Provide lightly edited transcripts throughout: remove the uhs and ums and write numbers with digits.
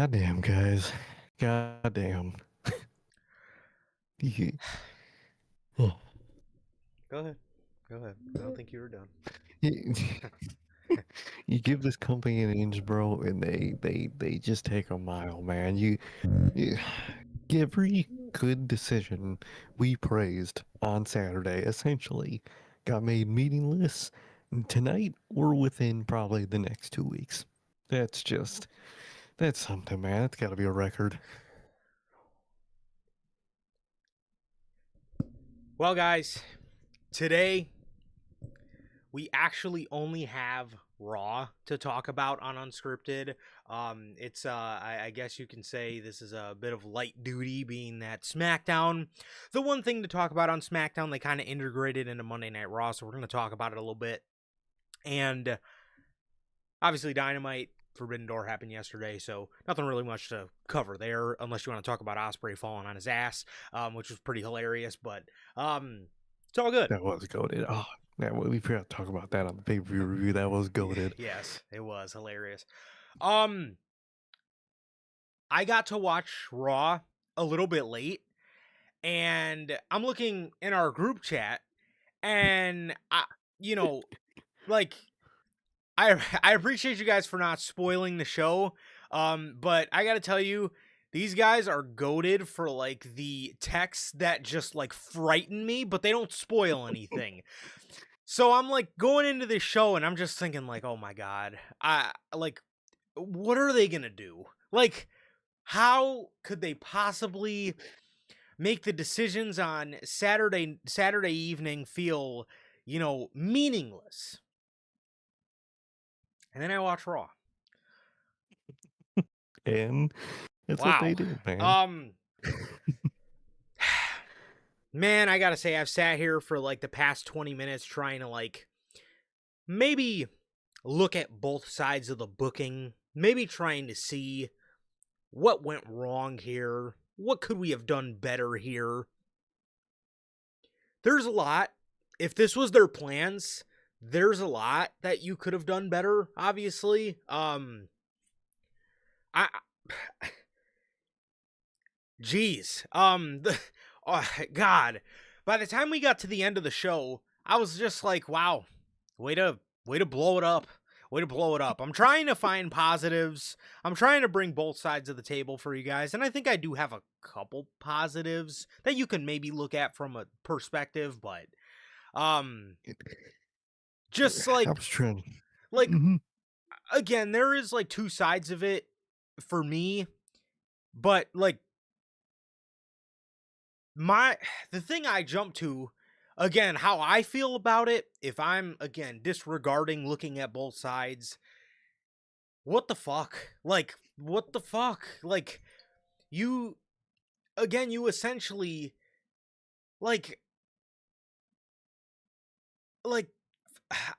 Goddamn, guys. Goddamn. You, oh, Go ahead. Go ahead. I don't think you were done. you you give this company an inch, bro, and they just take a mile, man. You every good decision we praised on Saturday essentially got made meaningless. And tonight, we're within probably the next 2 weeks. That's something, man. It's got to be a record. Well, guys, today we actually only have Raw to talk about on Unscripted. I guess you can say this is a bit of light duty, being that SmackDown, the one thing to talk about on SmackDown, they kind of integrated into Monday Night Raw, so we're going to talk about it a little bit. And obviously, Dynamite Forbidden Door happened yesterday, so nothing really much to cover there, unless you want to talk about Ospreay falling on his ass, which was pretty hilarious. But it's all good. That was goaded. Oh, yeah, we forgot to talk about that on the pay-per-view review. That was goaded. Yes, it was hilarious. I got to watch Raw a little bit late, and I'm looking in our group chat, and like I appreciate you guys for not spoiling the show. But I gotta tell you, these guys are goated for like the texts that just like frighten me, but they don't spoil anything. So I'm like going into this show and I'm just thinking like, oh my god, what are they gonna do? Like, how could they possibly make the decisions on Saturday evening feel, meaningless? And then I watch Raw. And that's what they Wow. did, man. Man, I gotta say, I've sat here for like the past 20 minutes trying to like maybe look at both sides of the booking, maybe trying to see what went wrong here, what could we have done better here. There's a lot. If this was their plans, there's a lot that you could have done better, obviously. I Jeez. Oh, God. By the time we got to the end of the show, I was just like, wow, way to blow it up. Way to blow it up. I'm trying to find positives. I'm trying to bring both sides of the table for you guys, and I think I do have a couple positives that you can maybe look at from a perspective, but just I was trying. like Mhm. again, there is like two sides of it for me, but like the thing I jump to, again, how I feel about it, if I'm again disregarding looking at both sides, what the fuck? Like, what the fuck? Like, you you essentially like like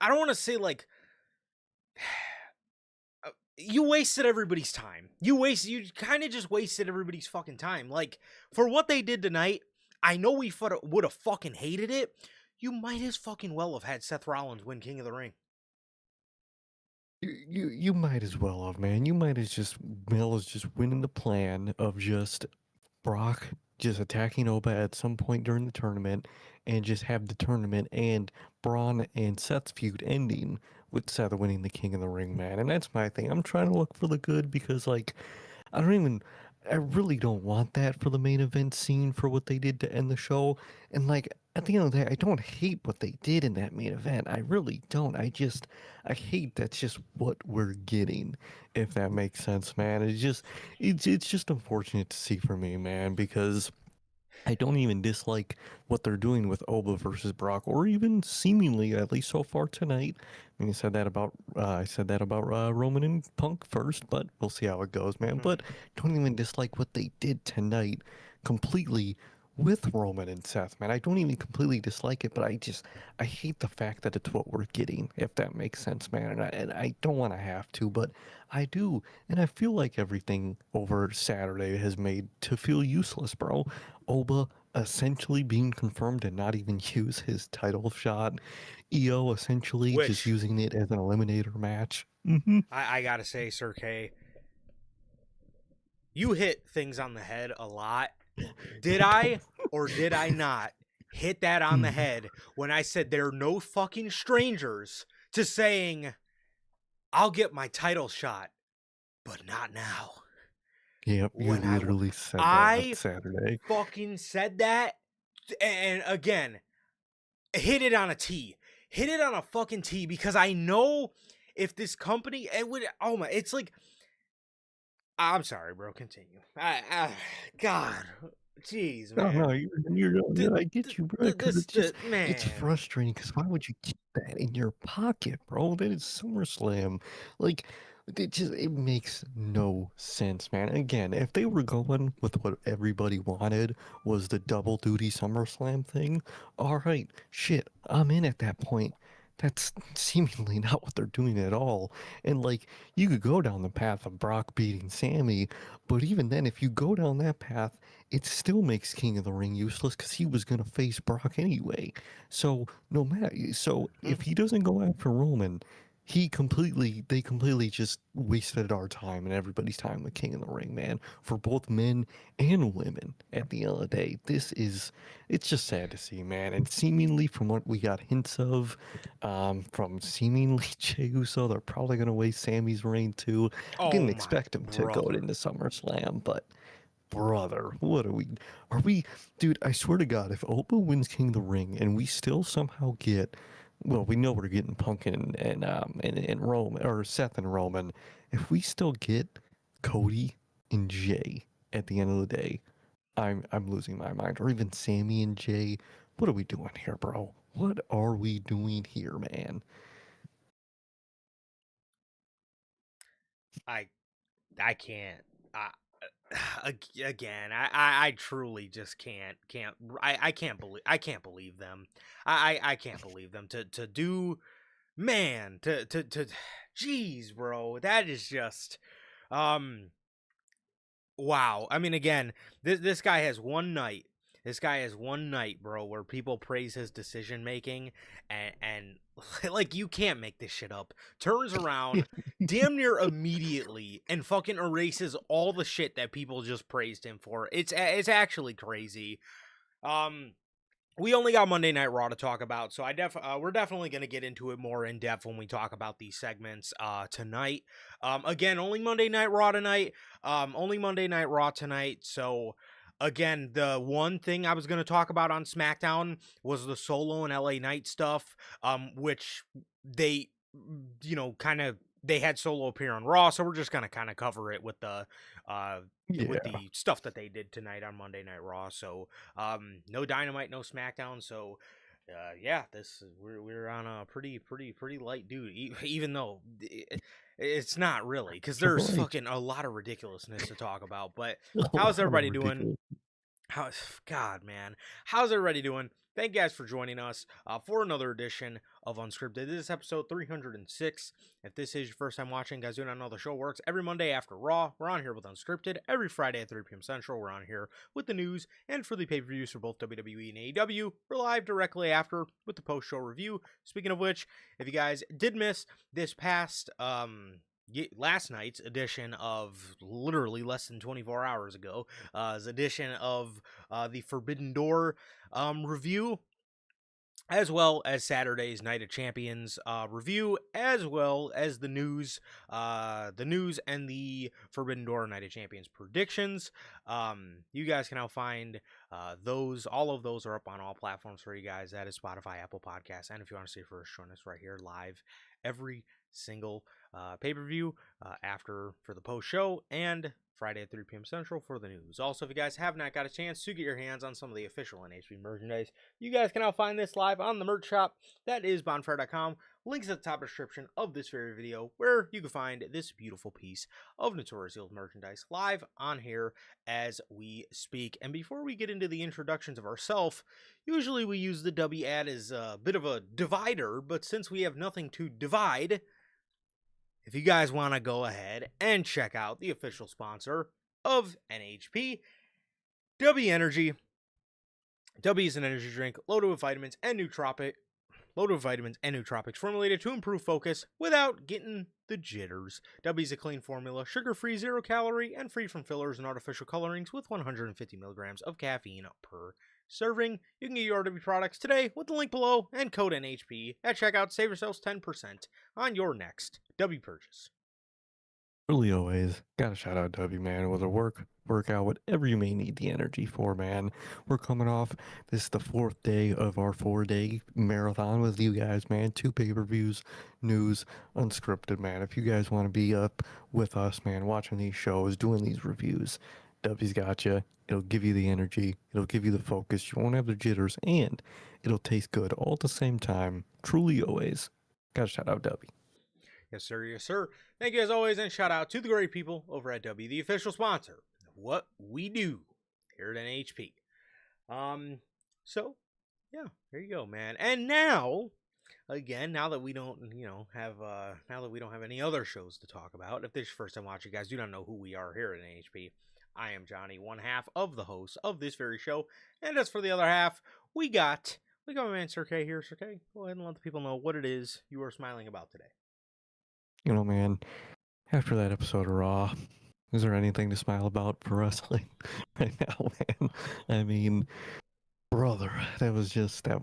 I don't want to say like you wasted everybody's time. You kind of just wasted everybody's fucking time. Like, for what they did tonight, I know we would have fucking hated it. You might as fucking well have had Seth Rollins win King of the Ring. You might as well have, man. You might as just Mel is just winning the plan of just Brock just attacking Oba at some point during the tournament, and just have the tournament and Braun and Seth's feud ending with Seth winning the King of the Ring, man. And that's my thing. I'm trying to look for the good because, like, I don't even. I really don't want that for the main event scene for what they did to end the show. And like at the end of the day, I don't hate what they did in that main event. I really don't. I hate that's just what we're getting, if that makes sense, man. It's just unfortunate to see for me, man, because I don't even dislike what they're doing with Oba versus Brock, or even seemingly, at least so far tonight. I mean, I said that about Roman and Punk first, but we'll see how it goes, man. But don't even dislike what they did tonight completely with Roman and Seth, man. I don't even completely dislike it, but I hate the fact that it's what we're getting, if that makes sense, man. And I don't want to have to, but I do, and I feel like everything over Saturday has made to feel useless, bro. Oba essentially being confirmed to not even use his title shot. EO essentially just Which using it as an eliminator match. I gotta say, Sir K, you hit things on the head a lot. Did I or did I not hit that on the head when I said there are no fucking strangers to saying, I'll get my title shot, but not now? Yep, you When literally said that on I Saturday. fucking said that, and again, hit it on a T. Hit it on a fucking T, because I know if this company, it would, oh my, it's like, I'm sorry, bro, continue. God, jeez, No, man. no, I get you, bro. Because it's Man. frustrating. Because why would you keep that in your pocket, bro? That is SummerSlam. Like, it makes no sense, man. Again, if they were going with what everybody wanted was the double duty SummerSlam thing, all right, shit, I'm in at that point. That's seemingly not what they're doing at all. And like, you could go down the path of Brock beating Sammy, but even then, if you go down that path, it still makes King of the Ring useless because he was gonna face Brock anyway. So no matter, so if he doesn't go after Roman, they completely just wasted our time and everybody's time with King of the Ring, man, for both men and women. At the end of the day, it's just sad to see, man. And seemingly, from what we got hints of, from seemingly Jey Uso, they're probably gonna waste Sammy's reign too. I Oh didn't my expect him to go brother. into SummerSlam, but brother, what are we, dude, I swear to God, if Opa wins King of the Ring and we still somehow get, well, we know we're getting Punk and Roman, or Seth and Roman, if we still get Cody and Jay at the end of the day, I'm losing my mind. Or even Sammy and Jay. What are we doing here, bro? What are we doing here, man? I I can't. I, again, I truly just can't. I can't believe them. I can't believe them to do, man, to jeez, bro. That is just um wow. I mean, again, this guy has one night. This guy has one night, bro, where people praise his decision making, and like, you can't make this shit up. Turns around damn near immediately and fucking erases all the shit that people just praised him for. It's actually crazy. Um we only got Monday Night Raw to talk about, so we're definitely going to get into it more in depth when we talk about these segments tonight. Again, only Monday Night Raw tonight. Only Monday Night Raw tonight. So again, the one thing I was going to talk about on SmackDown was the Solo and LA Knight stuff, which they, kind of, they had Solo appear on Raw, so we're just gonna kind of cover it uh with Yeah. the stuff that they did tonight on Monday Night Raw. So no Dynamite, no SmackDown. So yeah, we're on a pretty light dude. Even though it's not really, because All there's right. fucking a lot of ridiculousness to talk about. But A how's lot of everybody doing? ridiculous. How God, man, how's everybody doing? Thank you guys for joining us for another edition of Unscripted. This is episode 306. If this is your first time watching, guys, do not know the show works every Monday after Raw. We're on here with Unscripted. Every Friday at 3 p.m. Central, we're on here with the news and for the pay-per-views for both WWE and AEW. We're live directly after with the post-show review. Speaking of which, if you guys did miss this past last night's edition of, literally less than 24 hours ago, edition of the Forbidden Door review, as well as Saturday's Night of Champions review, as well as the news and the Forbidden Door Night of Champions predictions. You guys can now find those. All of those are up on all platforms for you guys. That is Spotify, Apple Podcasts, and if you want to see it first, join us right here live every single pay-per-view after for the post show, and Friday at 3 p.m. Central for the news. Also, if you guys have not got a chance to get your hands on some of the official NHP merchandise, you guys can now find this live on the merch shop. That is bonfire.com. Links at the top description of this very video, where you can find this beautiful piece of Notorious Heels merchandise live on here as we speak. And before we get into the introductions of ourselves, usually we use the W ad as a bit of a divider, but since we have nothing to divide, if you guys want to go ahead and check out the official sponsor of NHP, W Energy. W is an energy drink loaded with vitamins and nootropic. loaded with vitamins and nootropics formulated to improve focus without getting the jitters. W is a clean formula, sugar-free, 0-calorie, and free from fillers and artificial colorings with 150 milligrams of caffeine per serving. You can get your W products today with the link below and code NHP at checkout. Save yourselves 10% on your next W purchase. Really always gotta shout out W, man. Whether workout, whatever you may need the energy for, man. We're coming off. This is the 4th day of our 4-day marathon with you guys, man. 2 pay-per-views, news, unscripted, man. If you guys want to be up with us, man, watching these shows, doing these reviews, W's got you. It'll give you the energy. It'll give you the focus. You won't have the jitters, and it'll taste good all at the same time. Truly always. Gotta shout out W. Yes, sir. Yes, sir. Thank you as always, and shout out to the great people over at W, the official sponsor of what we do here at NHP. So yeah, there you go, man. And now, again, now that we don't, have any other shows to talk about, if this is your first time watching, guys, do not know who we are here at NHP. I am Johnny, one half of the host of this very show, and as for the other half, we got my man Sir K here. Sir K, go ahead and let the people know what it is you are smiling about today. You know, man, after that episode of Raw, is there anything to smile about for wrestling right now, man? I mean, brother, that was just a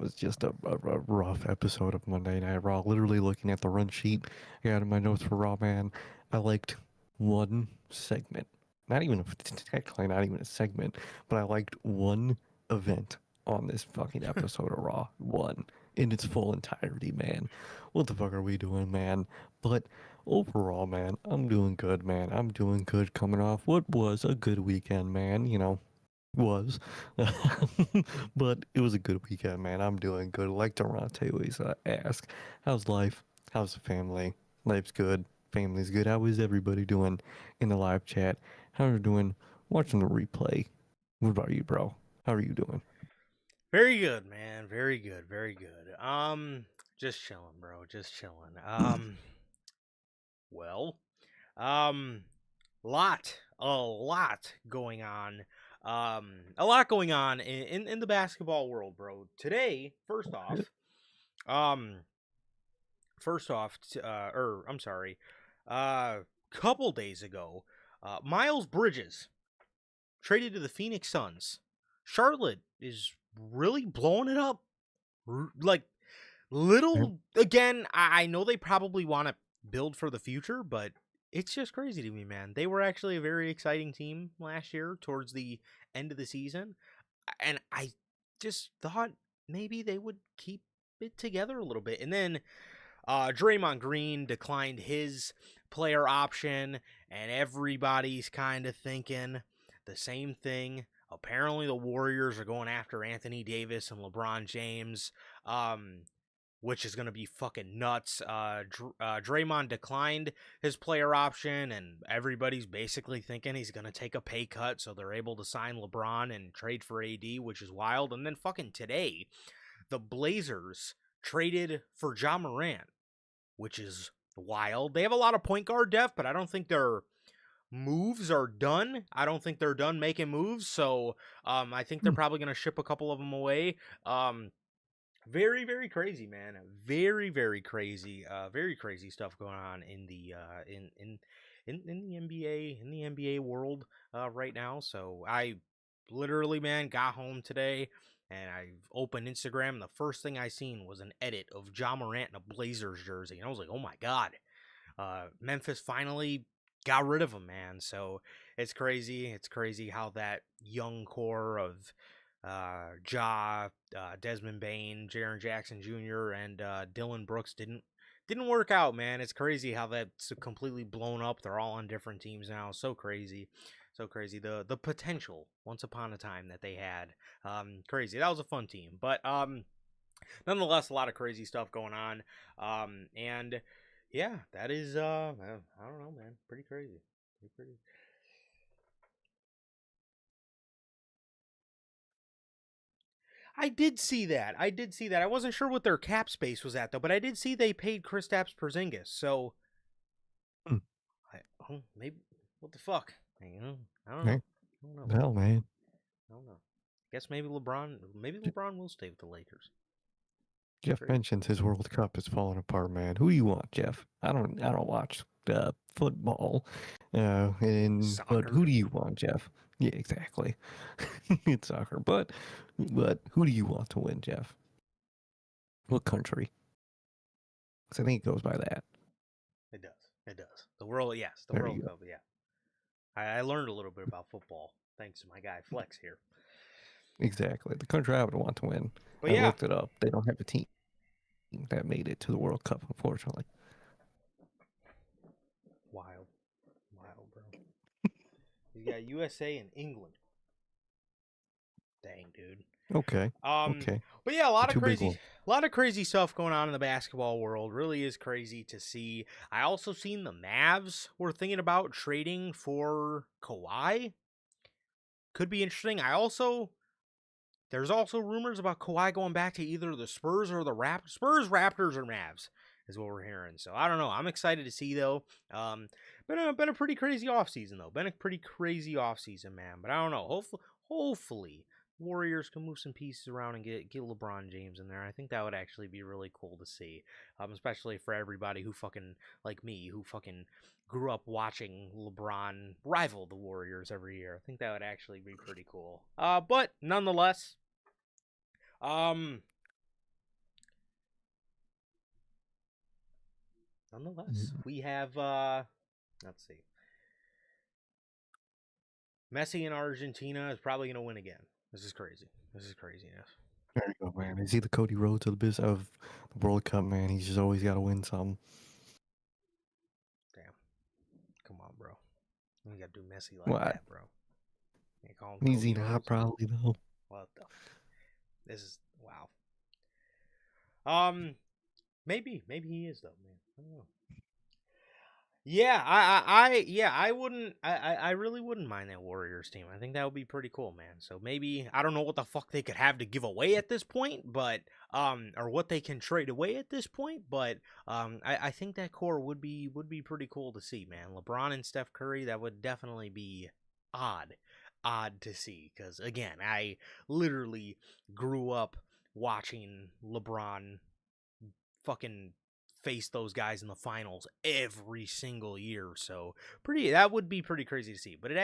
rough episode of Monday Night Raw. Literally looking at the run sheet I got in my notes for Raw, man. I liked one segment. Technically not even a segment, but I liked one event on this fucking episode of Raw. One. In its full entirety, man. What the fuck are we doing, man? But overall, man, I'm doing good, man. I'm doing good coming off what was a good weekend, man. You know, was. But it was a good weekend, man. I'm doing good. Like Durante always ask, how's life? How's the family? Life's good. Family's good. How is everybody doing in the live chat? How are you doing watching the replay? What about you, bro? How are you doing? Very good, man. Very good. Very good. Just chilling, bro. Just chilling. Well, um, a lot going on. A lot going on in the basketball world, bro. Today, um, I'm sorry, couple days ago, Miles Bridges traded to the Phoenix Suns. Charlotte is really blowing it up. Like, little, again, I know they probably want to build for the future, but it's just crazy to me, man. They were actually a very exciting team last year towards the end of the season. And I just thought maybe they would keep it together a little bit. And then Draymond Green declined his player option, and everybody's kind of thinking the same thing. Apparently, the Warriors are going after Anthony Davis and LeBron James, which is going to be fucking nuts. Draymond declined his player option, and everybody's basically thinking he's going to take a pay cut, so they're able to sign LeBron and trade for AD, which is wild. And then fucking today, the Blazers traded for Ja Morant, which is wild. They have a lot of point guard depth, but I don't think their moves are done. I don't think they're done making moves, so I think they're probably going to ship a couple of them away. Very, very crazy, man. Very, very crazy. Very crazy stuff going on in the NBA world right now. So I literally, man, got home today and I opened Instagram, and the first thing I seen was an edit of Ja Morant in a Blazers jersey, and I was like, oh my god. Memphis finally got rid of him, man. So it's crazy. It's crazy how that young core of Desmond Bain, Jaren Jackson Jr., and Dylan Brooks didn't work out, man. It's crazy how that's completely blown up. They're all on different teams now. So crazy. So crazy. The potential once upon a time that they had. Crazy. That was a fun team. But nonetheless, a lot of crazy stuff going on. And yeah, that is I don't know, man. Pretty crazy. Pretty crazy. I did see that. I did see that. I wasn't sure what their cap space was at though, but I did see they paid Kristaps Porzingis. So, Hmm. maybe what the fuck? I don't Hey, know. I don't know. hell, man. I don't know. Guess maybe LeBron will stay with the Lakers. Jeff mentions his World Cup is falling apart, man. Who do you want, Jeff? I don't watch football, but Soccer. who do you want, Jeff? Yeah, exactly. It's soccer, but who do you want to win, Jeff? What country? Because I think it goes by that. It does. It does. The World, yes, the There World you go. Cup, yeah. I learned a little bit about football thanks to my guy Flex here. Exactly. The country I would want to win. But I yeah, looked it up. They don't have a team that made it to the World Cup, unfortunately. wild, wild, bro. You got USA and England. Dang, dude. Okay. Um, Okay. but yeah, The two big ones. a lot of crazy stuff going on in the basketball world. Really is crazy to see. I also seen the Mavs were thinking about trading for Kawhi. Could be interesting. There's also rumors about Kawhi going back to either the Spurs or the Raptors. Spurs, Raptors, or Mavs is what we're hearing. So I don't know. I'm excited to see though. Been a pretty crazy offseason though. Been a pretty crazy offseason, man. But I don't know. Hopefully Warriors can move some pieces around and get LeBron James in there. I think that would actually be really cool to see. Especially for everybody who fucking like me, who fucking grew up watching LeBron rival the Warriors every year. I think that would actually be pretty cool. But nonetheless, um, we have let's see. Messi in Argentina is probably going to win again. This is crazy. This is craziness. There you go, man. Is he the Cody Rhodes of the World Cup, man? He's just always got to win something. Damn. Come on, bro. You got to do Messi like What? that, bro. You call him Is he Cody not Rhodes? probably though? What the? This is wow. Maybe he is though, man. I don't know. Yeah, I wouldn't, I really wouldn't mind that Warriors team. I think that would be pretty cool, man. So maybe I don't know what the fuck they could have to give away at this point, but or what they can trade away at this point, but I think that core would be pretty cool to see, man. LeBron and Steph Curry, that would definitely be odd to see, because again, I literally grew up watching LeBron fucking face those guys in the finals every single year. So that would be pretty crazy to see. But it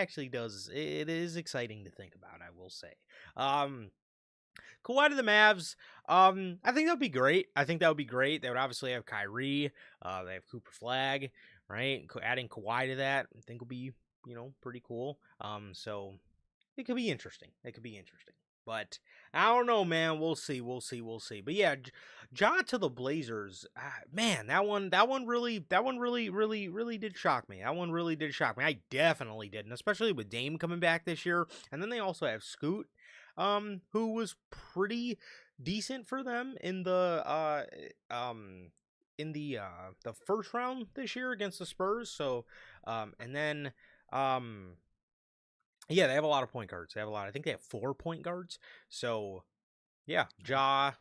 is exciting to think about, I will say. Kawhi to the Mavs. I think that would be great. They would obviously have Kyrie. They have Cooper Flag, right? Adding Kawhi to that, I think would be, pretty cool. So it could be interesting. But I don't know, man. We'll see. But yeah, Ja to the Blazers. Man, that one really did shock me. I definitely didn't, especially with Dame coming back this year. And then they also have Scoot, who was pretty decent for them in the first round this year against the Spurs. So, and then yeah, they have a lot of point guards. I think they have 4 point guards. So, yeah, Ja.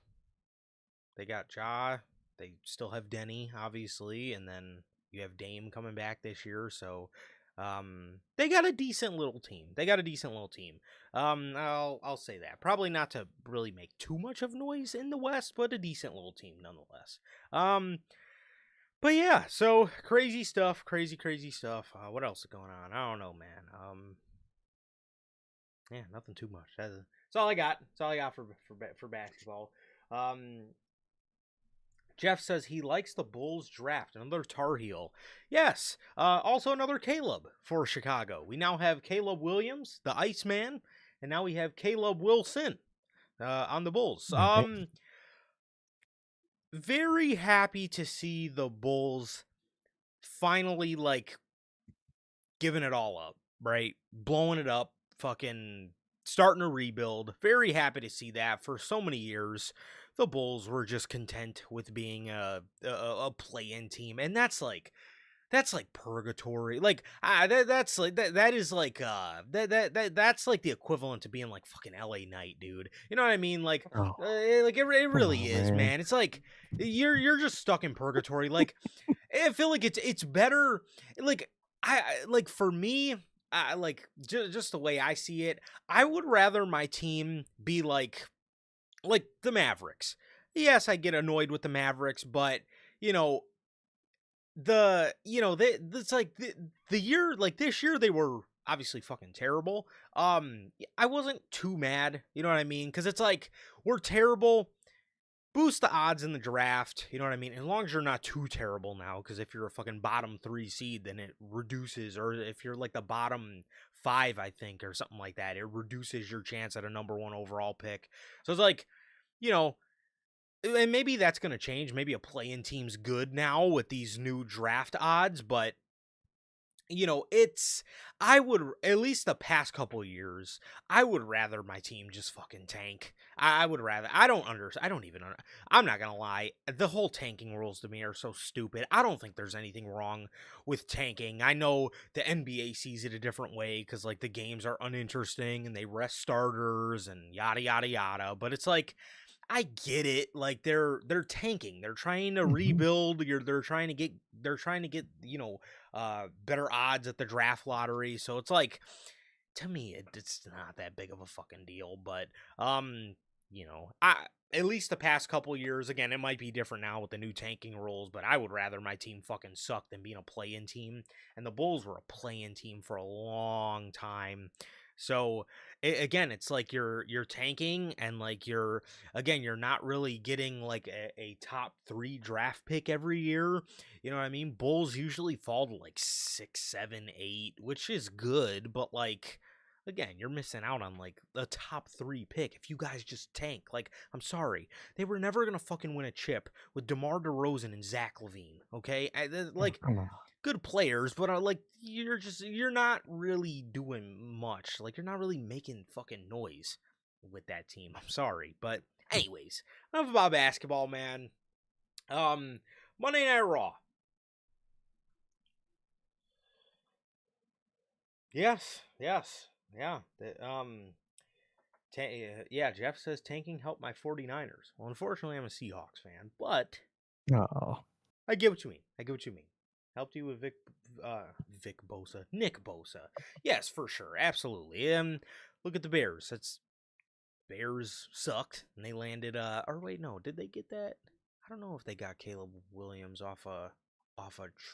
They got Ja. They still have Denny, obviously, and then you have Dame coming back this year. So, they got a decent little team. I'll say that. Probably not to really make too much of noise in the West, but a decent little team nonetheless. But yeah, so crazy stuff. Crazy stuff. What else is going on? I don't know, man. Yeah, nothing too much. That's all I got. For basketball. Jeff says he likes the Bulls draft. Another Tar Heel. Yes. Also another Caleb for Chicago. We now have Caleb Williams, the Iceman, and now we have Caleb Wilson on the Bulls. Right. Very happy to see the Bulls finally giving it all up, right? Blowing it up, fucking starting to rebuild. Very happy to see that. For so many years, the Bulls were just content with being a play-in team, and that's like purgatory. That's like that's like the equivalent to being like fucking LA Knight, dude. You know what I mean? Oh, It really on, is, man. It's like you're just stuck in purgatory. Like I feel like it's better. Like for me, just the way I see it, I would rather my team be like the Mavericks. yes, I get annoyed with the Mavericks, but you know, it's like the year, like this year they were obviously fucking terrible. I wasn't too mad, you know what I mean? Because it's like we're terrible. Boost the odds in the draft, you know what I mean? As long as you're not too terrible now, because if you're a fucking bottom 3 seed, then it reduces, or if you're like the bottom 5, I think, or something like that, it reduces your chance at a number 1 overall pick. So it's like, you know, and maybe that's going to change. Maybe a play-in team's good now with these new draft odds, but I would, at least the past couple years, I would rather my team just fucking tank. I would rather, I don't even, I'm not gonna lie, the whole tanking rules to me are so stupid. I don't think there's anything wrong with tanking. I know the NBA sees it a different way because, like, the games are uninteresting and they rest starters and yada, yada, yada, but it's like, I get it. Like, they're tanking. They're trying to Mhm. rebuild. They're trying to get, better odds at the draft lottery. So it's like, to me, it's not that big of a fucking deal. But I, at least the past couple years, again, it might be different now with the new tanking rules, but I would rather my team fucking suck than being a play-in team. And the Bulls were a play-in team for a long time. So again, it's like you're tanking, and like you're not really getting like a top 3 draft pick every year. You know what I mean? Bulls usually fall to like 6, 7, 8, which is good, but like, again, you're missing out on like a top 3 pick if you guys just tank. Like, I'm sorry, they were never gonna fucking win a chip with DeMar DeRozan and Zach LaVine. Okay, Oh, like, come on. good players, but like, you're not really doing much. Like, you're not really making fucking noise with that team. I'm sorry, but anyways, enough about basketball, man. Um, Monday Night Raw. Yes, yes, yeah. Yeah. Jeff says tanking helped my 49ers. Well, unfortunately, I'm a Seahawks fan, but Oh, I get what you mean. I get what you mean. Helped you with Vic Bosa, Nick Bosa. Yes, for sure, absolutely. Look at the Bears. Bears sucked, and they landed. Or wait, no, did they get that? I don't know if they got Caleb Williams off a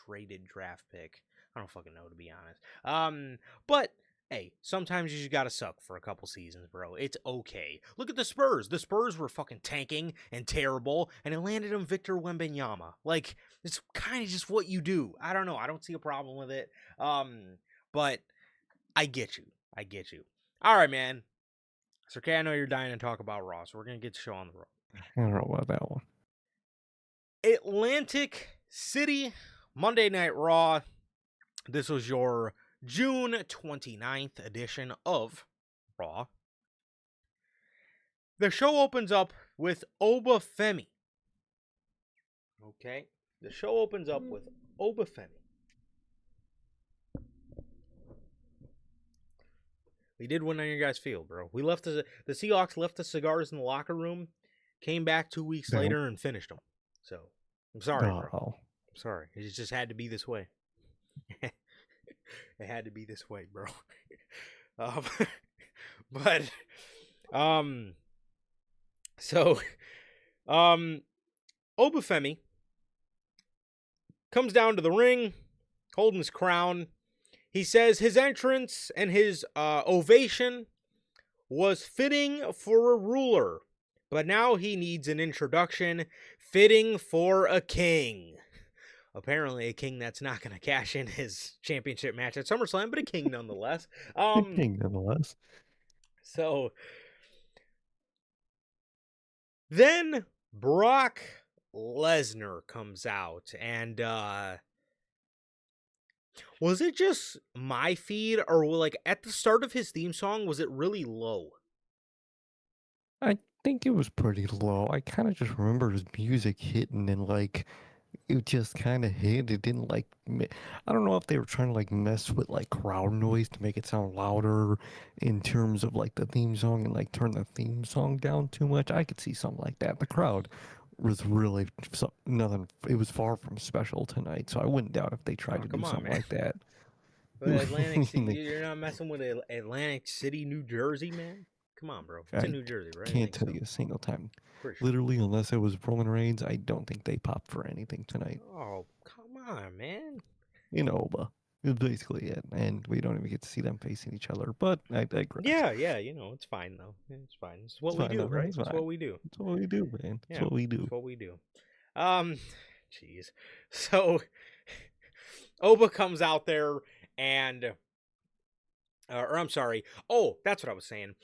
traded draft pick. I don't fucking know, to be honest. But hey, sometimes you just gotta suck for a couple seasons, bro. It's okay. Look at the Spurs. The Spurs were fucking tanking and terrible, and it landed them Victor Wembanyama. Like, it's kind of just what you do. I don't know. I don't see a problem with it. But I get you. I get you. All right, man. So, okay, I know you're dying to talk about Raw, so we're gonna get the show on the road. I don't know about that one. Atlantic City, Monday Night Raw. This was your June 29th edition of Raw. The show opens up with Obafemi. Okay? The show opens up with Obafemi. We did win on your guys' field, bro. We left the Seahawks left the cigars in the locker room, came back 2 weeks No. later and finished them. So, I'm sorry, bro. Oh, I'm sorry. It just had to be this way. It had to be this way, bro. um, but so Obafemi comes down to the ring, holding his crown. He says his entrance and his ovation was fitting for a ruler, but now he needs an introduction fitting for a king. Apparently, a king that's not going to cash in his championship match at SummerSlam, but a king nonetheless. the king, nonetheless. So then Brock Lesnar comes out, and was it just my feed, or like at the start of his theme song, was it really low? I think it was pretty low. I kind of just remember his music hitting and like it just kind of hit. It didn't like. I don't know if they were trying to like mess with like crowd noise to make it sound louder in terms of like the theme song and like turn the theme song down too much. I could see something like that. The crowd was really nothing. It was far from special tonight, so I wouldn't doubt if they tried Oh, to do come on, something man. like that. Atlantic City, you're not messing with Atlantic City, New Jersey, man. Come on, bro. It's in I New Jersey, right? I can't think tell so. you a single time. Pretty sure. Literally, unless it was Roman Reigns, I don't think they popped for anything tonight. Oh, come on, man. Oba. Is basically it. And we don't even get to see them facing each other. But I digress. Yeah, it's fine though. It's fine. It's what we do, right? It's what we do. It's what we do, man. It's Yeah, what we do. it's what we do. Jeez. So Oba comes out there and or I'm sorry. Oh, that's what I was saying.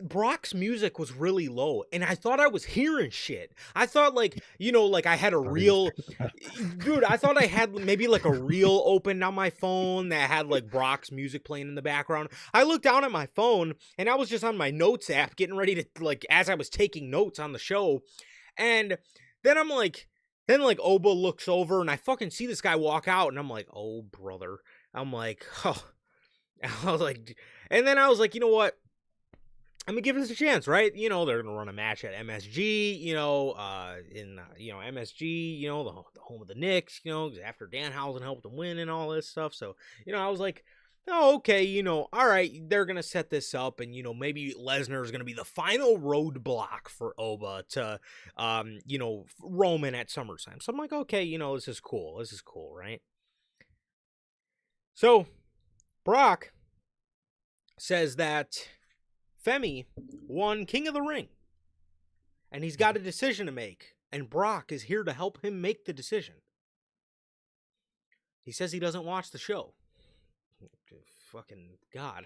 Brock's music was really low, and I thought I was hearing shit. I thought, like, like I had a real, dude. I thought I had maybe like a reel opened on my phone that had like Brock's music playing in the background. I looked down at my phone, and I was just on my notes app, getting ready to as I was taking notes on the show, and then I'm like, Oba looks over, and I fucking see this guy walk out, and I'm like, oh brother. I'm like, oh. I was like, and then I was like, you know what? I'm gonna give this a chance, right? They're gonna run a match at MSG, in MSG, the home of the Knicks, after Danhausen helped them win and all this stuff. So, I was like, oh, okay, all right, they're gonna set this up, and maybe Lesnar is gonna be the final roadblock for Oba to, Roman at SummerSlam. So I'm like, okay, this is cool, right? So Brock says that Femi won King of the Ring, and he's got a decision to make, and Brock is here to help him make the decision. He says he doesn't watch the show. Fucking God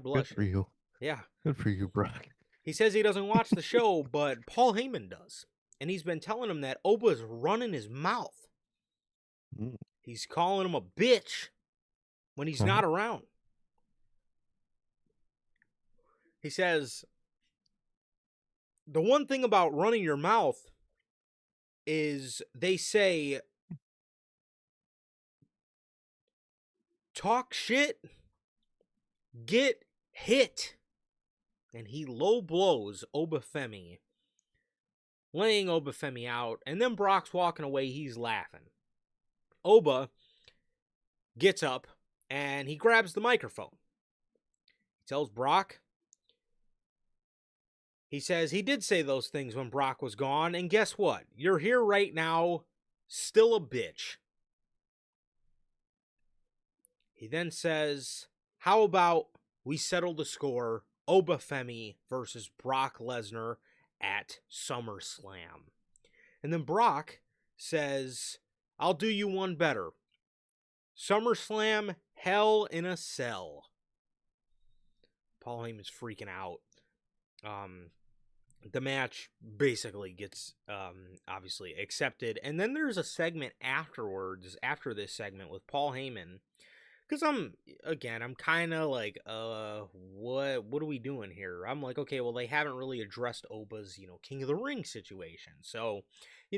bless Good for you. Yeah. Good for you, Brock. He says he doesn't watch the show, but Paul Heyman does, and he's been telling him that Oba's running his mouth. He's calling him a bitch when he's not around. He says, the one thing about running your mouth is they say, talk shit, get hit. And he low blows Oba Femi, laying Oba Femi out. And then Brock's walking away. He's laughing. Oba gets up and he grabs the microphone. He tells Brock, he says he did say those things when Brock was gone, and guess what? You're here right now, still a bitch. He then says, how about we settle the score, Oba Femi versus Brock Lesnar at SummerSlam? And then Brock says, I'll do you one better. SummerSlam, Hell in a Cell. Paul Heyman's freaking out. The match basically gets obviously accepted, and then there's a segment afterwards, after this segment with Paul Heyman, because I'm kind of like, what are we doing here? I'm like, okay, well, they haven't really addressed Oba's King of the Ring situation, so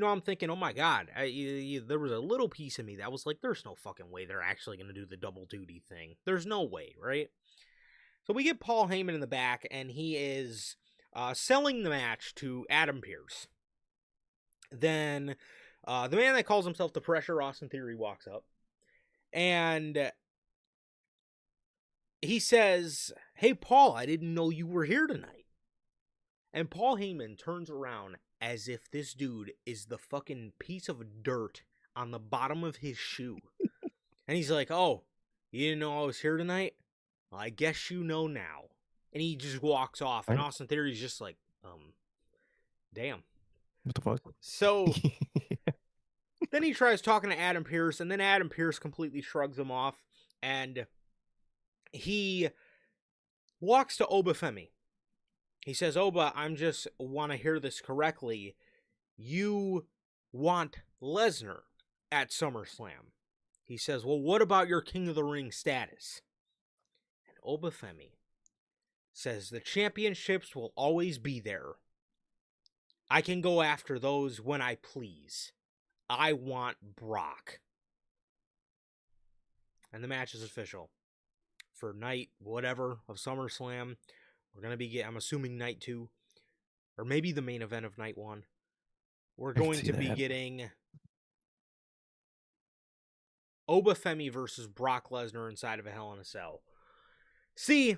I'm thinking, oh my God, there was a little piece of me that was like, there's no fucking way they're actually gonna do the double duty thing. There's no way, right? So we get Paul Heyman in the back, and he is selling the match to Adam Pearce. Then the man that calls himself the Pressure, Austin Theory, walks up. And he says, hey, Paul, I didn't know you were here tonight. And Paul Heyman turns around as if this dude is the fucking piece of dirt on the bottom of his shoe. And he's like, oh, you didn't know I was here tonight? Well, I guess you know now. And he just walks off, and Austin Theory's just like, damn. What the fuck? So then he tries talking to Adam Pearce, and then Adam Pearce completely shrugs him off, and he walks to Oba Femi. He says, Oba, I'm just want to hear this correctly. You want Lesnar at SummerSlam. He says, well, what about your King of the Ring status? And Oba Femi says, the championships will always be there. I can go after those when I please. I want Brock. And the match is official for night whatever of SummerSlam. We're going to be, I'm assuming, night 2, or maybe the main event of night 1. We're going to be getting Oba Femi versus Brock Lesnar inside of a Hell in a Cell. See,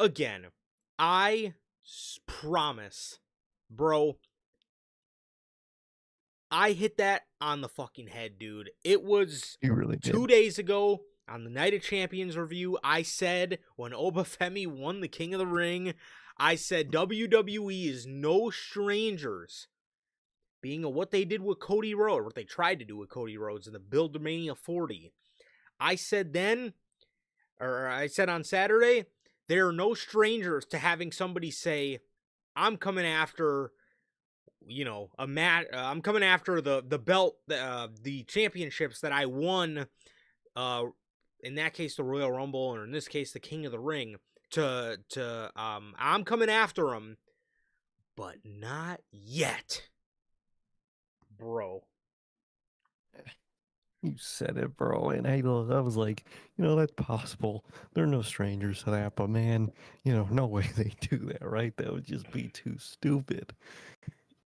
again, I promise, bro, I hit that on the fucking head, dude. It was You really 2 did. days ago on the Night of Champions review. I said when Obafemi won the King of the Ring, I said WWE is no strangers being what they did with Cody Rhodes, what they tried to do with Cody Rhodes in the Build to Mania 40. I said then, or I said on Saturday, they are no strangers to having somebody say, I'm coming after, a match. I'm coming after the belt, the championships that I won. Uh, in that case, the Royal Rumble, or in this case, the King of the Ring. I'm coming after them, but not yet, bro. You said it, bro. And I was like, that's possible. They're no strangers to that, but man, no way they do that, right? That would just be too stupid.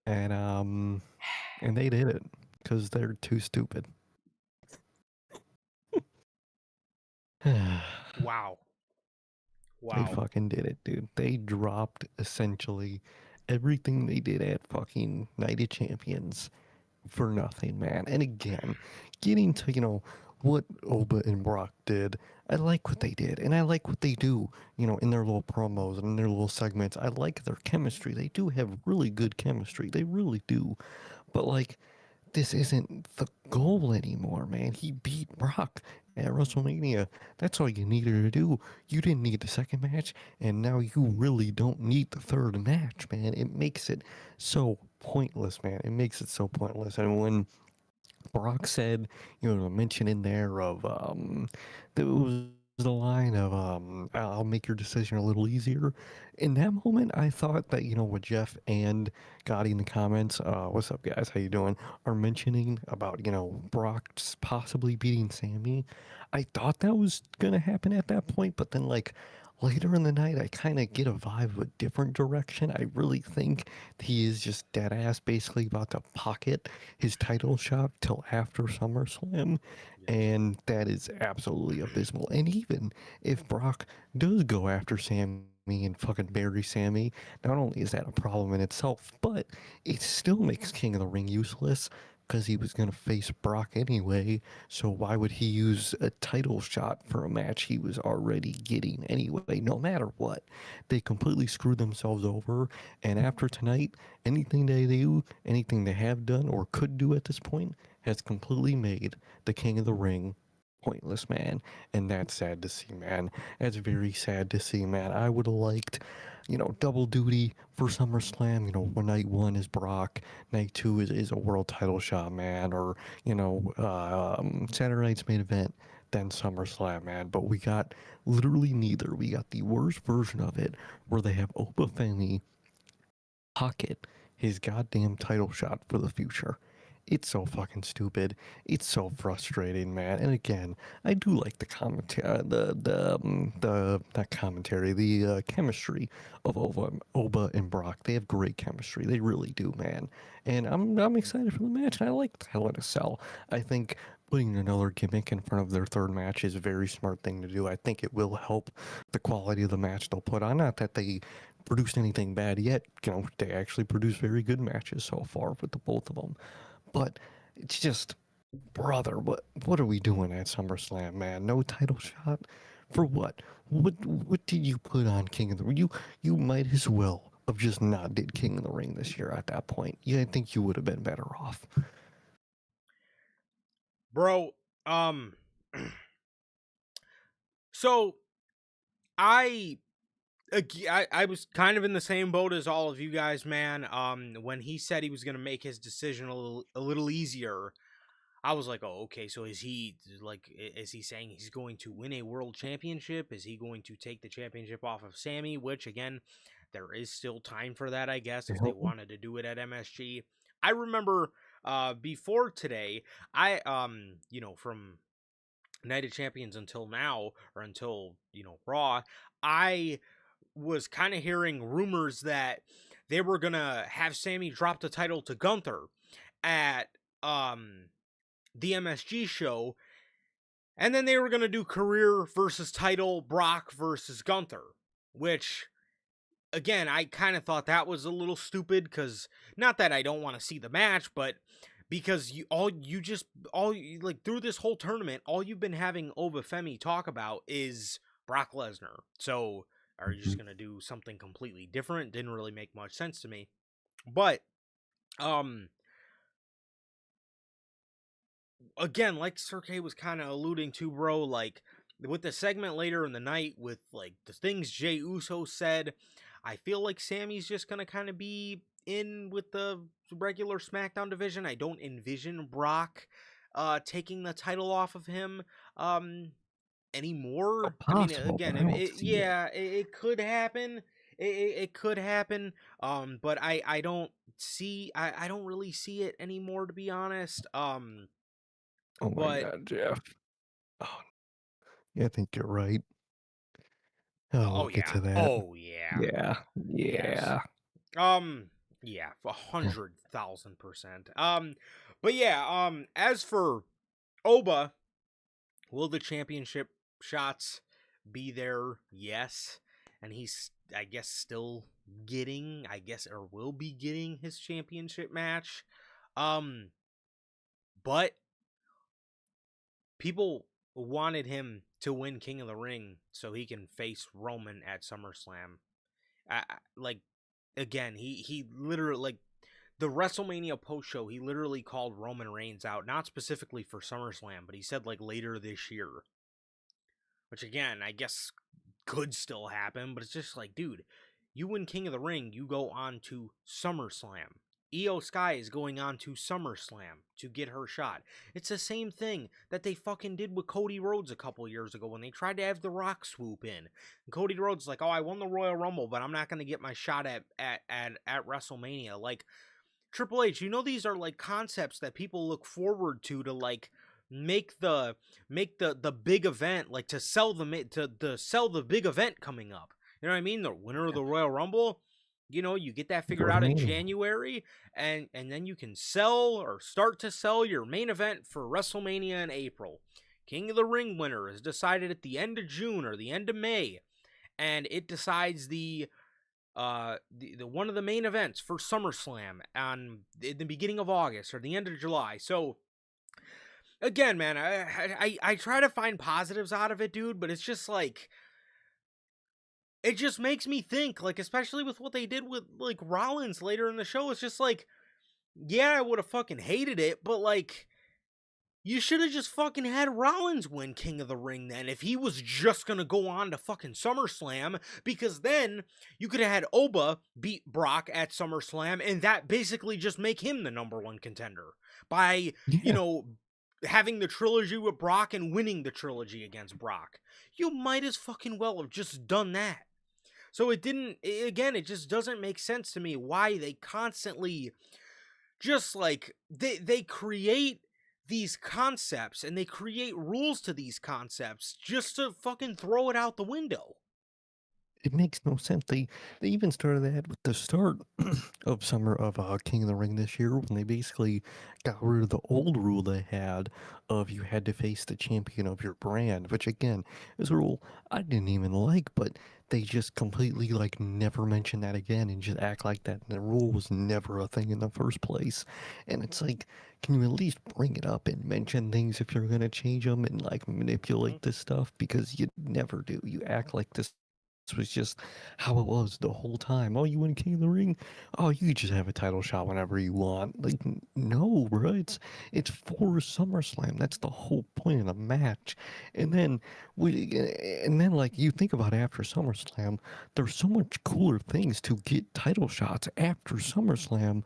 And they did it because they're too stupid. They Wow. Wow. fucking did it, dude. They dropped essentially everything they did at fucking Night of Champions for nothing, man. And again, getting to, what Oba and Brock did, I like what they did. And I like what they do, in their little promos and in their little segments. I like their chemistry. They do have really good chemistry. They really do. But, like, this isn't the goal anymore, man. He beat Brock at WrestleMania. That's all you needed to do. You didn't need the second match, and now you really don't need the third match, man. It makes it so pointless, man. It makes it so pointless. And when Brock said, mention in there of, there was the line of, I'll make your decision a little easier. In that moment, I thought that, what Jeff and Gotti in the comments, what's up, guys, how you doing, are mentioning about, Brock possibly beating Sammy. I thought that was going to happen at that point, but then, like, later in the night, I kind of get a vibe of a different direction. I really think he is just dead ass basically about to pocket his title shot till after SummerSlam, Yes. and that is absolutely abysmal. And even if Brock does go after Sammy and fucking bury Sammy, not only is that a problem in itself, but it still makes King of the Ring useless because he was going to face Brock anyway. So why would he use a title shot for a match he was already getting anyway, no matter what? They completely screwed themselves over. And after tonight, anything they do, anything they have done or could do at this point, has completely made the King of the Ring pointless, man. And that's sad to see, man. That's very sad to see, man. I would have liked, double duty for SummerSlam. When night one is Brock, night two is a world title shot, man. Or, Saturday night's main event, then SummerSlam, man. But we got literally neither. We got the worst version of it where they have Opa Femi pocket his goddamn title shot for the future. It's so fucking stupid. It's so frustrating, man. And again, I do like the commentary, the not commentary, the chemistry of Oba and Brock. They have great chemistry. They really do, man. And I'm excited for the match. I like the Hell in a Cell. I think putting another gimmick in front of their third match is a very smart thing to do. I think it will help the quality of the match they'll put on. Not that they produced anything bad yet. They actually produced very good matches so far with the both of them. But it's just, brother, what are we doing at SummerSlam, man? No title shot for what? What did you put on King of the Ring? You might as well have just not did King of the Ring this year at that point. Yeah, I think you would have been better off. Bro, um so I I was kind of in the same boat as all of you guys, man. When he said he was going to make his decision a little easier, I was like, "Oh, okay, so is he saying he's going to win a world championship? Is he going to take the championship off of Sammy?" Which again, there is still time for that, I guess, if they wanted to do it at MSG. I remember before today, from Night of Champions until now, or until, Raw, I was kind of hearing rumors that they were gonna have Sammy drop the title to Gunther at the MSG show, and then they were gonna do career versus title Brock versus Gunther. which again, I kind of thought that was a little stupid because not that I don't want to see the match, but because like through this whole tournament, all you've been having Obafemi talk about is Brock Lesnar. So are you just Mhm. gonna do something completely different? Didn't really make much sense to me. But um again, like Sir K was kind of alluding to, bro, like with the segment later in the night with like the things Jey Uso said, I feel like Sammy's just gonna kind of be in with the regular SmackDown division. I don't envision Brock taking the title off of him Oh, anymore. I mean, possible, but again, I don't see it. yeah, it could happen. It could happen. But I don't see I don't really see it anymore, to be honest. Oh my But god, Jeff. Oh, yeah, I think you're right. Oh, we'll oh get yeah. to that. Oh yeah. Yeah, Yes. yeah. Yeah, 100,000%. But yeah, as for Oba, will the championship shots be there? Yes. And he's I guess still getting, I guess or will be getting his championship match. Um but people wanted him to win King of the Ring so he can face Roman at SummerSlam. Like again, he literally like the WrestleMania post show. He literally called Roman Reigns out, not specifically for SummerSlam, but he said like later this year, which again I guess could still happen. But it's just like, dude, you win King of the Ring, you go on to SummerSlam. Io Sky is going on to SummerSlam to get her shot. It's the same thing that they fucking did with Cody Rhodes a couple years ago when they tried to have The Rock swoop in. And Cody Rhodes is like, oh, I won the Royal Rumble, but I'm not going to get my shot at WrestleMania. Like, Triple H, you know these are like concepts that people look forward to like make the big event, like to sell to sell the big event coming up. You know what I mean? The winner of the Royal Rumble, you get that figured Go to out in Mania. January, and then you can sell or start to sell your main event for WrestleMania in April. King of the Ring winner is decided at the end of June or the end of May, and it decides the one of the main events for SummerSlam on the beginning of August or the end of July. So again, man, I try to find positives out of it, dude, but it's just like it just makes me think, like, especially with what they did with like Rollins later in the show. It's just like, yeah, I would have fucking hated it, but like you should have just fucking had Rollins win King of the Ring then if he was just going to go on to fucking SummerSlam, because then you could have had Oba beat Brock at SummerSlam and that basically just make him the number one contender by, Yeah, having the trilogy with Brock and winning the trilogy against Brock. You might as fucking well have just done that. So again, it just doesn't make sense to me why they constantly just like they create these concepts and they create rules to these concepts just to fucking throw it out the window. it makes no sense. They even started that with the start of Summer of King of the Ring this year when they basically got rid of the old rule they had of you had to face the champion of your brand, which again is a rule I didn't even like, but they just completely like never mention that again and just act like that the rule was never a thing in the first place. And it's like, can you at least bring it up and mention things if you're gonna change them and like Mhm. manipulate this stuff? Because you never do. You act like this was just how it was the whole time. Oh, you win King of the Ring? Oh, you could just have a title shot whenever you want. Like, no, bro. It's for SummerSlam. That's the whole point of the match. And then like you think about after SummerSlam, there's so much cooler things to get title shots after SummerSlam.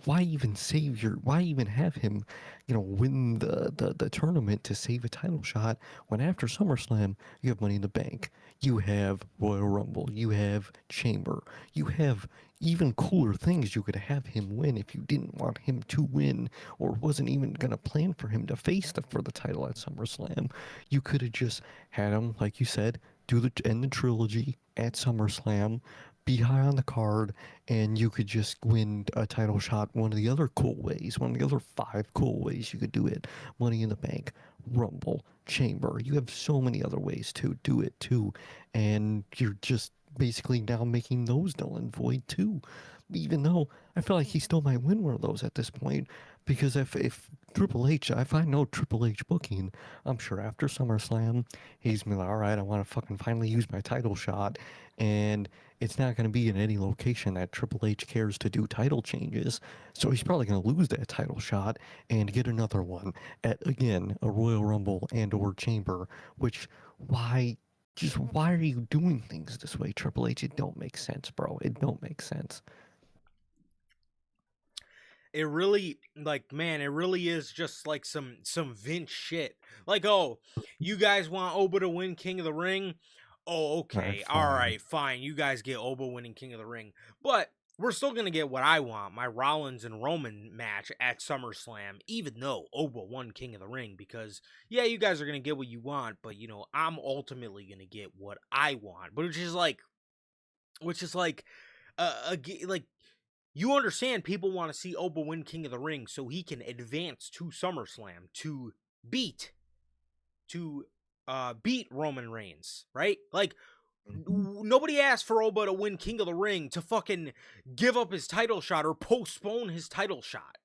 Why even have him, win the tournament to save a title shot when after SummerSlam you have Money in the Bank, you have Royal Rumble, you have Chamber, you have even cooler things you could have him win if you didn't want him to win or wasn't even gonna plan for him to face for the title at SummerSlam. You could have just had him, like you said, do the end the trilogy at SummerSlam, be high on the card, and you could just win a title shot one of the other cool ways, one of the other five cool ways you could do it. Money in the Bank, Rumble, Chamber. You have so many other ways to do it too, and you're just basically now making those null and void too. Even though I feel like he still might win one of those at this point, because if Triple H, if I know Triple H booking, I'm sure after SummerSlam, he's gonna be like, all right, I want to fucking finally use my title shot, and it's not gonna be in any location that Triple H cares to do title changes, so he's probably gonna lose that title shot and get another one at again a Royal Rumble and or Chamber, which why just why are you doing things this way, Triple H? It don't make sense, bro. It don't make sense. It really, like, man, it really is just like some Vince shit. Like, oh, you guys want Oba to win King of the Ring? Oh, All right, okay, all fine. right, fine. You guys get Oba winning King of the Ring, but we're still gonna get what I want, my Rollins and Roman match at SummerSlam, even though Oba won King of the Ring. Because yeah, you guys are gonna get what you want, but you know, I'm ultimately gonna get what I want. But which is like, like, you understand people want to see Oba win King of the Ring so he can advance to SummerSlam to beat beat Roman Reigns, right? Like, Mhm. nobody asked for Oba to win King of the Ring to fucking give up his title shot or postpone his title shot.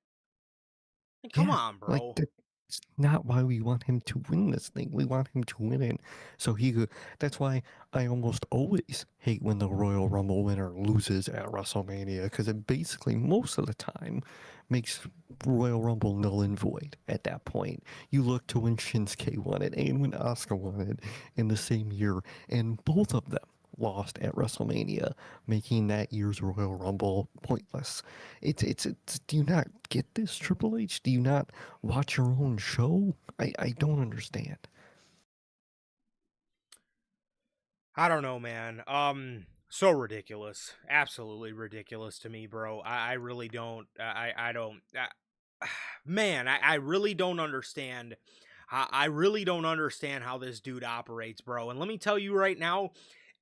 Like, come Yeah, on, like bro. that's not why we want him to win this thing. We want him to win it so he could. That's why I almost always hate when the Royal Rumble winner loses at WrestleMania, because it basically most of the time makes Royal Rumble null and void at that point. You look to when Shinsuke won it and when Asuka won it in the same year, and both of them lost at WrestleMania, making that year's Royal Rumble pointless. It's do you not get this, Triple H? Do you not watch your own show? I don't understand. I don't know, man. So ridiculous. Absolutely ridiculous to me, bro. I really don't. I don't. Man, I really don't understand. I really don't understand how this dude operates, bro. And let me tell you right now,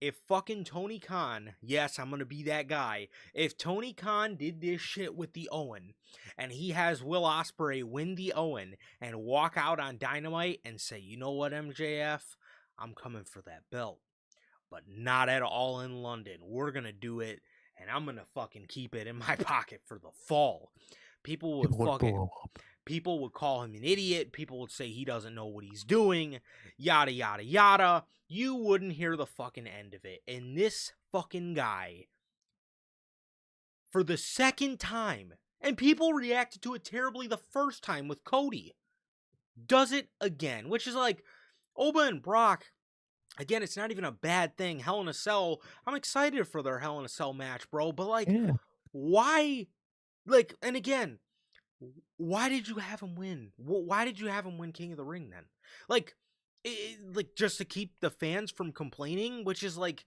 if fucking Tony Khan, yes, I'm gonna be that guy. If Tony Khan did this shit with the Owen, and he has Will Ospreay win the Owen and walk out on Dynamite and say, you know what, MJF, I'm coming for that belt, but not at all in London. We're gonna do it, and I'm gonna fucking keep it in my pocket for the fall. People would People would fucking blow up. People would call him an idiot. People would say he doesn't know what he's doing. Yada yada yada. You wouldn't hear the fucking end of it. And this fucking guy, for the second time, and people reacted to it terribly the first time with Cody, does it again, which is like Oba and Brock. Again, it's not even a bad thing. Hell in a Cell, I'm excited for their Hell in a Cell match, bro. But like, Yeah, why? Like, and again, why did you have him win? Why did you have him win King of the Ring then? Like, like just to keep the fans from complaining, which is like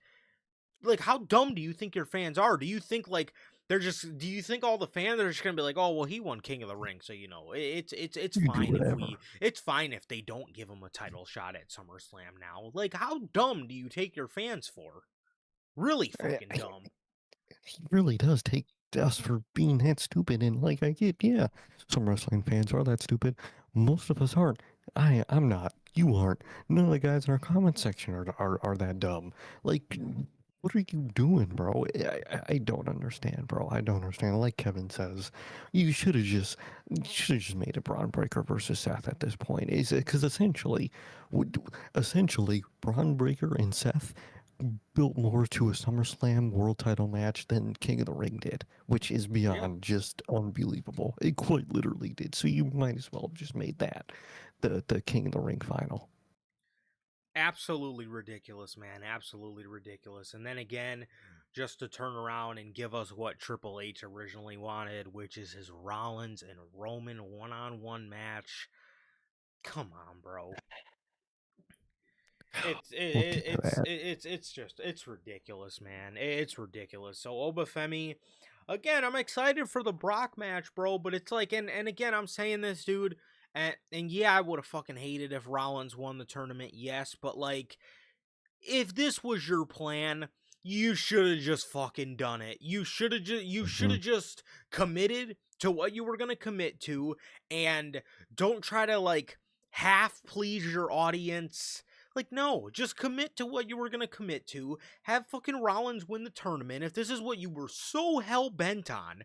how dumb do you think your fans are? Do you think like they're just? Do you think all the fans are just gonna be like, oh well, he won King of the Ring, so you know it's you can do fine if whatever. it's fine if they don't give him a title shot at SummerSlam now. Like, how dumb do you take your fans for? Really fucking dumb. He really does take us for being that stupid, and like I get, yeah, some wrestling fans are that stupid. Most of us aren't. I'm not. You aren't. None of the guys in our comment section are that dumb. Like, what are you doing, bro? I don't understand, bro. I don't understand. Like Kevin says, you should have just made it Braun Breaker versus Seth at this point. Is it because essentially Braun Breaker and Seth built more to a SummerSlam world title match than King of the Ring did, which is Yeah. beyond just unbelievable. It quite literally did. So you might as well have just made that the King of the Ring final. Absolutely ridiculous, man. Absolutely ridiculous. And then again, just to turn around and give us what Triple H originally wanted, which is his Rollins and Roman one-on-one match. Come on, bro. It's it, We'll it, get to it's that. it, it's just it's ridiculous, man. It's ridiculous. So Obafemi, again, I'm excited for the Brock match, bro. But it's like, and again, I'm saying this, dude, and yeah, I would have fucking hated if Rollins won the tournament, yes, but like, if this was your plan, you should have just fucking done it. You should Hmm. have just committed to what you were gonna commit to, and don't try to like half please your audience. Like, no, just commit to what you were gonna commit to. Have fucking Rollins win the tournament if this is what you were so hell bent on.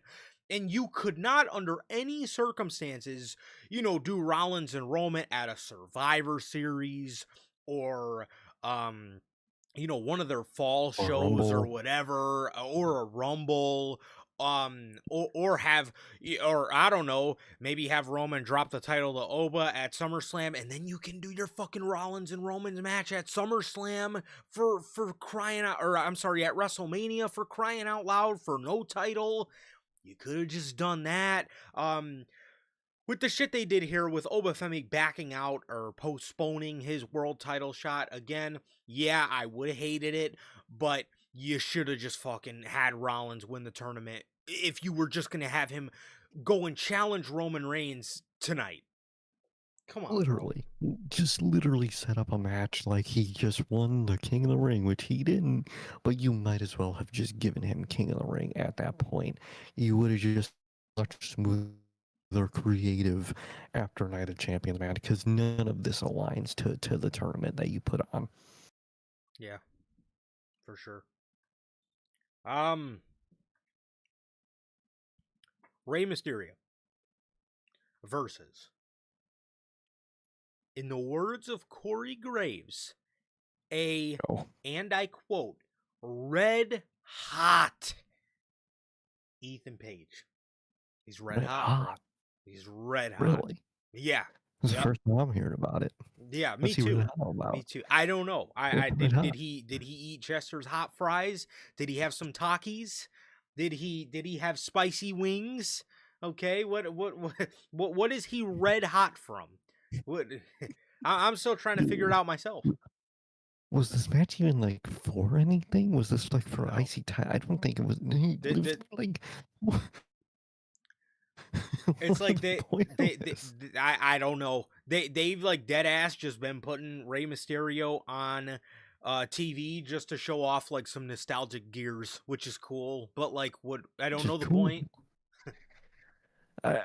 And you could not, under any circumstances, do Rollins and Roman at a Survivor Series or, one of their fall Or shows or Rumble. whatever, or a Rumble, or have, or I don't know, maybe have Roman drop the title to Oba at SummerSlam, and then you can do your fucking Rollins and Roman's match at SummerSlam for crying out, or I'm sorry, at WrestleMania for crying out loud for no title. You could have just done that. With the shit they did here with Obafemi backing out or postponing his world title shot again, yeah, I would have hated it, but you should have just fucking had Rollins win the tournament if you were just going to have him go and challenge Roman Reigns tonight. Come on, bro. Literally, just literally set up a match like he just won the King of the Ring, which he didn't. But you might as well have just given him King of the Ring at that point. You would have just much smoother, creative after Night of Champions, man, because none of this aligns to the tournament that you put on. Yeah, for sure. Rey Mysterio versus, in the words of Corey Graves, and I quote, red hot Ethan Page. He's red hot, bro. He's red hot. Really? Yeah. This is the first time I'm hearing about it. Yeah, me What's he too. red hot about? Me too. I don't know. Red hot? Did he eat Chester's hot fries? Did he have some Takis? Did he have spicy wings? Okay, what is he red hot from? What I'm still trying to figure it out myself. Was this match even like for anything? Was this like for No. IC title? I don't think it was. Like, it's like I don't know. They've like dead ass just been putting Rey Mysterio on TV just to show off like some nostalgic gears, which is cool. But like, what I don't know the point. I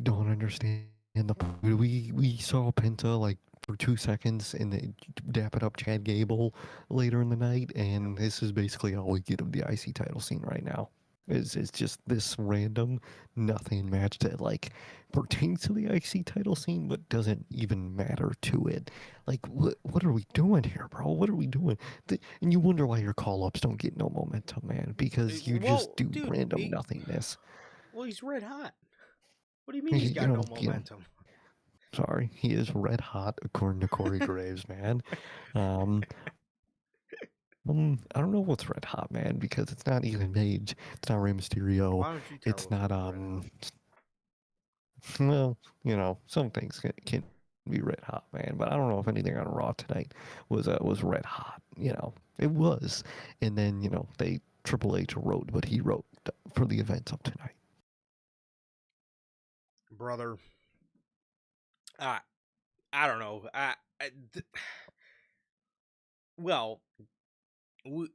don't understand the point. We saw Penta like for 2 seconds and then dap it up Chad Gable later in the night, and this is basically all we get of the IC title scene right now. It's just this random nothing match that like pertains to the IC title scene but doesn't even matter to it. Like what are we doing here, bro? What are we doing? And you wonder why your call ups don't get no momentum, man, because you just do random nothingness. Well, he's red hot. What do you mean he's got no momentum? Sorry, he is red hot according to Corey Graves, man. I don't know what's red hot, man, because it's not Ethan Page, it's not Rey Mysterio, Why don't you tell it's not well, some things can be red hot, man, but I don't know if anything on Raw tonight was red hot. It was, and then they Triple H wrote what he wrote for the events of tonight. Brother, I don't know. Well,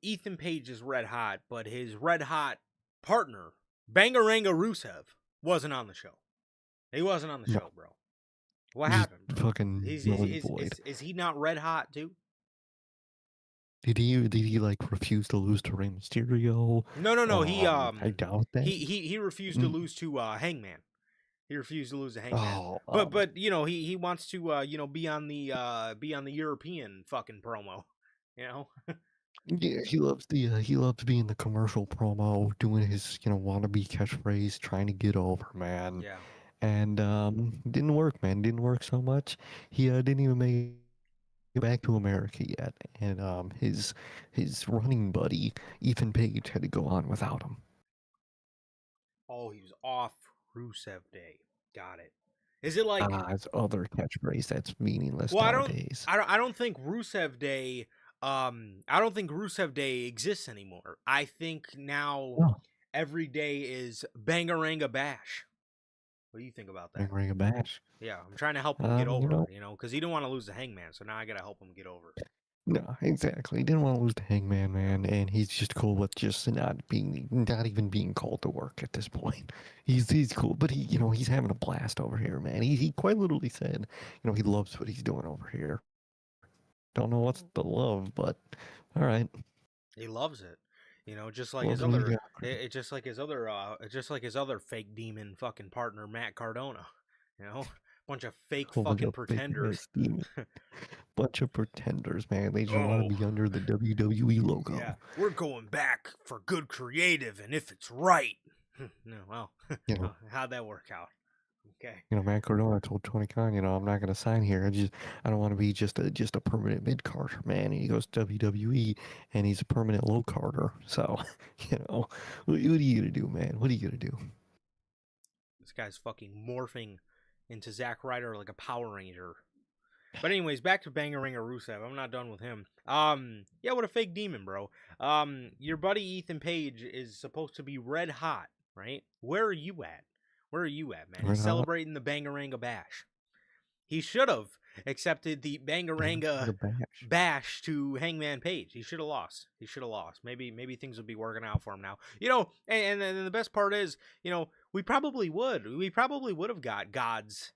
Ethan Page is red hot, but his red hot partner, Bangaranga Rusev, wasn't on the show. He wasn't on the show, bro. What happened, bro? Fucking is he not red hot too? Did he like refuse to lose to Rey Mysterio? No. He I doubt that. He refused to lose to Hangman. He refused to lose to Hangman. Oh, but he wants to be on the European fucking promo. Yeah, he loves being the commercial promo, doing his wannabe catchphrase, trying to get over, man. Yeah. And didn't work, man. Didn't work so much. He didn't even make it back to America yet, and his running buddy Ethan Page had to go on without him. Oh, he was off Rusev Day. Got it. Is it like his other catchphrase that's meaningless nowadays? I don't think Rusev Day. I don't think Rusev Day exists anymore. I think now every day is Bangaranga Bash. What do you think about that? Bangaranga Bash. Yeah, I'm trying to help him get over, because he didn't want to lose to Hangman, so now I gotta help him get over. No, exactly. He didn't want to lose to Hangman, man, and he's just cool with just not even being called to work at this point. He's cool, but he's having a blast over here, man. He quite literally said, he loves what he's doing over here. Don't know what's the love, but all right. He loves it. You know, just like his Loves other, mediocrity. just like his other fake demon fucking partner, Matt Cardona. You know, bunch of fake Whole bunch fucking of fake pretenders. ass demon. Bunch of pretenders, man. They just want to Oh, be under the WWE yeah, logo. we're going back for good creative, and if it's right, no, well, You know, how'd that work out? Okay. Matt Cardona told Tony Khan, I'm not gonna sign here. I don't want to be just a permanent mid carder, man. And he goes to WWE, and he's a permanent low carder. So, what are you gonna do, man? What are you gonna do? This guy's fucking morphing into Zack Ryder like a Power Ranger. But anyways, back to Bangaranga Rusev. I'm not done with him. Yeah, what a fake demon, bro. Your buddy Ethan Page is supposed to be red hot, right? Where are you at? Where are you at, man? Red He's hot, celebrating the Bangaranga Bash. He should have accepted the Bangaranga the bash. bash to Hangman Page. He should have lost. He should have lost. Maybe things would be working out for him now. And the best part is, we probably would. We probably would have got God's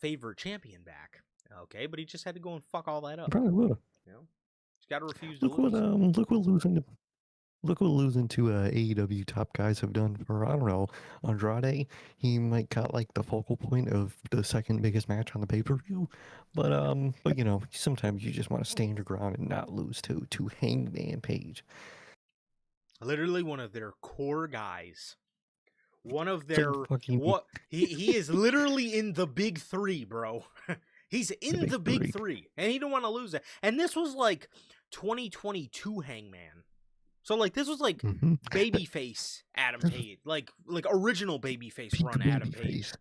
favorite champion back. Okay, but he just had to go and fuck all that up. Probably would. He's got to refuse to Look what lose. losing to AEW top guys have done for, I don't know, Andrade. He might got like the focal point of the second biggest match on the pay-per-view, but sometimes you just want to stand your ground and not lose to Hangman Page. Literally one of their core guys. One of It's like their fucking what he is literally in the big three, bro. He's in the big three, and he don't want to lose it. And this was like 2022 Hangman. So like this was like babyface Adam Page, like original babyface run Adam Page.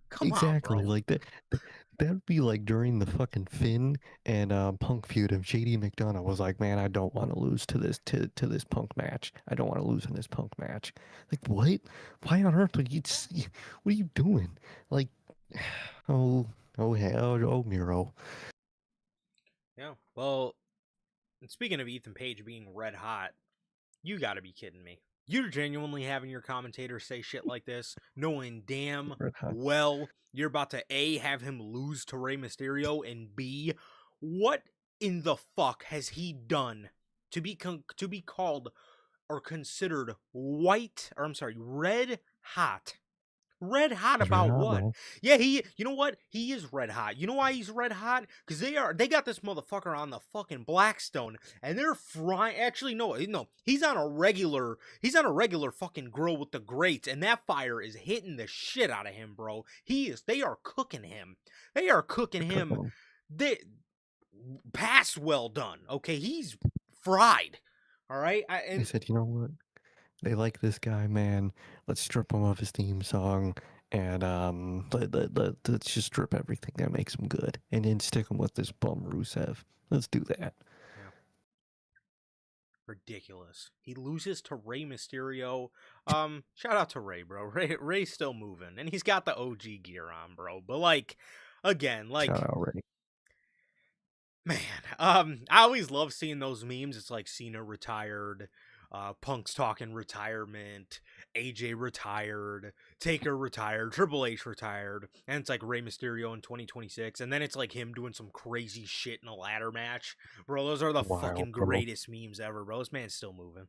Come exactly on, bro. like that. That'd be like during the fucking Finn and Punk feud if JD McDonough was like, man, I don't want to lose to this Punk match. I don't want to lose in this Punk match. Like what? Why on earth would what are you doing? Like, oh Miro. Yeah. Well, and speaking of Ethan Page being red hot, you got to be kidding me. You're genuinely having your commentator say shit like this, knowing damn well you're about to A, have him lose to Rey Mysterio, and B, what in the fuck has he done to be called or considered red hot? Red hot He's about red hot, what? bro. Yeah, you know what? He is red hot. You know why he's red hot? Because they got this motherfucker on the fucking Blackstone, and they're frying. Actually, no, he's on a regular fucking grill with the grates, and that fire is hitting the shit out of him, bro. They are cooking him. They are cooking him. They past well done. Okay, he's fried. All right. They said, you know what? They like this guy, man. Let's strip him of his theme song, and let's just strip everything that makes him good, and then stick him with this bum Rusev. Let's do that. Yeah. Ridiculous. He loses to Rey Mysterio. Shout out to Rey, bro. Rey's still moving, and he's got the OG gear on, bro. But again, Shout out Ray. man, I always love seeing those memes. It's like Cena retired, Punk's talking retirement, AJ retired, Taker retired, Triple H retired, and it's like Rey Mysterio in 2026, and then it's like him doing some crazy shit in a ladder match. Bro, those are the fucking greatest memes ever, bro. This man's still moving.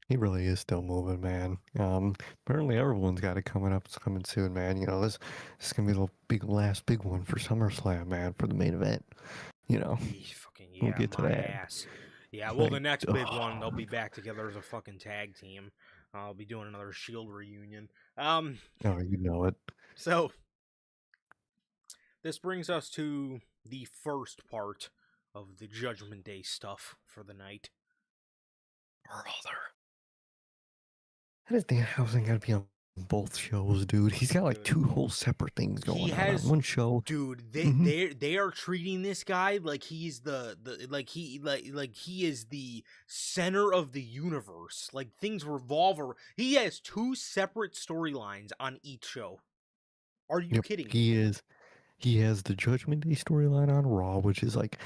He really is still moving, man. Apparently everyone's got it coming up. It's coming soon, man. This is gonna be the last big one for SummerSlam, man, for the main event. We'll get to that. Ass. Yeah, well, the next big one, they'll be back together as a fucking tag team. I'll be doing another Shield reunion. Oh, you know it. So, this brings us to the first part of the Judgment Day stuff for the night. Brother. How does Danhausen gotta be on both shows, dude? He's got like two whole separate things going on one show. Dude, they are treating this guy like he's he is the center of the universe. Like things revolve around. He has two separate storylines on each show. Are you kidding me? He has the Judgment Day storyline on Raw, which is like,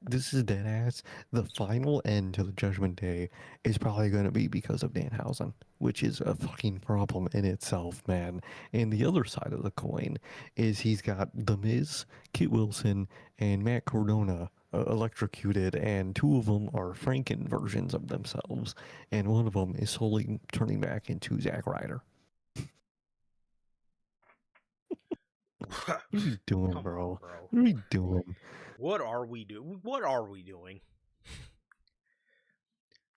this is dead ass. The final end to the Judgment Day is probably going to be because of Danhausen, which is a fucking problem in itself, man. And the other side of the coin is he's got The Miz, Kit Wilson, and Matt Cardona electrocuted, and two of them are Franken versions of themselves, and one of them is slowly turning back into Zack Ryder. What are we doing, Come bro? on, bro. What are we doing? What are we doing? What are we doing?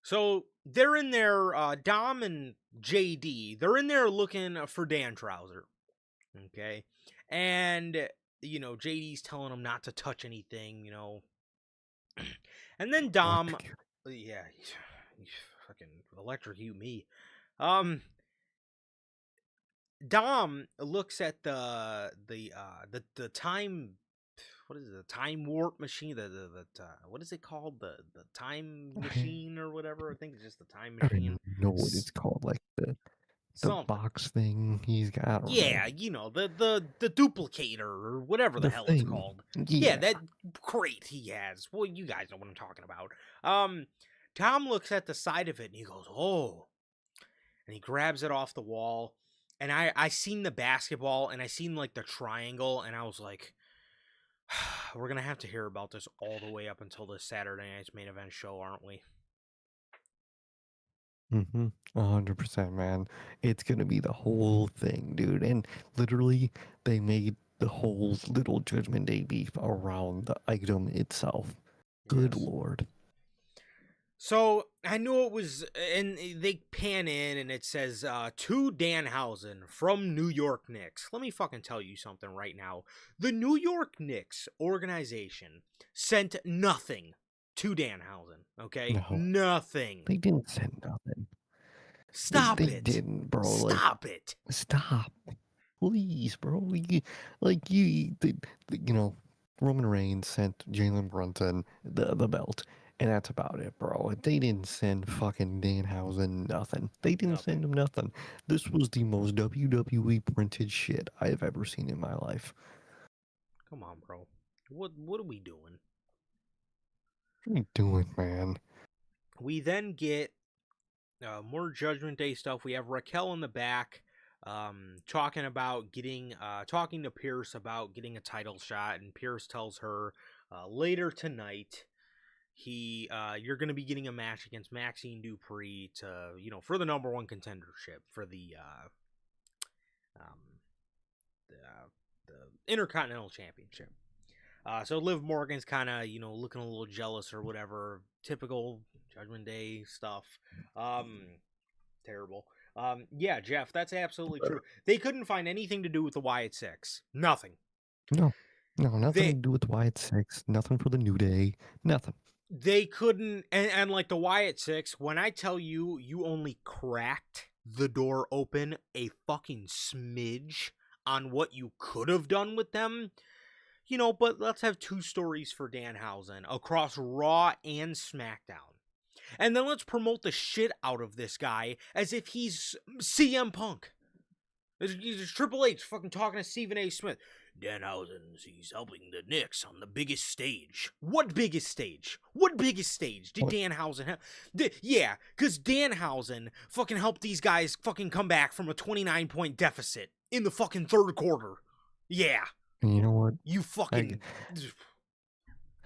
So they're in there, Dom and JD. They're in there looking for Dan Trouser. Okay, and JD's telling them not to touch anything. And then Dom, Electrocuted. yeah, he's fucking electrocute me. Um, Dom looks at the time. What is it? The time warp machine? What is it called? The time machine or whatever? I think it's just the time I don't machine. even know what it's called. Like the Something. box thing he's got. I don't know. Yeah, the duplicator or whatever the The hell it's thing. called. Yeah, Yeah. that crate he has. Well, you guys know what I'm talking about. Tom looks at the side of it and he goes, "Oh," and he grabs it off the wall. And I seen the basketball and I seen like the triangle and I was like, we're gonna have to hear about this all the way up until this Saturday night's main event show, aren't we? 100%, man. It's gonna be the whole thing, dude. And literally, they made the whole little Judgment Day beef around the item itself. Good Yes. lord. So I knew it was, and they pan in and it says, to Danhausen from New York Knicks. Let me fucking tell you something right now. The New York Knicks organization sent nothing to Danhausen, okay? No, Nothing. they didn't send nothing. Stop They it. didn't, bro. Like, Stop it. stop. Please, bro. You know, Roman Reigns sent Jalen Brunson the belt, and that's about it, bro. They didn't send fucking Danhausen nothing. They didn't Nothing. send him nothing. This was the most WWE printed shit I've ever seen in my life. Come on, bro. What are we doing? What are you doing, man? We then get more Judgment Day stuff. We have Raquel in the back, talking about talking to Pierce about getting a title shot, and Pierce tells her later tonight you're going to be getting a match against Maxine Dupree to for the number one contendership for um, the Intercontinental Championship. So Liv Morgan's kind of looking a little jealous or whatever, typical Judgment Day stuff. Terrible. Yeah, Jeff, that's absolutely true. They couldn't find anything to do with the Wyatt Six. Nothing. No, nothing They to do with Wyatt Six. Nothing for the New Day. Nothing. they couldn't, and like the Wyatt Six. When I tell you, you only cracked the door open a fucking smidge on what you could have done with them. But let's have two stories for Danhausen across Raw and SmackDown. And then let's promote the shit out of this guy as if he's CM Punk. He's Triple H fucking talking to Stephen A. Smith. Danhausen, he's helping the Knicks on the biggest stage. What biggest stage? What biggest stage did Danhausen have? Yeah, because Danhausen fucking helped these guys fucking come back from a 29-point deficit in the fucking third quarter. Yeah. And you know what? You fucking...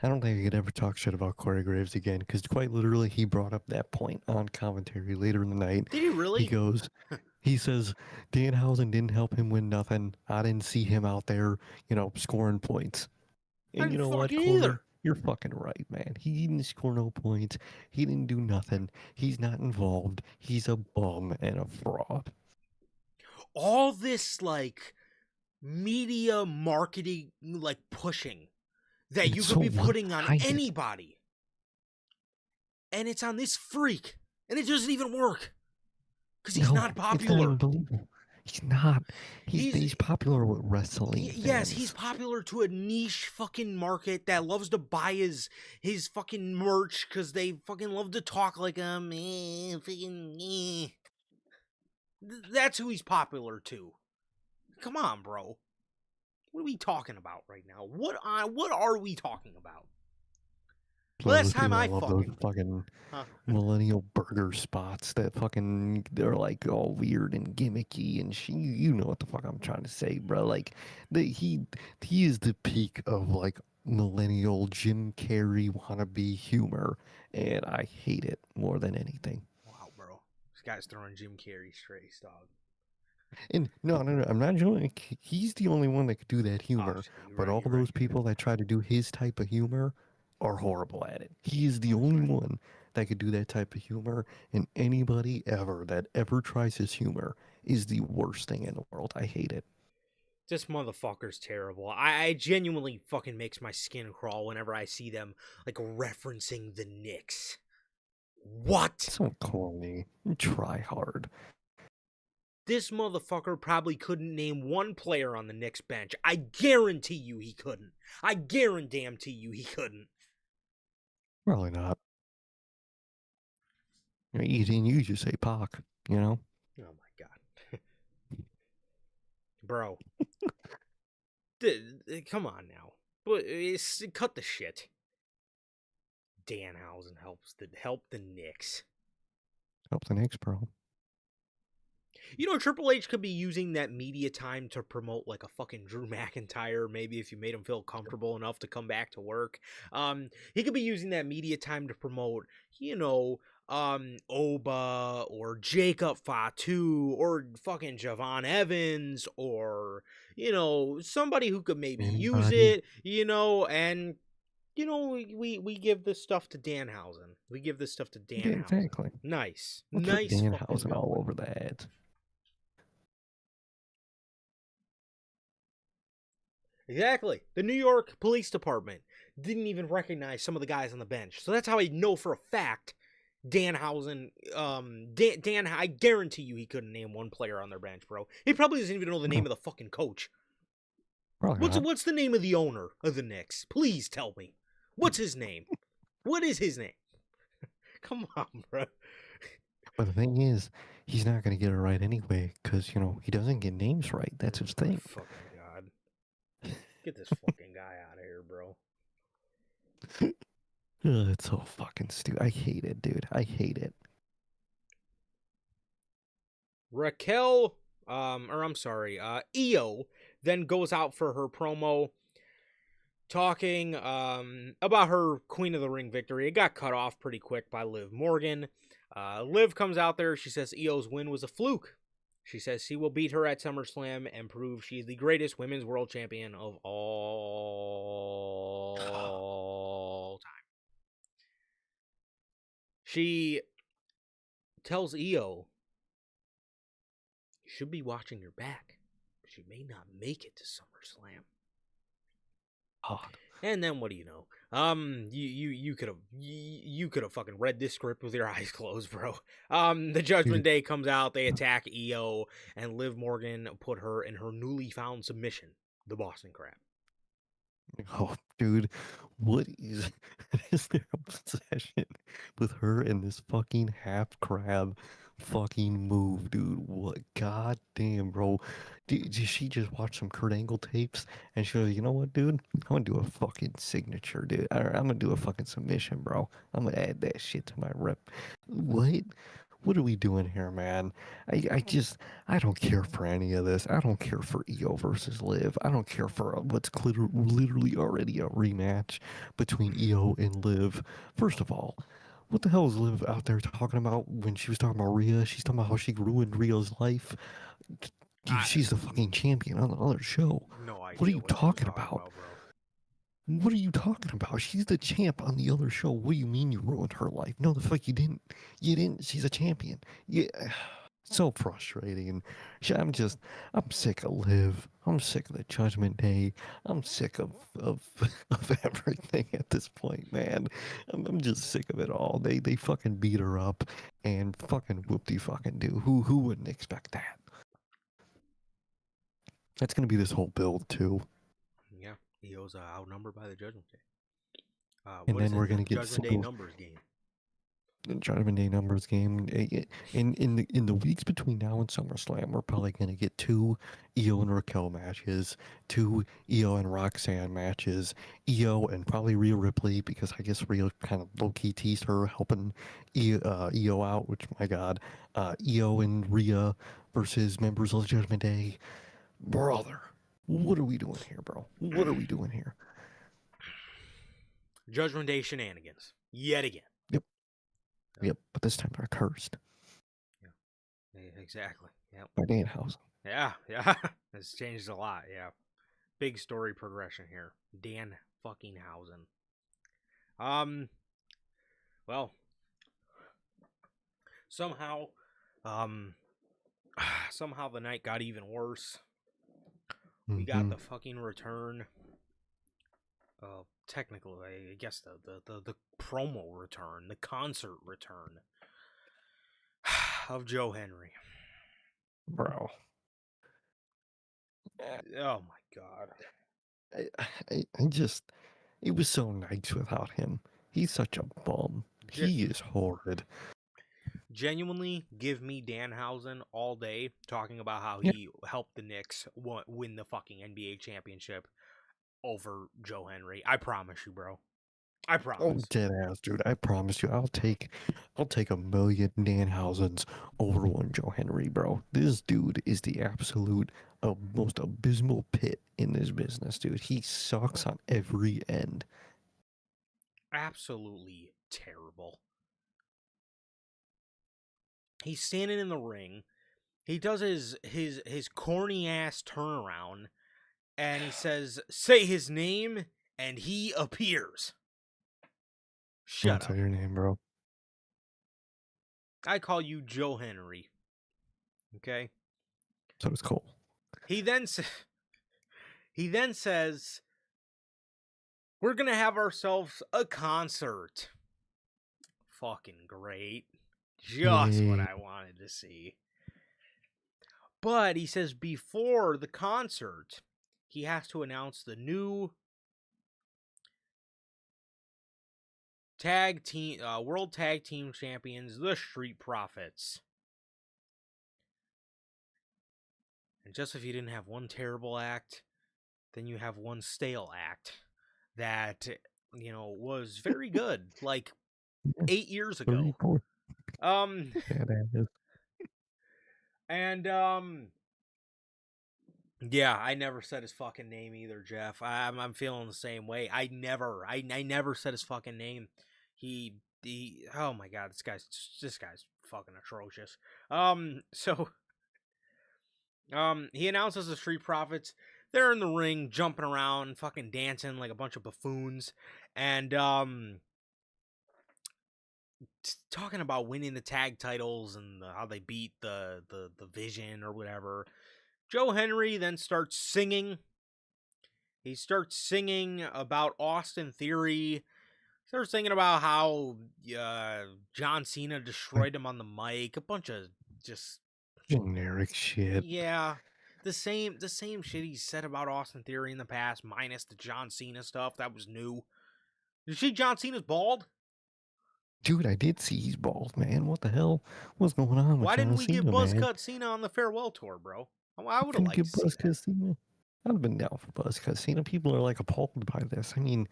I don't think I could ever talk shit about Corey Graves again, because quite literally he brought up that point on commentary later in the night. Did he really? He says, Danhausen didn't help him win nothing. I didn't see him out there, scoring points. And you know what, Corey? You're fucking right, man. He didn't score no points. He didn't do nothing. He's not involved. He's a bum and a fraud. All this, like, media marketing, like, pushing that you could be putting on anybody. And it's on this freak. And it doesn't even work. Because he's not popular. It's not even believable. He's not. He's popular with wrestling. Yes, he's popular to a niche fucking market that loves to buy his fucking merch because they fucking love to talk like him. That's who he's popular to. Come on, bro. What are we talking about right now? What are we talking about? Last time I love those fucking millennial burger spots that fucking they're like all weird and gimmicky and you know what the fuck I'm trying to say, bro. Like he is the peak of like millennial Jim Carrey wannabe humor, and I hate it more than anything. Wow, bro. This guy's throwing Jim Carrey straight, dog. And no, no, no, I'm not joking. He's the only one that could do that Oh, humor. you're But right, all you're right, those you're right. people that try to do his type of humor are horrible at it. He is the Oh, you're only right. one that could do that type of humor, and anybody ever that ever tries his humor is the worst thing in the world. I hate it. This motherfucker's terrible. I genuinely fucking makes my skin crawl whenever I see them like referencing the Knicks. What? So corny. Try hard. This motherfucker probably couldn't name one player on the Knicks bench. I guarantee you he couldn't. I guarantee you he couldn't. Probably not. You just say Pac, you know? Oh my god. Bro. Come on now. Cut the shit. Danhausen help the Knicks. Help the Knicks, bro. You know, Triple H could be using that media time to promote like a fucking Drew McIntyre. Maybe if you made him feel comfortable enough to come back to work, he could be using that media time to promote, Oba or Jacob Fatu or fucking Javon Evans or somebody who could maybe use Anybody? it, and we give this stuff to Danhausen. We give this stuff to Yeah, Danhausen. exactly. Nice, Let's put nice fucking Danhausen all going. over that. Exactly. The New York Police Department didn't even recognize some of the guys on the bench. So that's how I know for a fact Danhausen, Dan, I guarantee you he couldn't name one player on their bench, bro. He probably doesn't even know the name No, of the fucking coach. probably What's not. what's the name of the owner of the Knicks? Please tell me. What's his name? What is his name? Come on, bro. But the thing is, he's not going to get it right anyway because, he doesn't get names right. That's his Oh my thing. fucking god. Get this fucking guy out of here, bro. Ugh, it's so fucking stupid. I hate it, dude. I hate it. Raquel, or I'm sorry, Io then goes out for her promo talking about her Queen of the Ring victory. It got cut off pretty quick by Liv Morgan. Liv comes out there. She says Io's win was a fluke. She says she will beat her at SummerSlam and prove she's the greatest women's world champion of all time. She tells Io you should be watching your back, but you may not make it to SummerSlam. Oh, And then what do you know? You could have fucking read this script with your eyes closed, bro. The Judgment dude. Day comes out, they attack Io, and Liv Morgan put her in her newly found submission, the Boston Crab. Oh, dude. What is their obsession with her and this fucking half crab fucking move, dude? What? God damn, bro. Did she just watch some Kurt Angle tapes and she was, you know what, dude? I'm gonna do a fucking signature, dude. I'm gonna do a fucking submission, bro. I'm gonna add that shit to my rep. What? What are we doing here, man? I don't care for any of this. I don't care for Io versus Liv. I don't care for what's literally already a rematch between Io and Liv. First of all, what the hell is Liv out there talking about when she was talking about Rhea? She's talking about how she ruined Rhea's life. I She's the fucking champion on the other show. no What are idea you what she's talking talking about? about, bro. What are you talking about? She's the champ on the other show. What do you mean you ruined her life? No, the fuck you didn't. You didn't. She's a champion. Yeah, so frustrating. I'm sick of Liv. I'm sick of the Judgment Day. I'm sick of of everything at this point, man. I'm just sick of it all. They fucking beat her up and fucking whoop de fucking do. Who wouldn't expect that? That's gonna be this whole build too. Yeah, Io's outnumbered by the Judgment Day. And What is then it? we're The gonna get Judgment Day singles. numbers game. Judgment Day numbers game. In the weeks between now and SummerSlam, we're probably gonna get two Io and Raquel matches, two Io and Roxanne matches, Io and probably Rhea Ripley because I guess Rhea kind of low key teased her helping Io out. Which my God, Io and Rhea versus members of the Judgment Day. Brother, what are we doing here, bro? What are we doing here? Judgment Day shenanigans. Yet again. Yep. But this time they're cursed Yeah, exactly. Yep. by Danhausen. Yeah. It's changed a lot. Yeah. Big story progression here. Dan fucking Hausen. Well, somehow the night got even worse. We got the fucking return. Technically, I guess the promo return, the concert return of Joe Henry. Bro. Oh my god. I just, it was so nice without him. He's such a bum. He is horrid. Genuinely, give me Danhausen all day talking about how Yeah. he helped the Knicks win the fucking NBA championship over Joe Henry. I promise you, bro. I Oh, promise. dead ass, dude. I promise you, I'll take a million Danhausens over one Joe Henry, bro. This dude is the absolute most abysmal pit in this business, dude. He sucks on every end. Absolutely terrible. He's standing in the ring. He does his corny ass turnaround, and he says, "Say his name," and he appears. Shut Don't up. say your name, bro. I call you Joe Henry. Okay. So it's Cole. He then says, "We're gonna have ourselves a concert." Fucking great. Just what I wanted to see. But he says before the concert, he has to announce the new tag team, world tag team champions, the Street Profits. And just if you didn't have one terrible act, then you have one stale act that, was very good, like 8 years ago. 34. And yeah, I never said his fucking name either, Jeff. I'm feeling the same way. I never said his fucking name. He oh my god, this guy's fucking atrocious. So he announces the Street Profits. They're in the ring, jumping around, fucking dancing like a bunch of buffoons, and talking about winning the tag titles and how they beat the Vision or whatever. Joe Henry then starts singing. He starts singing about Austin Theory. Starts singing about how John Cena destroyed him on the mic. A bunch of just generic shit. yeah, the same shit he said about Austin Theory in the past, minus the John Cena stuff. That was new. Did you see John Cena's bald? Dude, I did see he's bald, man. What the hell? What's going on with Why didn't John we Cena, get man? Buzzcut Cena on the farewell tour, bro? I would have Couldn't liked get to see that. Buzzcut Cena. I'd have been down for Buzzcut Cena. People are like appalled by this. I mean,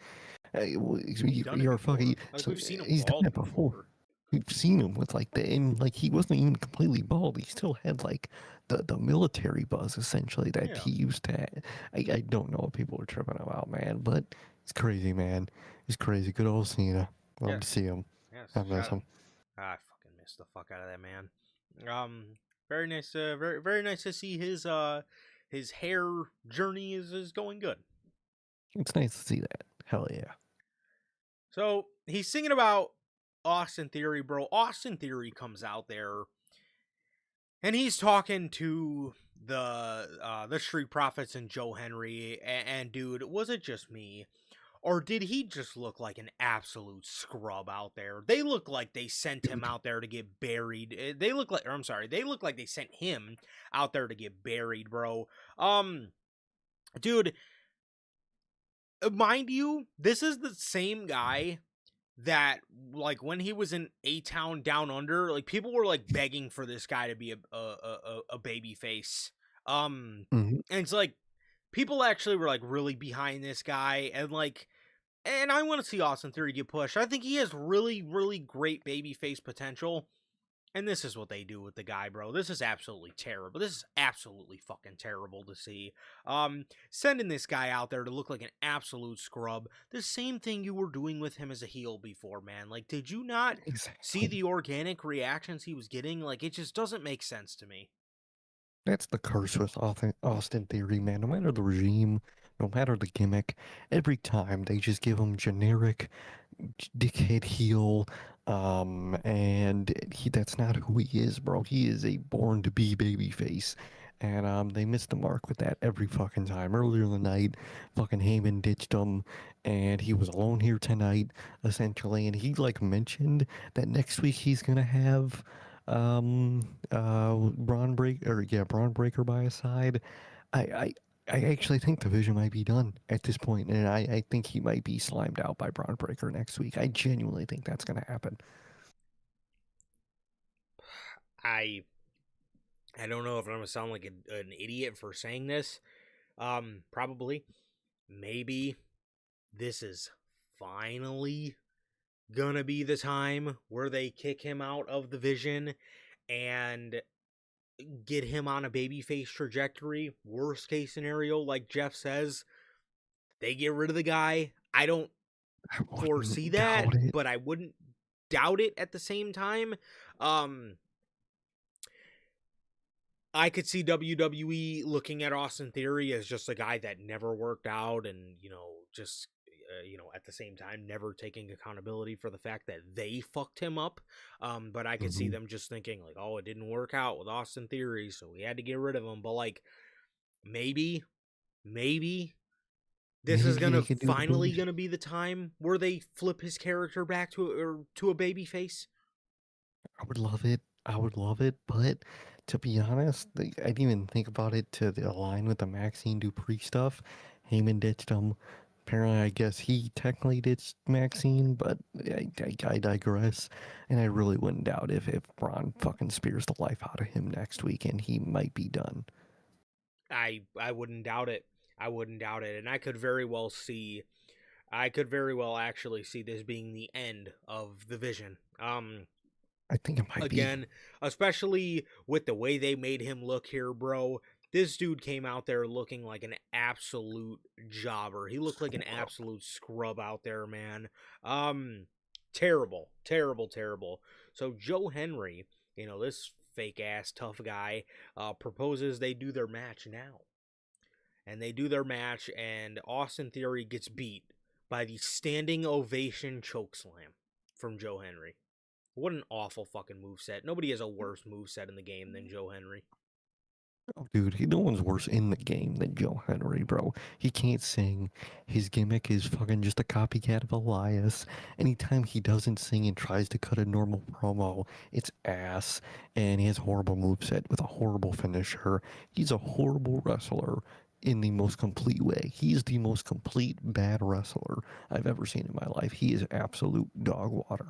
you're fucking. Like, So we've seen him he's done bald that before. We've seen him with like and like he wasn't even completely bald. He still had like the military buzz essentially that Yeah. he used to have. I don't know what people are tripping about, man, but it's crazy, man. It's crazy. Good old Cena. Love to see him. Yes. I miss him. I fucking miss the fuck out of that man. Very nice. Very nice to see his hair journey is going good. It's nice to see that. Hell yeah. So he's singing about Austin Theory, bro. Austin Theory comes out there, and he's talking to the Street Profits and Joe Henry. And dude, was it just me, or did he just look like an absolute scrub out there? They look like they sent him out there to get buried. They look like they sent him out there to get buried, bro. Dude, mind you, this is the same guy that, like, when he was in A-Town Down Under, like, people were like begging for this guy to be a baby face. And it's like people actually were like really behind this guy, and like, and I want to see Austin Theory get pushed. I think he has really, really great babyface potential. And this is what they do with the guy, bro. This is absolutely terrible. This is absolutely fucking terrible to see. Sending this guy out there to look like an absolute scrub. The same thing you were doing with him as a heel before, man. Like, did you not see Exactly. the organic reactions he was getting? Like, it just doesn't make sense to me. That's the curse with Austin Theory, man. No matter the regime, no matter the gimmick, every time they just give him generic dickhead heel, and that's not who he is, bro. He is a born to be babyface. And they missed the mark with that every fucking time. Earlier in the night, fucking Heyman ditched him, and he was alone here tonight, essentially. And he like mentioned that next week he's gonna have Braun Breaker by his side. I, I I actually think the vision might be done at this point, and I think he might be slimed out by Braun Breaker next week. I genuinely think that's going to happen. I I don't know if I'm gonna sound like an idiot for saying this. Probably. Maybe this is finally gonna be the time where they kick him out of the vision and get him on a babyface trajectory. Worst case scenario, like Jeff says, they get rid of the guy. I don't I foresee wouldn't that, doubt it. but I wouldn't doubt it at the same time. Um, I could see WWE looking at Austin Theory as just a guy that never worked out and, just, at the same time, never taking accountability for the fact that they fucked him up. But I could see Hmm. them just thinking, like, oh, it didn't work out with Austin Theory, so we had to get rid of him. But, like, maybe this is Maybe they gonna could do the finally boot. gonna be the time where they flip his character back to a baby face. I would love it. I would love it, but to be honest, I didn't even think about it to align with the Maxine Dupree stuff. Heyman ditched him. Apparently, I guess he technically ditched Maxine, but I digress. And I really wouldn't doubt if Braun fucking spears the life out of him next week, and he might be done. I wouldn't doubt it. I wouldn't doubt it, and I could very well actually see this being the end of the Vision. I think it might be. Again, especially with the way they made him look here, bro. This dude came out there looking like an absolute jobber. He looked like an absolute scrub out there, man. Terrible, terrible, terrible. So Joe Henry, this fake ass tough guy, proposes they do their match now. And they do their match, and Austin Theory gets beat by the standing ovation chokeslam from Joe Henry. What an awful fucking moveset. Nobody has a worse moveset in the game than Joe Henry. Oh, dude, no one's worse in the game than Joe Henry, bro. He can't sing. His gimmick is fucking just a copycat of Elias. Anytime he doesn't sing and tries to cut a normal promo, it's ass. And he has a horrible moveset with a horrible finisher. He's a horrible wrestler in the most complete way. He's the most complete bad wrestler I've ever seen in my life. He is absolute dog water.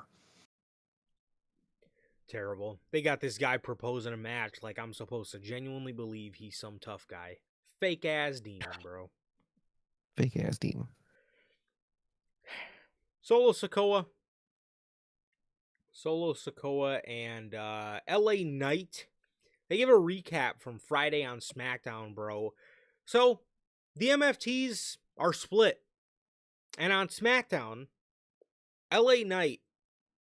Terrible. They got this guy proposing a match like I'm supposed to genuinely believe he's some tough guy. Fake ass demon, bro. Fake ass demon. Solo Sokoa. Solo Sokoa and LA Knight. They give a recap from Friday on SmackDown, bro. So, the MFTs are split. And on SmackDown, LA Knight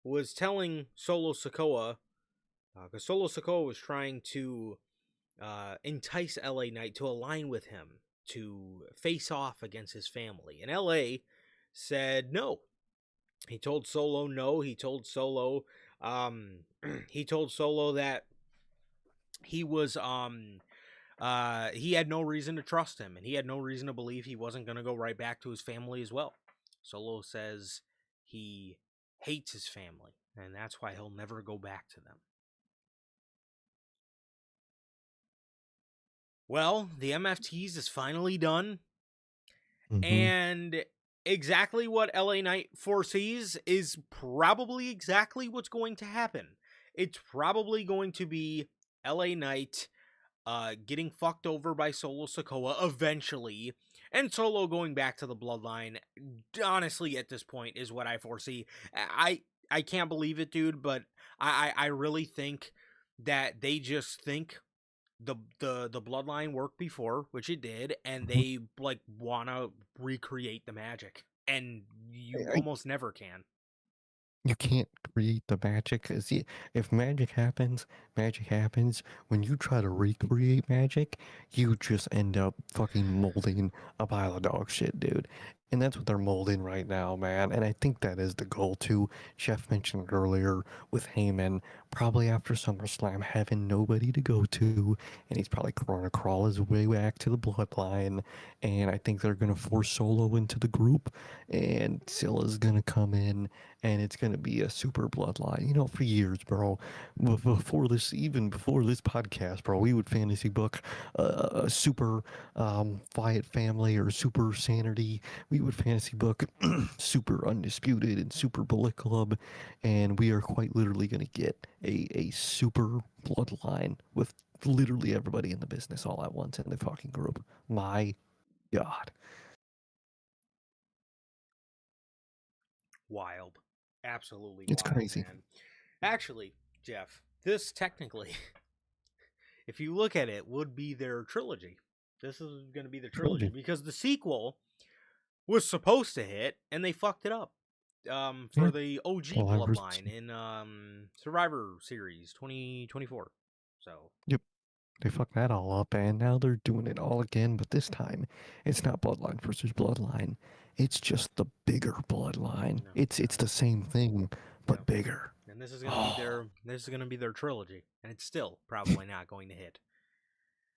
was telling Solo Sokoa, because Solo Sokoa was trying to entice LA Knight to align with him to face off against his family. And LA said no. He told Solo no. He told Solo, he told Solo that he was he had no reason to trust him, and he had no reason to believe he wasn't going to go right back to his family as well. Solo says he hates his family, and that's why he'll never go back to them. Well, the MFTs is finally done, Mm-hmm. and exactly what LA Knight foresees is probably exactly what's going to happen. It's probably going to be LA Knight getting fucked over by Solo Sokoa eventually, and Solo going back to the bloodline. Honestly, at this point, is what I foresee. I can't believe it, dude. But I really think that they just think the bloodline worked before, which it did, and Mhm. they like want to recreate the magic, and you I almost never can. You can't create the magic, 'cause if magic happens. When you try to recreate magic, you just end up fucking molding a pile of dog shit, dude. And that's what they're molding right now, man. And I think that is the goal too. Jeff mentioned earlier with Heyman, probably after SummerSlam, having nobody to go to, and he's probably gonna crawl his way back to the bloodline. And I think they're gonna force Solo into the group, and Silla's gonna come in, and it's gonna be a super bloodline. You know, for years, bro. Before this, even before this podcast, bro, we would fantasy book a super Wyatt family or super sanity. We would fantasy book super undisputed and super bullet club, and we are quite literally gonna get a super bloodline with literally everybody in the business all at once in the fucking group. My God, Wild, absolutely it's wild, crazy. man. Actually, Jeff, this technically, if you look at it, would be their trilogy. This is going to be the trilogy Trilogy. because the sequel was supposed to hit and they fucked it up. For Yeah. the OG Bloodline versus. bloodline in Survivor Series 2024. So Yep. They fucked that all up, and now they're doing it all again, but this time it's not bloodline versus bloodline. It's just the bigger bloodline. no, It's the same thing, yeah, but bigger. and this is gonna be Oh their trilogy, and it's still probably not going to hit.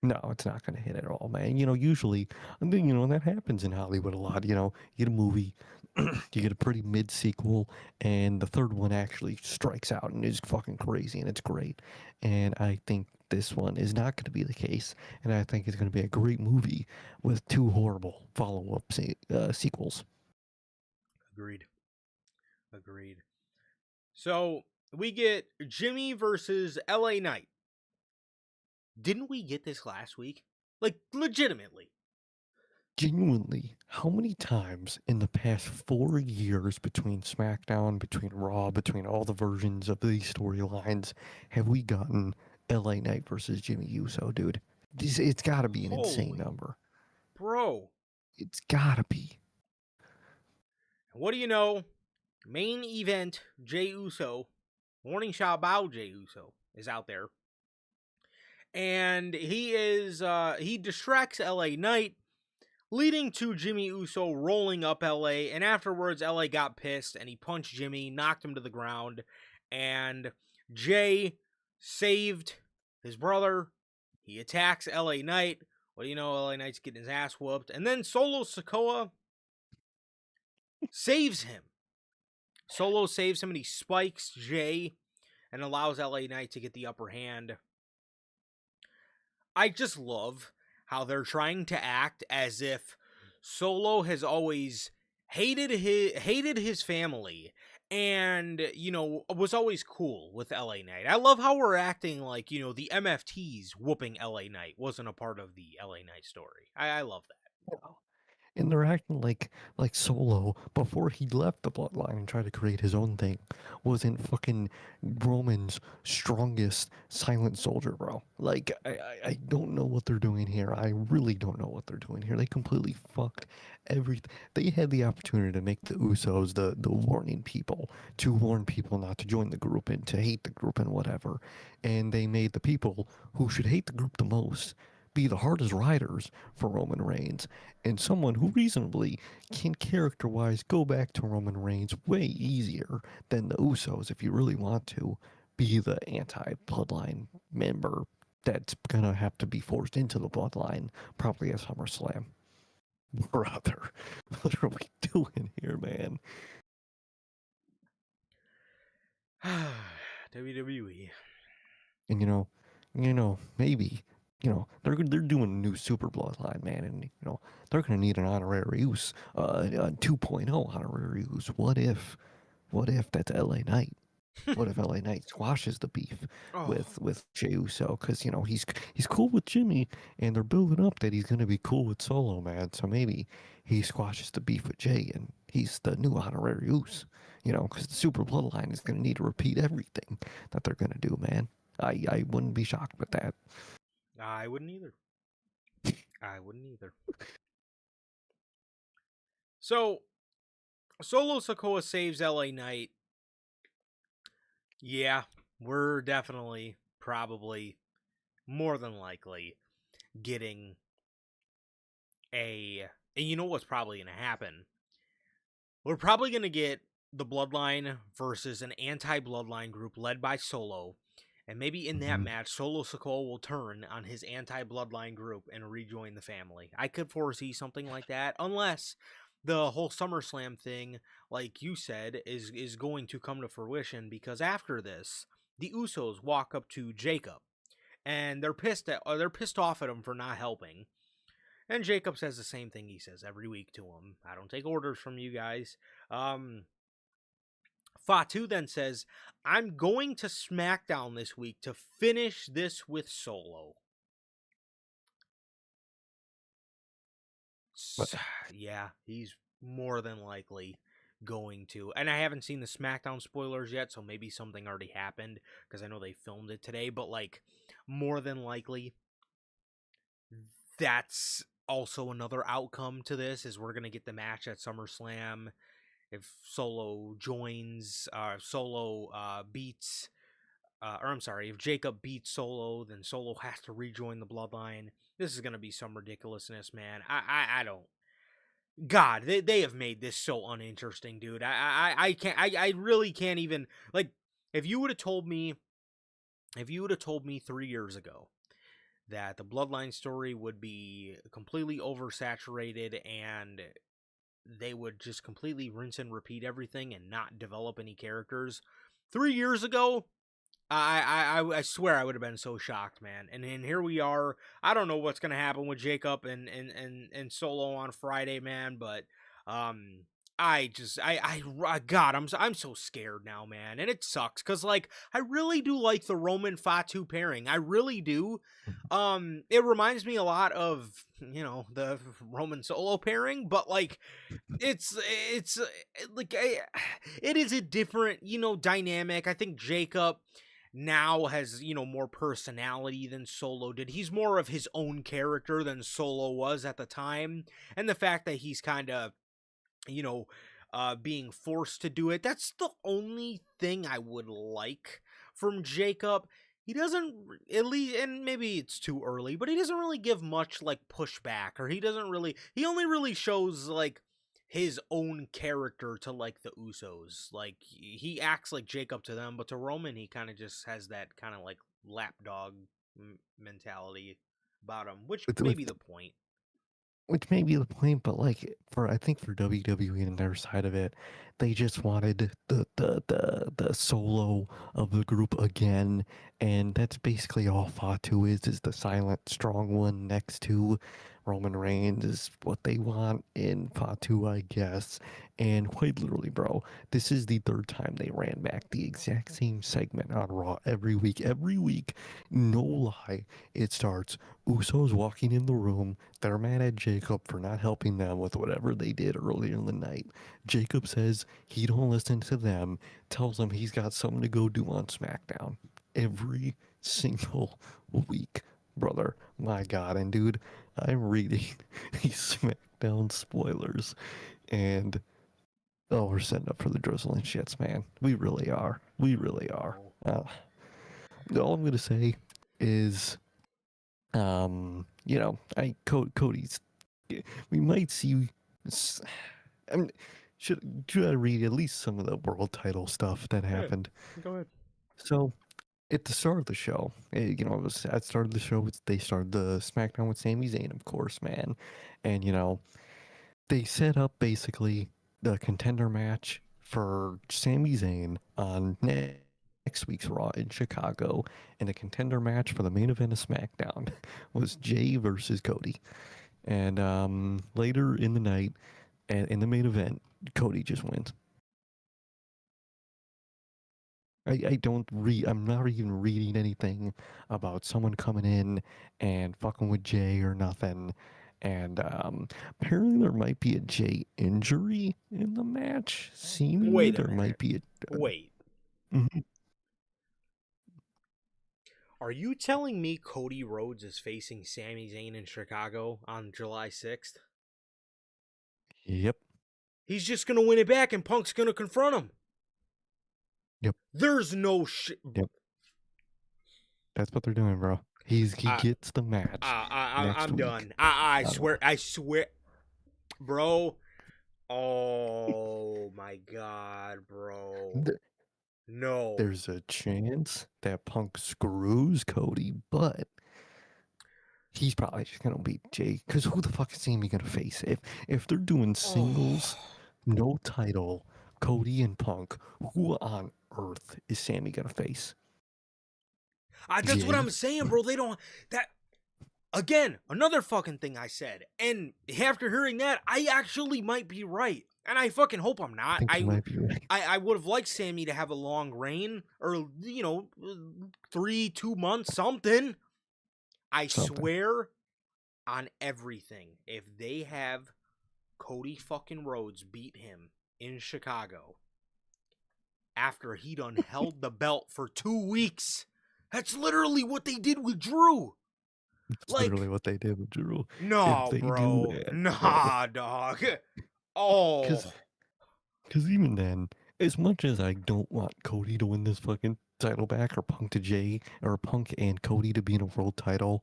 no, it's not gonna hit at all, man. You know, usually, I mean, you know, that happens in Hollywood a lot. You know, you get a movie, you get a pretty mid sequel, and the third one actually strikes out and is fucking crazy, and it's great. And I think this one is not going to be the case, and I think it's going to be a great movie with two horrible follow-up sequels. Agreed. Agreed. So we get Jimmy versus LA Knight. Didn't we get this last week? Like legitimately. Genuinely, how many times in the past 4 years between SmackDown, between Raw, between all the versions of these storylines have we gotten LA Knight versus Jimmy Uso, dude? It's got to be an insane Holy number. bro. It's got to be. What do you know? Main event Jey Uso, Morning Shot Bao Jey Uso is out there. And he distracts LA Knight, leading to Jimmy Uso rolling up LA, and afterwards LA got pissed and he punched Jimmy, knocked him to the ground, and Jay saved his brother. He attacks LA Knight. What do you know? LA Knight's getting his ass whooped. And then Solo Sikoa saves him. Solo saves him and he spikes Jay and allows LA Knight to get the upper hand. I just love how they're trying to act as if Solo has always hated his family and was always cool with LA Knight. I love how we're acting like the MFTs whooping LA Knight wasn't a part of the LA Knight story. I love that. And they're acting like Solo before he left the bloodline and tried to create his own thing wasn't fucking Roman's strongest silent soldier, bro. Like I don't know what they're doing here. I really don't know what they're doing here. They completely fucked everything. They had the opportunity to make the Usos the warning people, to warn people not to join the group and to hate the group and whatever. And they made the people who should hate the group the most be the hardest riders for Roman Reigns, and someone who reasonably can character wise go back to Roman Reigns way easier than the Usos if you really want to be the anti bloodline member that's gonna have to be forced into the bloodline probably at SummerSlam. Brother, what are we doing here, man? WWE. And maybe they're doing a new super bloodline, man, and they're gonna need an honorary use, a 2.0 honorary use. What if that's LA Knight? What if LA Knight squashes the beef Oh, with Jey Uso? Because he's cool with Jimmy, and they're building up that he's gonna be cool with Solo, man. So maybe he squashes the beef with Jay, and he's the new honorary use. You know, because the Super Bloodline is going to need to repeat everything that they're going to do, man. I wouldn't be shocked with that. I wouldn't either. I wouldn't either. So Solo Sokoa saves LA Knight. Yeah, we're definitely, probably, more than likely getting a. And you know what's probably going to happen? We're probably going to get the Bloodline versus an anti Bloodline group led by Solo. And maybe in that match, Solo Sokoa will turn on his anti Bloodline group and rejoin the family. I could foresee something like that, unless the whole SummerSlam thing, like you said, is going to come to fruition. Because after this, the Usos walk up to Jacob, and they're pissed off at him for not helping. And Jacob says the same thing he says every week to him. I don't take orders from you guys. Fatu then says, I'm going to SmackDown this week to finish this with Solo. But Yeah, he's more than likely going to. And I haven't seen the SmackDown spoilers yet, so maybe something already happened because I know they filmed it today. But, like, more than likely, that's also another outcome to this is we're going to get the match at SummerSlam. If Solo joins, Solo beats, or I'm sorry, if Jacob beats Solo, then Solo has to rejoin the Bloodline. This is gonna be some ridiculousness, man. I don't. God, they have made this so uninteresting, dude. I can't. I really can't even like. If you would have told me, 3 years ago that the Bloodline story would be completely oversaturated and they would just completely rinse and repeat everything and not develop any characters. 3 years ago, I swear I would have been so shocked, man. And here we are. I don't know what's gonna happen with Jacob and Solo on Friday, man. But um, God, I'm so scared now, man. And it sucks because like I really do like the Roman Fatu pairing. I really do. It reminds me a lot of the Roman Solo pairing, but like it's like it is a different dynamic. I think Jacob now has more personality than Solo did. He's more of his own character than Solo was at the time, and the fact that he's kind of you know being forced to do it, that's the only thing I would like from Jacob. He doesn't, at least, and maybe it's too early, but he doesn't really give much like pushback, or he only really shows like his own character to like the Usos. Like he acts like Jacob to them, but to Roman he kind of just has that kind of like lapdog mentality about him, which may with be the point. which may be the point, but like I think for WWE and their side of it, they just wanted the solo of the group again, and that's basically all Fatu is the silent strong one next to Roman Reigns is what they want in Fatu, I guess. And quite literally, bro, this is the third time they ran back the exact same segment on Raw every week. Every week, no lie, it starts Usos walking in the room. They're mad at Jacob for not helping them with whatever they did earlier in the night. Jacob says he don't listen to them, tells them he's got something to go do on SmackDown. Every single week, brother. My God. And dude, I'm reading these SmackDown spoilers and we're setting up for the drizzling shits, man. We really are. We really are. Oh. All I'm gonna say is Cody's. We might see. I mean, should I read at least some of the world title stuff that Yeah, happened? go ahead. So at the start of the show, it was at the start of the show. They started the SmackDown with Sami Zayn, of course, man, and they set up basically the contender match for Sami Zayn on next week's Raw in Chicago, and the contender match for the main event of SmackDown was Jay versus Cody. And later in the night, and in the main event, Cody just wins. I don't read. I'm not even reading anything about someone coming in and fucking with Jay or nothing. And apparently there might be a Jay injury in the match. Seemingly Wait a there might minute. be Wait. Mhm. Are you telling me Cody Rhodes is facing Sami Zayn in Chicago on July 6th? Yep. He's just going to win it back and Punk's going to confront him. Yep. There's no shit. Yep. That's what they're doing, bro. He gets the match next I'm week. done. I swear, bro. Oh my god, bro. No. There's a chance that Punk screws Cody, but he's probably just gonna beat Jay. Because who the fuck is Sammy gonna face? If they're doing singles, Oh. no title, Cody and Punk, who on earth is Sammy gonna face? That's what Jay? I'm saying, bro. They don't that again, another fucking thing I said. And after hearing that, I actually might be right. And I fucking hope I'm I not. think you might be right. I would have liked Sammy to have a long reign or 2 months, something. I Something. swear on everything. If they have Cody fucking Rhodes beat him in Chicago after he done held the belt for 2 weeks, that's literally what they did with Drew. It's literally Like, what they did with Drew. If no, they do bro. that, bro. Nah, dog. Oh. Because even then, as much as I don't want Cody to win this fucking title back, or Punk to Jay, or Punk and Cody to be in a world title,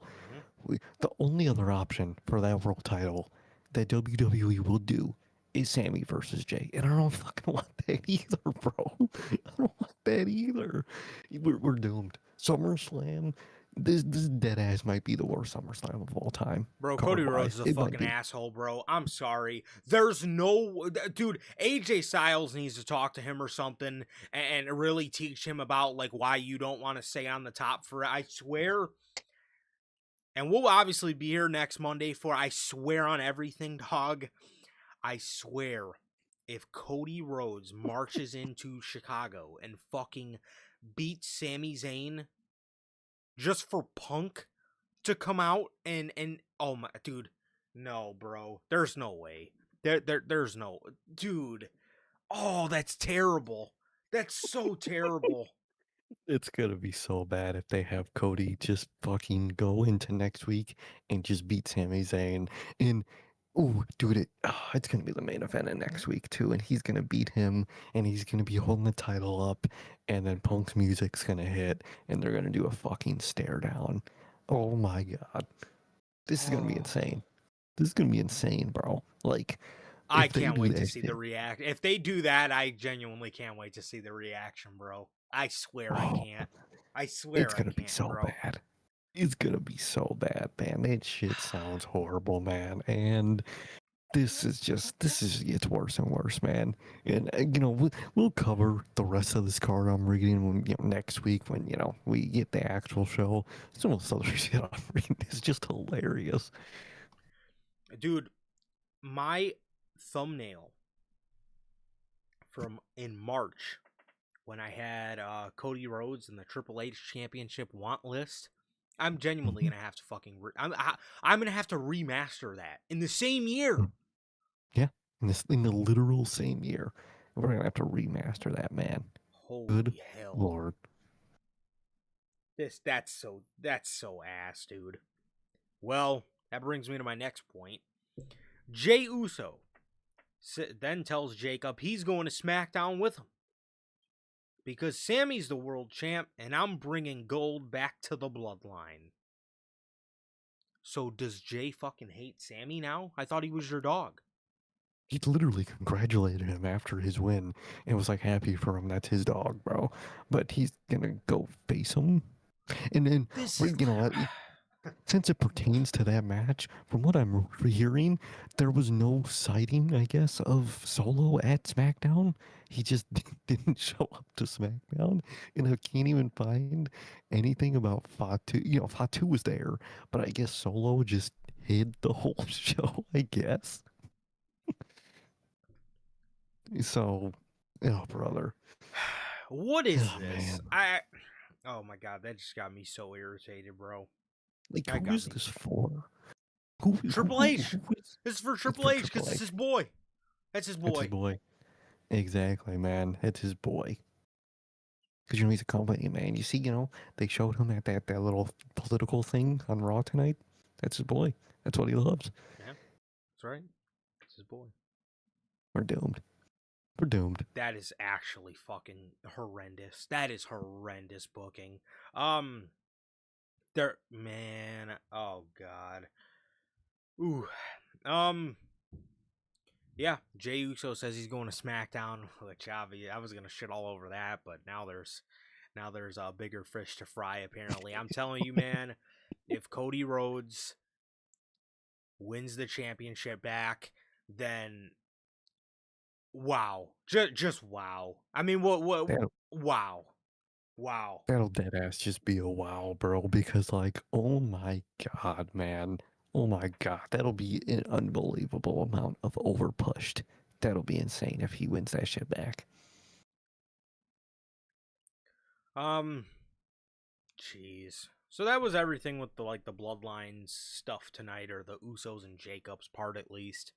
the only other option for that world title that WWE will do is Sammy versus Jay. And I don't fucking want that either, bro. I don't want that either. We're doomed. SummerSlam, this dead ass might be the worst SummerSlam of all time. Bro, Cody Card Rhodes wise, is a it might fucking be. asshole, bro. I'm sorry. There's no dude. AJ Styles needs to talk to him or something and really teach him about like why you don't want to stay on the top for. I swear. And we'll obviously be here next Monday for. I swear on everything, dog. I swear, if Cody Rhodes marches into Chicago and fucking beats Sami Zayn just for Punk to come out and oh my dude, no, bro. There's no way. There's no dude. Oh, that's terrible. That's so terrible. It's gonna be so bad if they have Cody just fucking go into next week and just beat Sami Zayn. And oh, dude, it's gonna be the main event in next week too. And he's gonna beat him, and he's gonna be holding the title up, and then Punk's music's gonna hit, and they're gonna do a fucking stare down. Oh my god, this is gonna be Oh. insane. This is gonna be insane, bro. Like, I if they can't do wait to that see the shit, react. If they do that, I genuinely can't wait to see the reaction, bro. I swear I oh, can't. I swear it's I gonna be can't, so bro. bad. It's gonna be so bad, man. That shit sounds horrible, man. And this is gets worse and worse, man. And we'll cover the rest of this card I'm reading when next week when we get the actual show. Some of this other shit I'm reading is just hilarious. Dude, my thumbnail from in March when I had Cody Rhodes in the Triple H Championship want list. I'm genuinely Mhm. gonna have to fucking. I'm gonna have to remaster that in the same year. Yeah, in the literal same year, we're gonna have to remaster that, man. Good Holy hell! lord. That's so ass, dude. Well, that brings me to my next point. Jay Uso then tells Jacob he's going to SmackDown with him because Sammy's the world champ and I'm bringing gold back to the bloodline. So does Jay fucking hate Sammy now? I thought he was your dog. He literally congratulated him after his win and was like happy for him. That's his dog, bro. But he's gonna go face him. And then, This is. what? Since it pertains to that match, from what I'm hearing, there was no sighting, I guess, of Solo at SmackDown. He just didn't show up to SmackDown, and I can't even find anything about Fatu. Fatu was there, but I guess Solo just hid the whole show, I guess. So, oh, brother. What is Oh, this? man. Oh my god, that just got me so irritated, bro. Like, That who got is me. this for? Triple H. Who is? This is for It's Triple for H Triple because it's H. his boy. That's his It's his boy. boy. Exactly, man. It's his boy. Because he's a company man. You see, they showed him at that little political thing on Raw tonight. That's his boy. That's what he loves. Yeah, that's right. It's his boy. We're doomed. We're doomed. That is actually fucking horrendous. That is horrendous booking. There, man. Oh god. Ooh. Yeah. Jey Uso says he's going to SmackDown, which obviously I was gonna shit all over that, but now there's a bigger fish to fry. Apparently, I'm telling you, man. If Cody Rhodes wins the championship back, then wow, just wow. I mean, what? That'll, Wow, wow. that'll dead ass just be a wow, bro. Because, like, oh my god, man. Oh my god. That'll be an unbelievable amount of overpushed. That'll be insane if he wins that shit back. Jeez. So that was everything with the bloodlines stuff tonight, or the Usos and Jacobs part at least.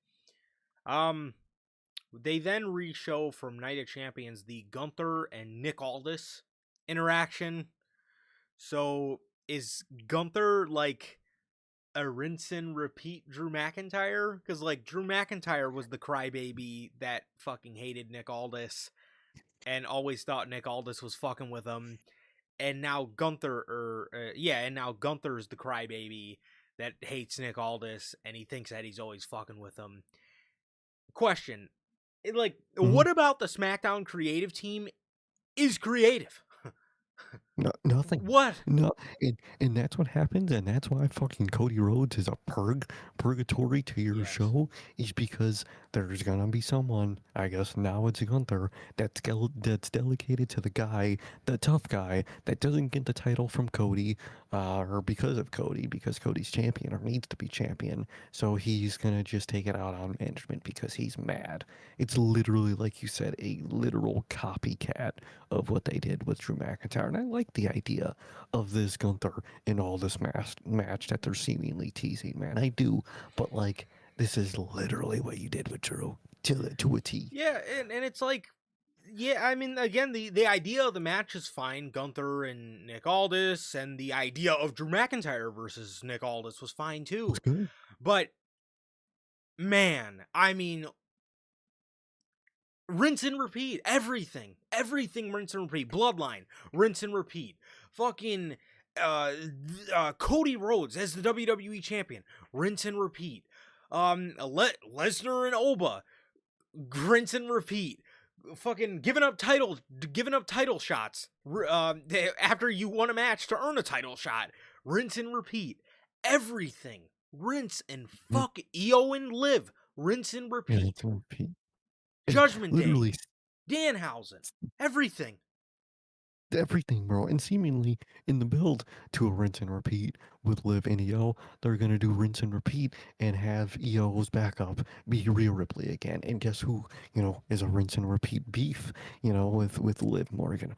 They then re-show from Night of Champions the Gunther and Nick Aldis interaction. So is Gunther like a rinse and repeat Drew McIntyre? Because like Drew McIntyre was the crybaby that fucking hated Nick Aldis and always thought Nick Aldis was fucking with him. And now Gunther's the crybaby that hates Nick Aldis and he thinks that he's always fucking with him. Question: what about the SmackDown creative team is creative? No, nothing. What? No, and that's what happens, and that's why fucking Cody Rhodes is a purgatory to your Yes. show, is because there's gonna be someone, I guess now it's Gunther, that's dedicated to the tough guy that doesn't get the title from Cody, or because of Cody, because Cody's champion or needs to be champion, so he's gonna just take it out on management because he's mad. It's literally, like you said, a literal copycat of what they did with Drew McIntyre, and I like the idea of this Gunther in all this match that they're seemingly teasing, man. I do, but like this is literally what you did with Drew to a T. Yeah, and it's like, yeah, I mean, again, the idea of the match is fine. Gunther and Nick Aldis, and the idea of Drew McIntyre versus Nick Aldis was fine too. It's good. But man, I mean, rinse and repeat everything. Everything rinse and repeat. Bloodline, rinse and repeat. Fucking Cody Rhodes as the WWE champion, rinse and repeat. Lesnar and Oba, rinse and repeat. Fucking giving up title shots after you won a match to earn a title shot. Rinse and repeat. Everything. Rinse and fuck EO and Liv. Rinse and Yeah, repeat. it's a repeat. Judgment Literally Day. Danhausen. Everything. everything, bro. And seemingly in the build to a rinse and repeat with Liv and EO, they're gonna do rinse and repeat and have EO's backup be Rhea Ripley again. And guess who, is a rinse and repeat beef, with Liv Morgan.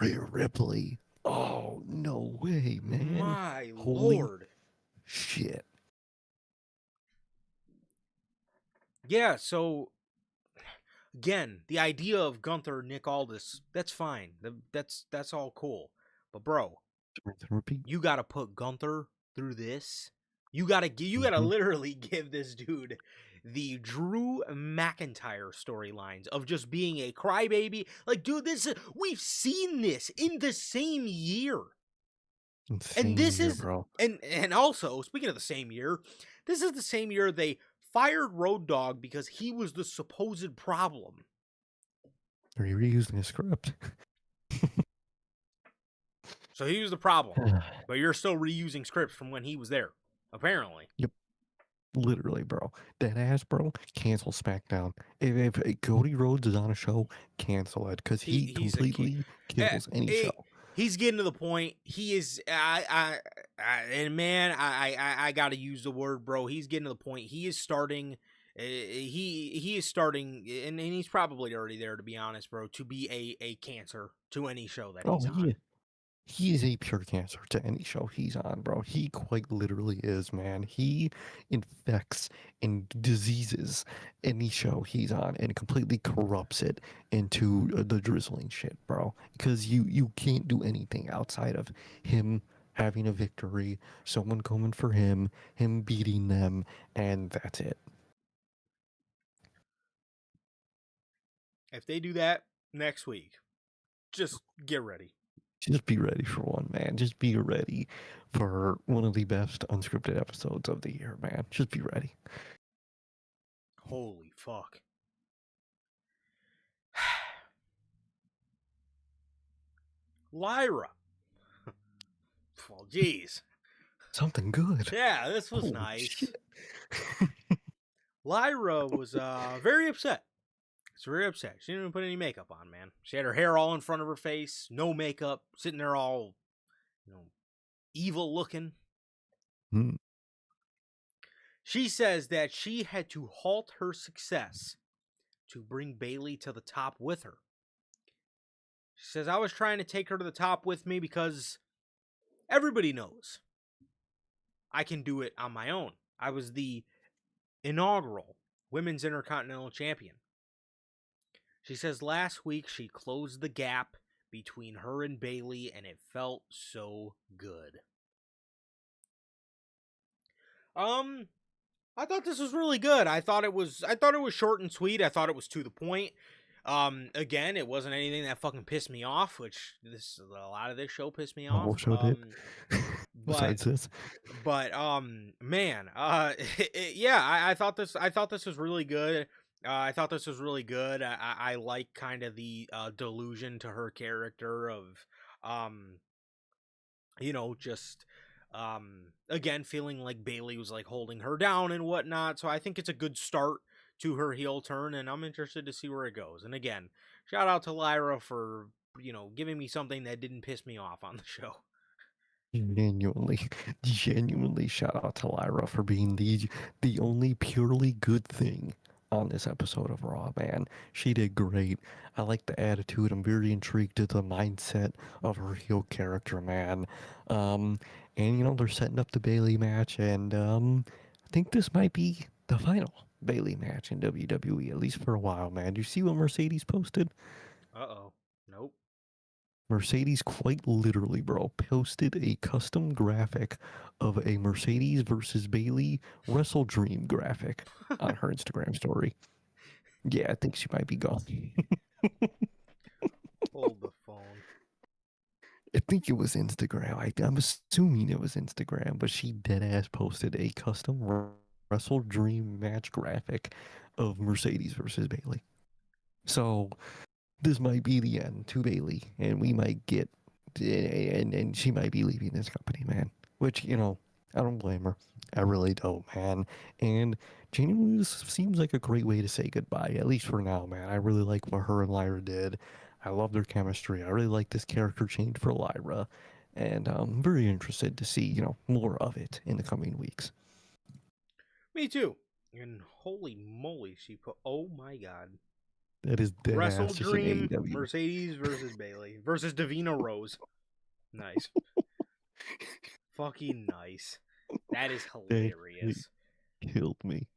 Rhea Ripley. Oh, no way, man. My Holy lord. shit. Yeah, so again, the idea of Gunther, Nick Aldis, that's fine. That's all cool. But bro, Rinse and repeat. you gotta put Gunther through this. You gotta literally give this dude the Drew McIntyre storylines of just being a crybaby. Like, dude, we've seen this in the same year. Insane And this year, is bro. and also, speaking of the same year, this is the same year they fired Road Dogg because he was the supposed problem. Are you reusing a script? So he was the problem. But you're still reusing scripts from when he was there, apparently. Yep. Literally, bro. That ass, bro. Cancel SmackDown. If Cody Rhodes is on a show, cancel it because he completely kills any show. He's getting to the point. He is, and man, I gotta use the word, bro. He's getting to the point. He is starting. He is starting, and he's probably already there, to be honest, bro. To be a cancer to any show that he's on. he is a pure cancer to any show he's on, bro. He quite literally is, man. He infects and diseases any show he's on and completely corrupts it into the drizzling shit, bro. Because you can't do anything outside of him having a victory, someone coming for him beating them, and that's it. If they do that next week, just get ready. Just be ready for one, man. Just be ready for one of the best unscripted episodes of the year, man. Just be ready. Holy fuck. Lyra. Well, jeez. Something good. Yeah, this was Holy nice. shit. Lyra was very upset. She's very upset. She didn't even put any makeup on, man. She had her hair all in front of her face, no makeup, sitting there all, evil looking. Hmm. She says that she had to halt her success to bring Bailey to the top with her. She says, I was trying to take her to the top with me because everybody knows I can do it on my own. I was the inaugural Women's Intercontinental Champion. She says last week she closed the gap between her and Bailey, and it felt so good. I thought this was really good. I thought it was short and sweet. I thought it was to the point. Again, it wasn't anything that fucking pissed me off, which a lot of this show pissed me The off. whole show did. But Besides this. man, yeah, I thought this was really good. I thought this was really good. I like kind of the delusion to her character of, just again feeling like Bailey was like holding her down and whatnot. So I think it's a good start to her heel turn, and I'm interested to see where it goes. And again, shout out to Lyra for giving me something that didn't piss me off on the show. Genuinely shout out to Lyra for being the only purely good thing on this episode of Raw, man. She did great. I like the attitude. I'm very intrigued at the mindset of her heel character, man. And they're setting up the Bailey match, and I think this might be the final Bailey match in WWE, at least for a while, man. Do you see what Mercedes posted? Uh-oh. Nope. Mercedes quite literally, bro, posted a custom graphic of a Mercedes versus Bailey Wrestle Dream graphic on her Instagram story. Yeah, I think she might be gone. Hold the phone. I think it was Instagram. I'm assuming it was Instagram, but she deadass posted a custom Wrestle Dream match graphic of Mercedes versus Bailey. So this might be the end to Bailey, and we might get, and she might be leaving this company, man. Which I don't blame her. I really don't, man. And genuinely, this seems like a great way to say goodbye, at least for now, man. I really like what her and Lyra did. I love their chemistry. I really like this character change for Lyra, and I'm very interested to see more of it in the coming weeks. Me too. And holy moly, she put. Oh my god. That is dead Wrestle ass just an Dream AEW. Mercedes versus Bailey versus Davina Rose. Nice. Fucking nice. That is hilarious. Killed me.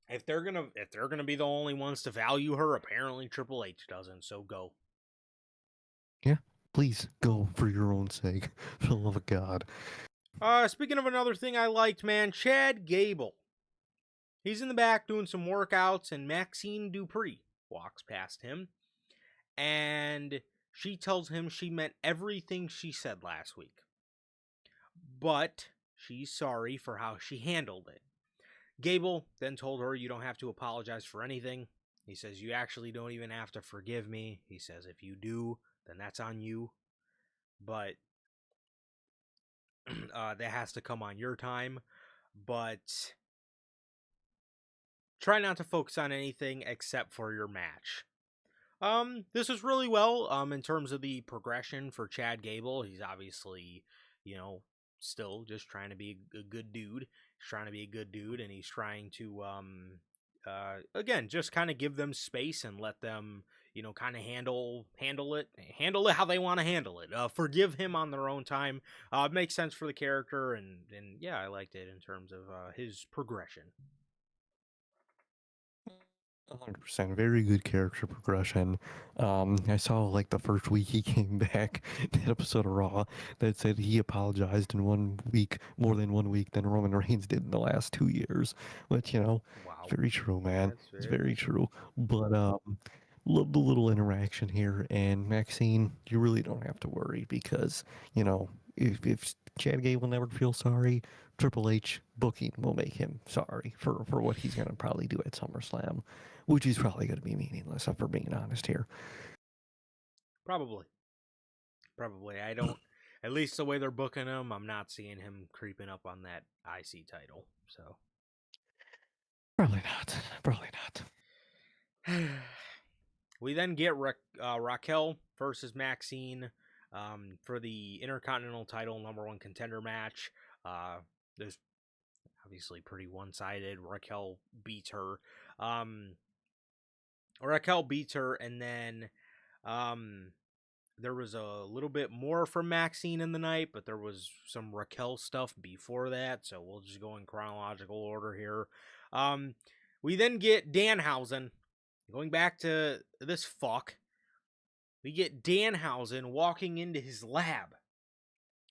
If they're gonna be the only ones to value her, apparently Triple H doesn't. So go. Yeah, please go for your own sake, for the love of God. Speaking of another thing I liked, man, Chad Gable. He's in the back doing some workouts, and Maxine Dupree walks past him, and she tells him she meant everything she said last week, but she's sorry for how she handled it. Gable then told her, you don't have to apologize for anything. He says, you actually don't even have to forgive me. He says, if you do, then that's on you. But that has to come on your time. But try not to focus on anything except for your match. This is really well, in terms of the progression for Chad Gable. He's obviously, still just trying to be a good dude. He's trying to be a good dude, and he's trying to, again, just kind of give them space and let them, kind of handle it how they want to handle it. Forgive him on their own time. It makes sense for the character, and yeah, I liked it in terms of his progression. 100%. Very good character progression. I saw like the first week he came back, that episode of Raw that said he apologized in 1 week, more than 1 week than Roman Reigns did in the last 2 years. Which, Wow, it's very true, man. that's It's very very true. true. But love the little interaction here. And Maxine, you really don't have to worry because, if Chad Gable never feels sorry, Triple H booking will make him sorry for what he's going to probably do at SummerSlam, which is probably going to be meaningless, if we're being honest here. Probably, probably. I don't. At least the way they're booking him, I'm not seeing him creeping up on that IC title. So. Probably not. Probably not. We then get Raquel versus Maxine for the Intercontinental title #1 contender match. There's obviously pretty one-sided. Raquel beats her, and then there was a little bit more from Maxine in the night, but there was some Raquel stuff before that, so we'll just go in chronological order here. We then get Danhausen. Going back to this fuck, we get Danhausen walking into his lab,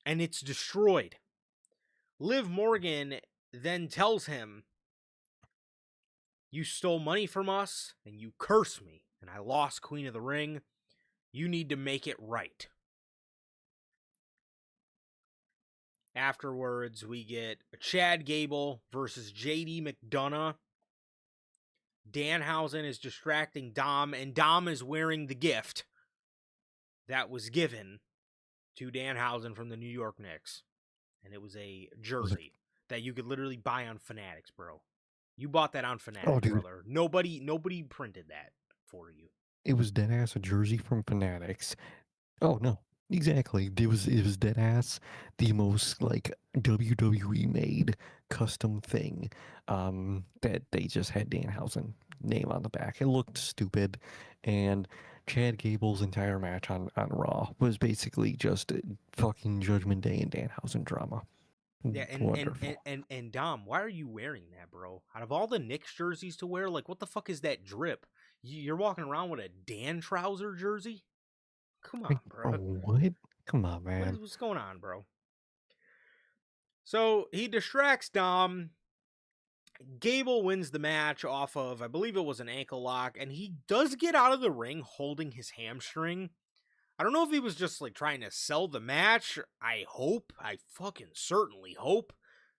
and it's destroyed. Liv Morgan then tells him, "You stole money from us, and you cursed me, and I lost Queen of the Ring. You need to make it right." Afterwards, we get Chad Gable versus JD McDonough. Danhausen is distracting Dom, and Dom is wearing the gift that was given to Danhausen from the New York Knicks. And it was a jersey that you could literally buy on Fanatics, bro. You bought that on Fanatics, Dude, brother. Nobody printed that for you. it was dead ass a jersey from Fanatics. Oh no, exactly. It was dead ass the most like WWE made custom thing. That they just had Danhausen name on the back. It looked stupid, and Chad Gable's entire match on Raw was basically just fucking Judgment Day and Danhausen drama. Yeah, Wonderful. and Dom, why are you wearing that, bro? Out of all the Knicks jerseys to wear, like what the fuck is that drip? You're walking around with a Dan trouser jersey? Come on, Like, bro, bro. what? Come on, man. What's going on, bro? So he distracts Dom. Gable wins the match off of, I believe it was an ankle lock, and he does get out of the ring holding his hamstring. I don't know if he was just like trying to sell the match. I fucking certainly hope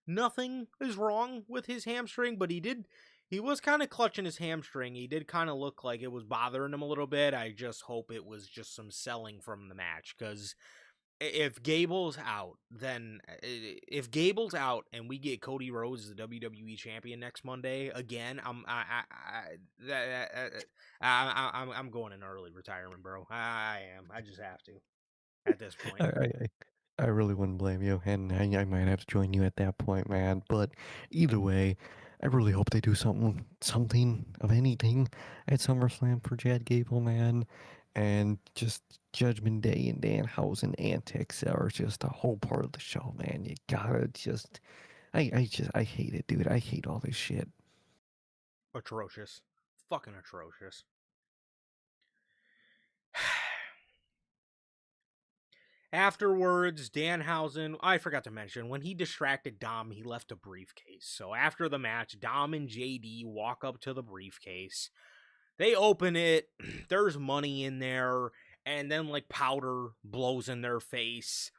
nothing is wrong with his hamstring, but he was kind of clutching his hamstring. He did kind of look like it was bothering him a little bit. I just hope it was just some selling from the match, because if Gable's out, then if Gable's out and we get Cody Rhodes as the WWE champion next Monday again, I'm going in early retirement, bro. I am. I just have to at this I, point. I, I I really wouldn't blame you, and I might have to join you at that point, man. But either way, I really hope they do something of anything at SummerSlam for Chad Gable, man. And just Judgment Day and Danhausen antics are just a whole part of the show, man. You gotta just, I hate it, dude. I hate all this shit. Atrocious, fucking atrocious. Afterwards, Danhausen, I forgot to mention, when he distracted Dom, he left a briefcase. So after the match, Dom and JD walk up to the briefcase. They open it, there's money in there, and then like powder blows in their face.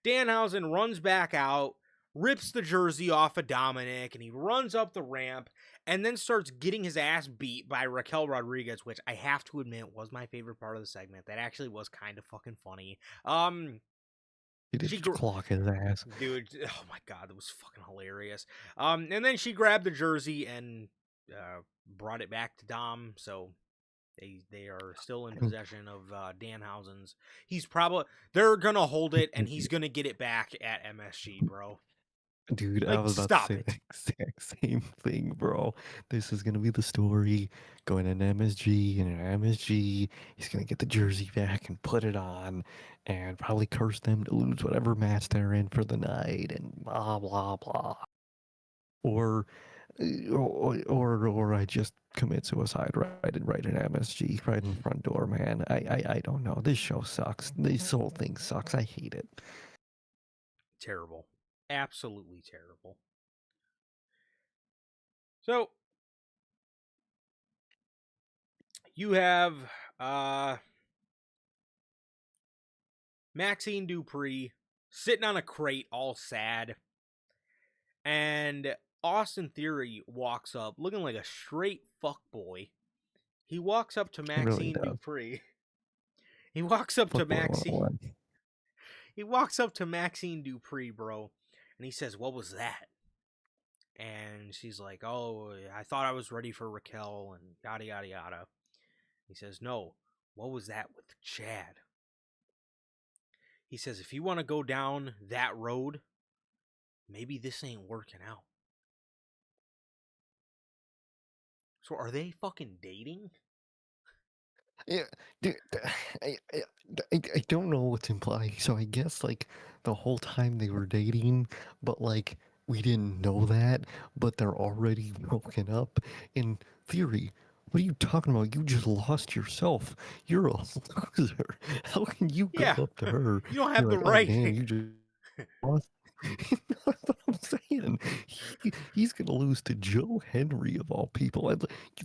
Danhausen runs back out, rips the jersey off of Dominic, and he runs up the ramp and then starts getting his ass beat by Raquel Rodriguez, which I have to admit was my favorite part of the segment. That actually was kind of fucking funny. He did She just clock his ass. dude, oh my god, that was fucking hilarious. And then she grabbed the jersey and brought it back to Dom, so they are still in And possession of Danhausen's. They're gonna hold it, and he's gonna get it back at MSG, bro. Dude, I Like, was about to stop say the it. exact same thing, bro. This is gonna be the story. Going in MSG, and in MSG, he's gonna get the jersey back and put it on, and probably curse them to lose whatever match they're in for the night, and blah blah blah. Or, or I just commit suicide right in MSG, right in the front door, man. I don't know. This show sucks. This whole thing sucks. I hate it. Terrible. Absolutely terrible. So, you have uh Maxine Dupree sitting on a crate all sad, and Austin Theory walks up looking like a straight fuck boy. He walks up to It really Maxine does. Dupree. He walks up to Fuckboy Maxine. 101. He walks up to Maxine Dupree, bro, and he says, "What was that?" And she's like, "Oh, I thought I was ready for Raquel and yada yada yada." He says, "No, what was that with Chad?" He says, "If you want to go down that road, maybe this ain't working out." So are they fucking dating? Yeah, dude, I, I, I don't know what's implied. So I guess like the whole time they were dating, but like we didn't know that, but they're already broken up. In theory, what are you talking about? You just lost yourself. You're a loser. How can you go Yeah, up to her? you don't You're have the like, oh right. damn, you just lost. That's what I'm saying. He's gonna lose to Joe Henry of all people.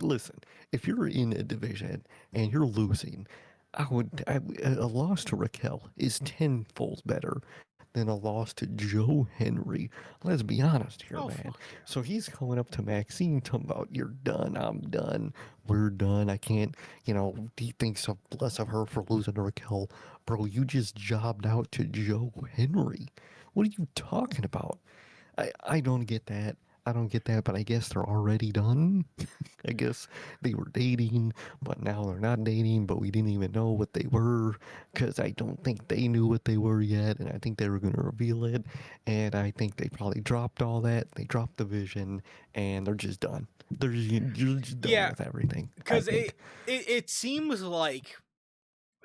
Listen, if you're in a division and you're losing, a loss to Raquel is tenfold better than a loss to Joe Henry. Let's be honest here, Oh man. fuck yeah. So he's coming up to Maxine talking about, you're done, I'm done, we're done. I can't, he thinks of less of her for losing to Raquel. Bro, you just jobbed out to Joe Henry. What are you talking about? I don't get that. I don't get that, but I guess they're already done. I guess they were dating, but now they're not dating, but we didn't even know what they were because I don't think they knew what they were yet, and I think they were going to reveal it. And I think they probably dropped all that. They dropped the vision, and they're just done. You're just done Yeah, with everything, I because think. it seems like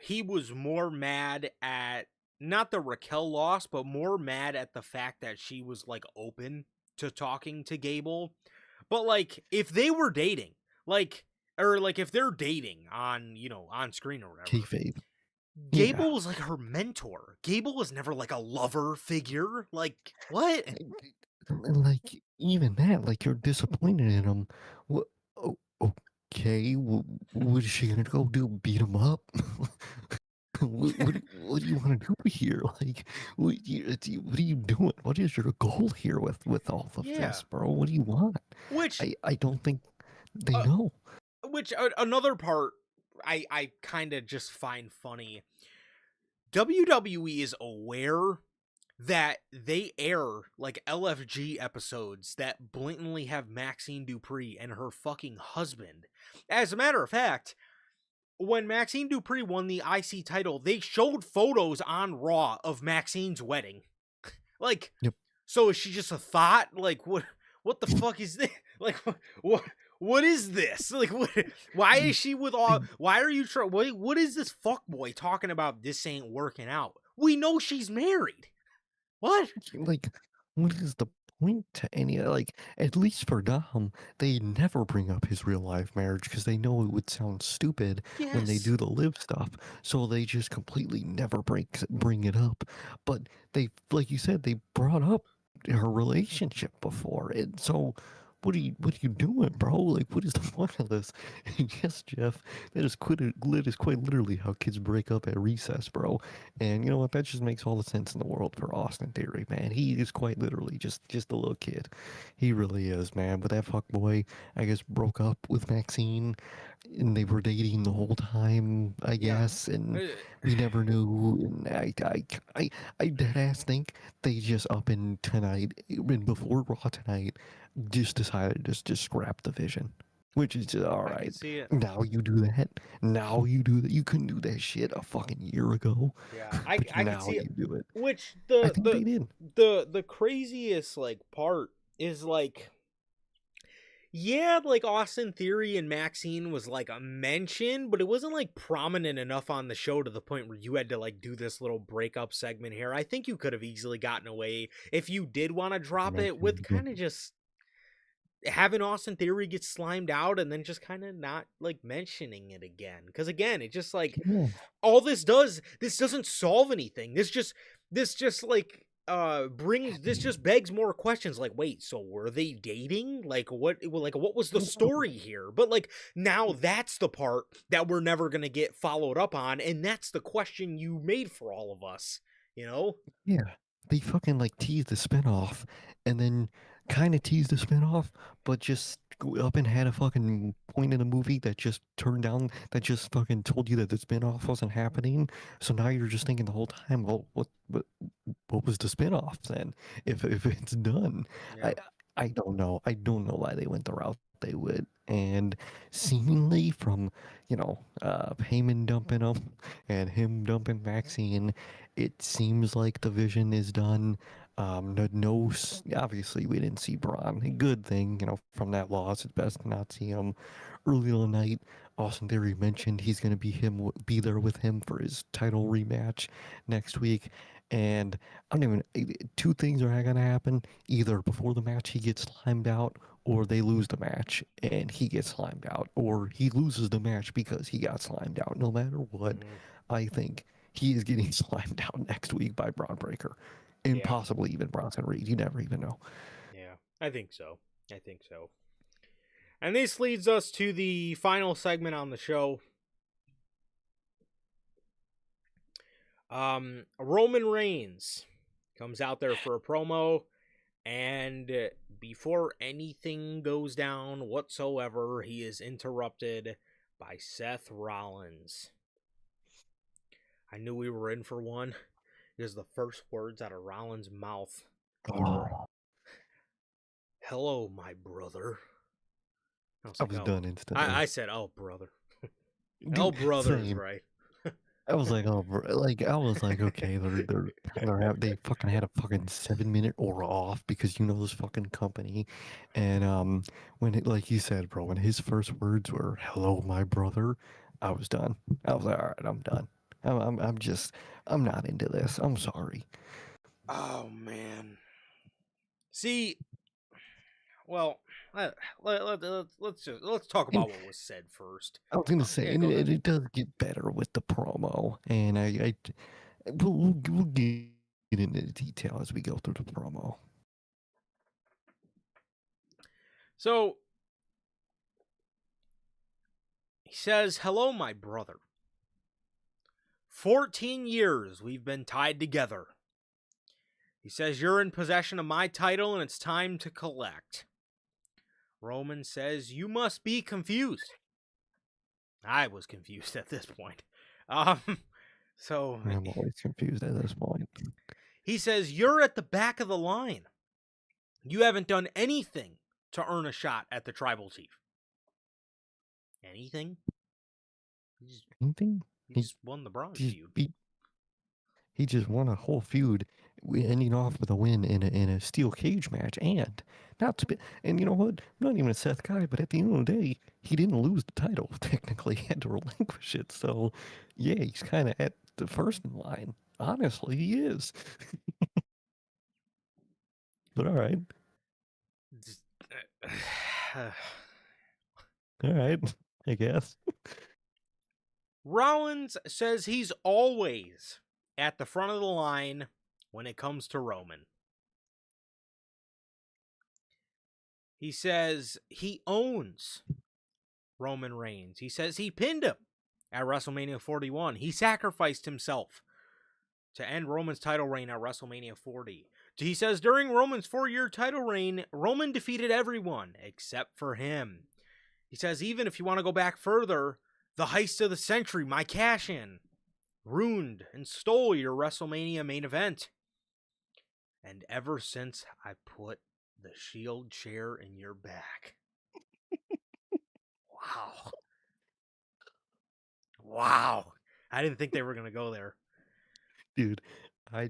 he was more mad at not the Raquel loss, but more mad at the fact that she was like open to talking to Gable. But like if they were dating, like or like if they're dating on, on screen or whatever, Kayfabe. Yeah. Gable was like her mentor. Gable was never like a lover figure. Like what? And like even that, like you're disappointed in him. What? Oh, okay. What is she gonna go do? Beat him up? What do you want to do here? Like, what are you doing? What is your goal here with all of Yeah. this, bro? What do you want? Which I don't think they uh, know. another part I kind of just find funny. WWE is aware that they air like LFG episodes that blatantly have Maxine Dupree and her fucking husband. As a matter of fact, when Maxine Dupree won the IC title, they showed photos on Raw of Maxine's wedding. Like, Yep. so is she just a thought? Like, what the fuck is this? Like, what is this? Like, why is she with all? They, Why are you trying? What is this fuck boy talking about? This ain't working out. We know she's married. What? like, what is the point to any like? At least for Dom, they never bring up his real life marriage because they know it would sound stupid when they Yes. do the live stuff. So they just completely never bring it up. But they, like you said, they brought up her relationship before, and so. What are you doing, bro? Like, what is the point of this? And yes, Jeff, that is quite literally how kids break up at recess, bro. And you know what? That just makes all the sense in the world for Austin Theory, man. He is quite literally just a little kid. He really is, man. But that fuck boy, I guess, broke up with Maxine, and they were dating the whole time, I Yeah. guess, and Uh, we never knew. And I dead ass think they just up in tonight, and before Raw tonight, just decided to just scrap the vision. Which is just all I can right. see it. Now you do that. Now you do that. You couldn't do that shit a fucking year ago, Yeah, but I could now see it. you do it. Which I think they did. the craziest like part is like, yeah, like Austin Theory and Maxine was like a mention, but it wasn't like prominent enough on the show to the point where you had to like do this little breakup segment here. I think you could have easily gotten away if you did want to drop it with kind of just having Austin Theory get slimed out and then just kind of not like mentioning it again. Because again, it just like Yeah, all this doesn't solve anything. This just like brings this just begs more questions like, wait, so were they dating? Like what was the story here? But like now that's the part that we're never gonna get followed up on, and that's the question you made for all of us, you know? yeah. They fucking like teased the spinoff, and then kind of teased the spinoff, but just up and had a fucking point in the movie that just turned down, that just fucking told you that the spinoff wasn't happening. So now you're just thinking the whole time, well, what was the spinoff then? If it's done, I Yeah. I don't know. I don't know why they went the route they would, and seemingly from Heyman dumping him and him dumping Maxine, it seems like the vision is done. Obviously we didn't see Braun. A good thing, from that loss. It's best to not see him. Early in the night, Austin Theory mentioned he's going to be there with him for his title rematch next week. And I don't even. Two things are going to happen: either before the match he gets slimed out, or they lose the match and he gets slimed out, or he loses the match because he got slimed out. No matter what, Hmm. I think he is getting slimed out next week by Braun Breaker, and Yeah. possibly even Bronson Reed. You never even know. Yeah. I think so. I think so. And this leads us to the final segment on the show. Roman Reigns comes out there for a promo, and before anything goes down whatsoever, he is interrupted by Seth Rollins. I knew we were in for one because the first words out of Rollins' mouth, Oh, "Hello, my brother." I was I like, was "Oh," done instantly. I said, "Oh, brother." "Oh, brother" is Same. right. I was like, oh, like I was like, okay, they fucking had a fucking 7 minute aura off because this fucking company, and when like you said, bro, when his first words were "Hello, my brother," I was done. I was like, all right, I'm done. I'm not into this. I'm sorry. Oh man. See, well, let's talk And about what was said first. I was gonna say, Yeah, and go ahead. it does get better with the promo, and we'll get into the detail as we go through the promo. So he says, "Hello, my brother. 14 years we've been tied together." He says, "You're in possession of my title and it's time to collect." Roman says, "You must be confused." I was confused at this point. Um, so I'm always confused at this point. he says, "You're at the back of the line. You haven't done anything to earn a shot at the tribal chief." Anything? He just, Anything? he He just won the Braun just feud. beat. He just won a whole feud, ending off with a win in a steel cage match, and not to be. And you know what? I'm not even a Seth guy, but at the end of the day, he didn't lose the title. Technically, he had to relinquish it. So, yeah, he's kind of at the first in line. Honestly, he is. But all right, I guess. Rollins says he's always at the front of the line when it comes to Roman. He says he owns Roman Reigns. He says he pinned him at WrestleMania 41. He sacrificed himself to end Roman's title reign at WrestleMania 40. He says during Roman's 4-year title reign, Roman defeated everyone except for him. He says even if you want to go back further, the heist of the century, my cash in, ruined and stole your WrestleMania main event. And ever since I put the Shield chair in your back, Wow. Wow. I didn't think they were going to go there. Dude, I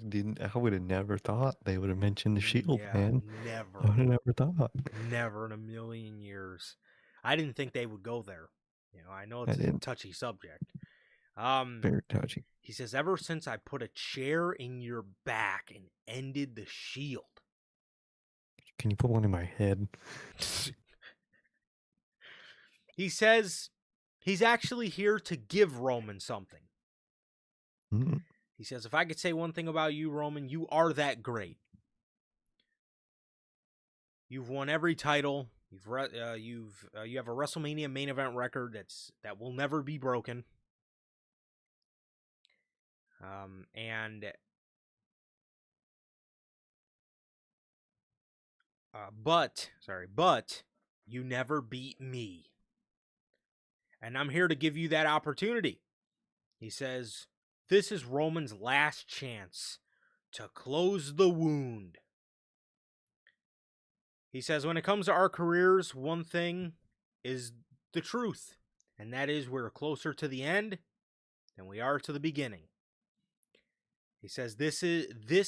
would have never thought they would have mentioned the Shield, Yeah, man. I never. would have never thought. Never in a million years. I didn't think they would go there. I know I it's a didn't. touchy subject. Very touchy. He says, ever since I put a chair in your back and ended the Shield. Can you put one in my head? He says he's actually here to give Roman something. Mm. He says, if I could say one thing about you, Roman, you are that great. You've won every title. You have a WrestleMania main event record that will never be broken. But you never beat me. And I'm here to give you that opportunity. He says, this is Roman's last chance to close the wound. He says, when it comes to our careers, one thing is the truth, and that is we're closer to the end than we are to the beginning. He says, this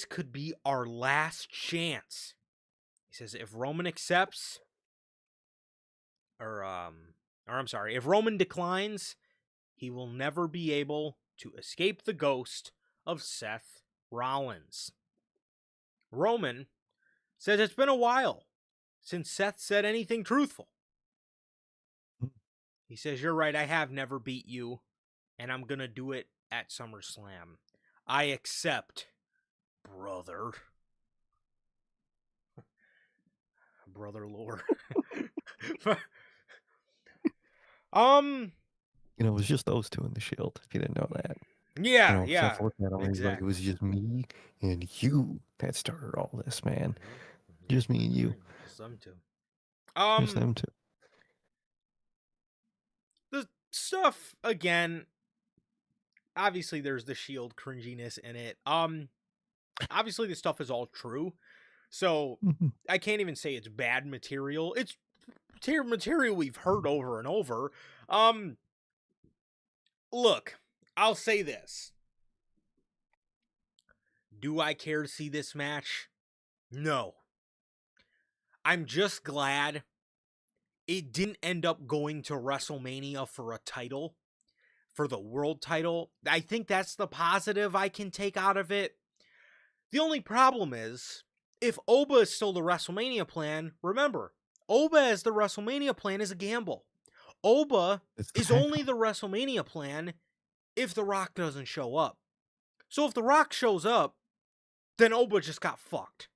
could be our last chance. He says, if Roman accepts, if Roman declines, he will never be able to escape the ghost of Seth Rollins. Roman says it's been a while since Seth said anything truthful. He says, you're right, I have never beat you, and I'm going to do it at SummerSlam. I accept, brother. Brother lore. It was just those two in the Shield, if you didn't know that. Yeah, Seth looking at him, he's like, it exactly. was just me and you that started all this, man. Just me and you. Just them two. Just them two. The stuff, again, obviously there's the Shield cringiness in it. Obviously this stuff is all true. So I can't even say it's bad material. It's material we've heard over and over. Look, I'll say this. Do I care to see this match? No. I'm just glad it didn't end up going to WrestleMania for a title, for the world title. I think that's the positive I can take out of it. The only problem is, if Oba is still the WrestleMania plan, remember, Oba as the WrestleMania plan is a gamble. Oba is only the WrestleMania plan if The Rock doesn't show up. So if The Rock shows up, then Oba just got fucked.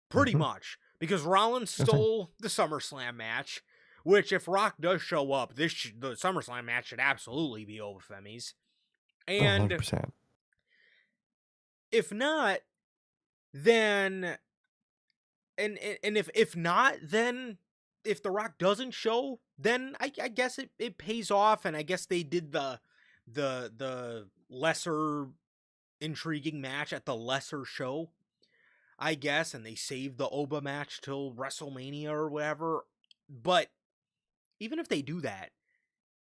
Pretty much. Because Rollins stole the SummerSlam match, which if Rock does show up, the SummerSlam match should absolutely be Oba Femi's. And 100%. if not, then and if not, then if The Rock doesn't show, then I guess it pays off, and I guess they did the lesser intriguing match at the lesser show, I guess, and they saved the Oba match till WrestleMania or whatever. But even if they do that,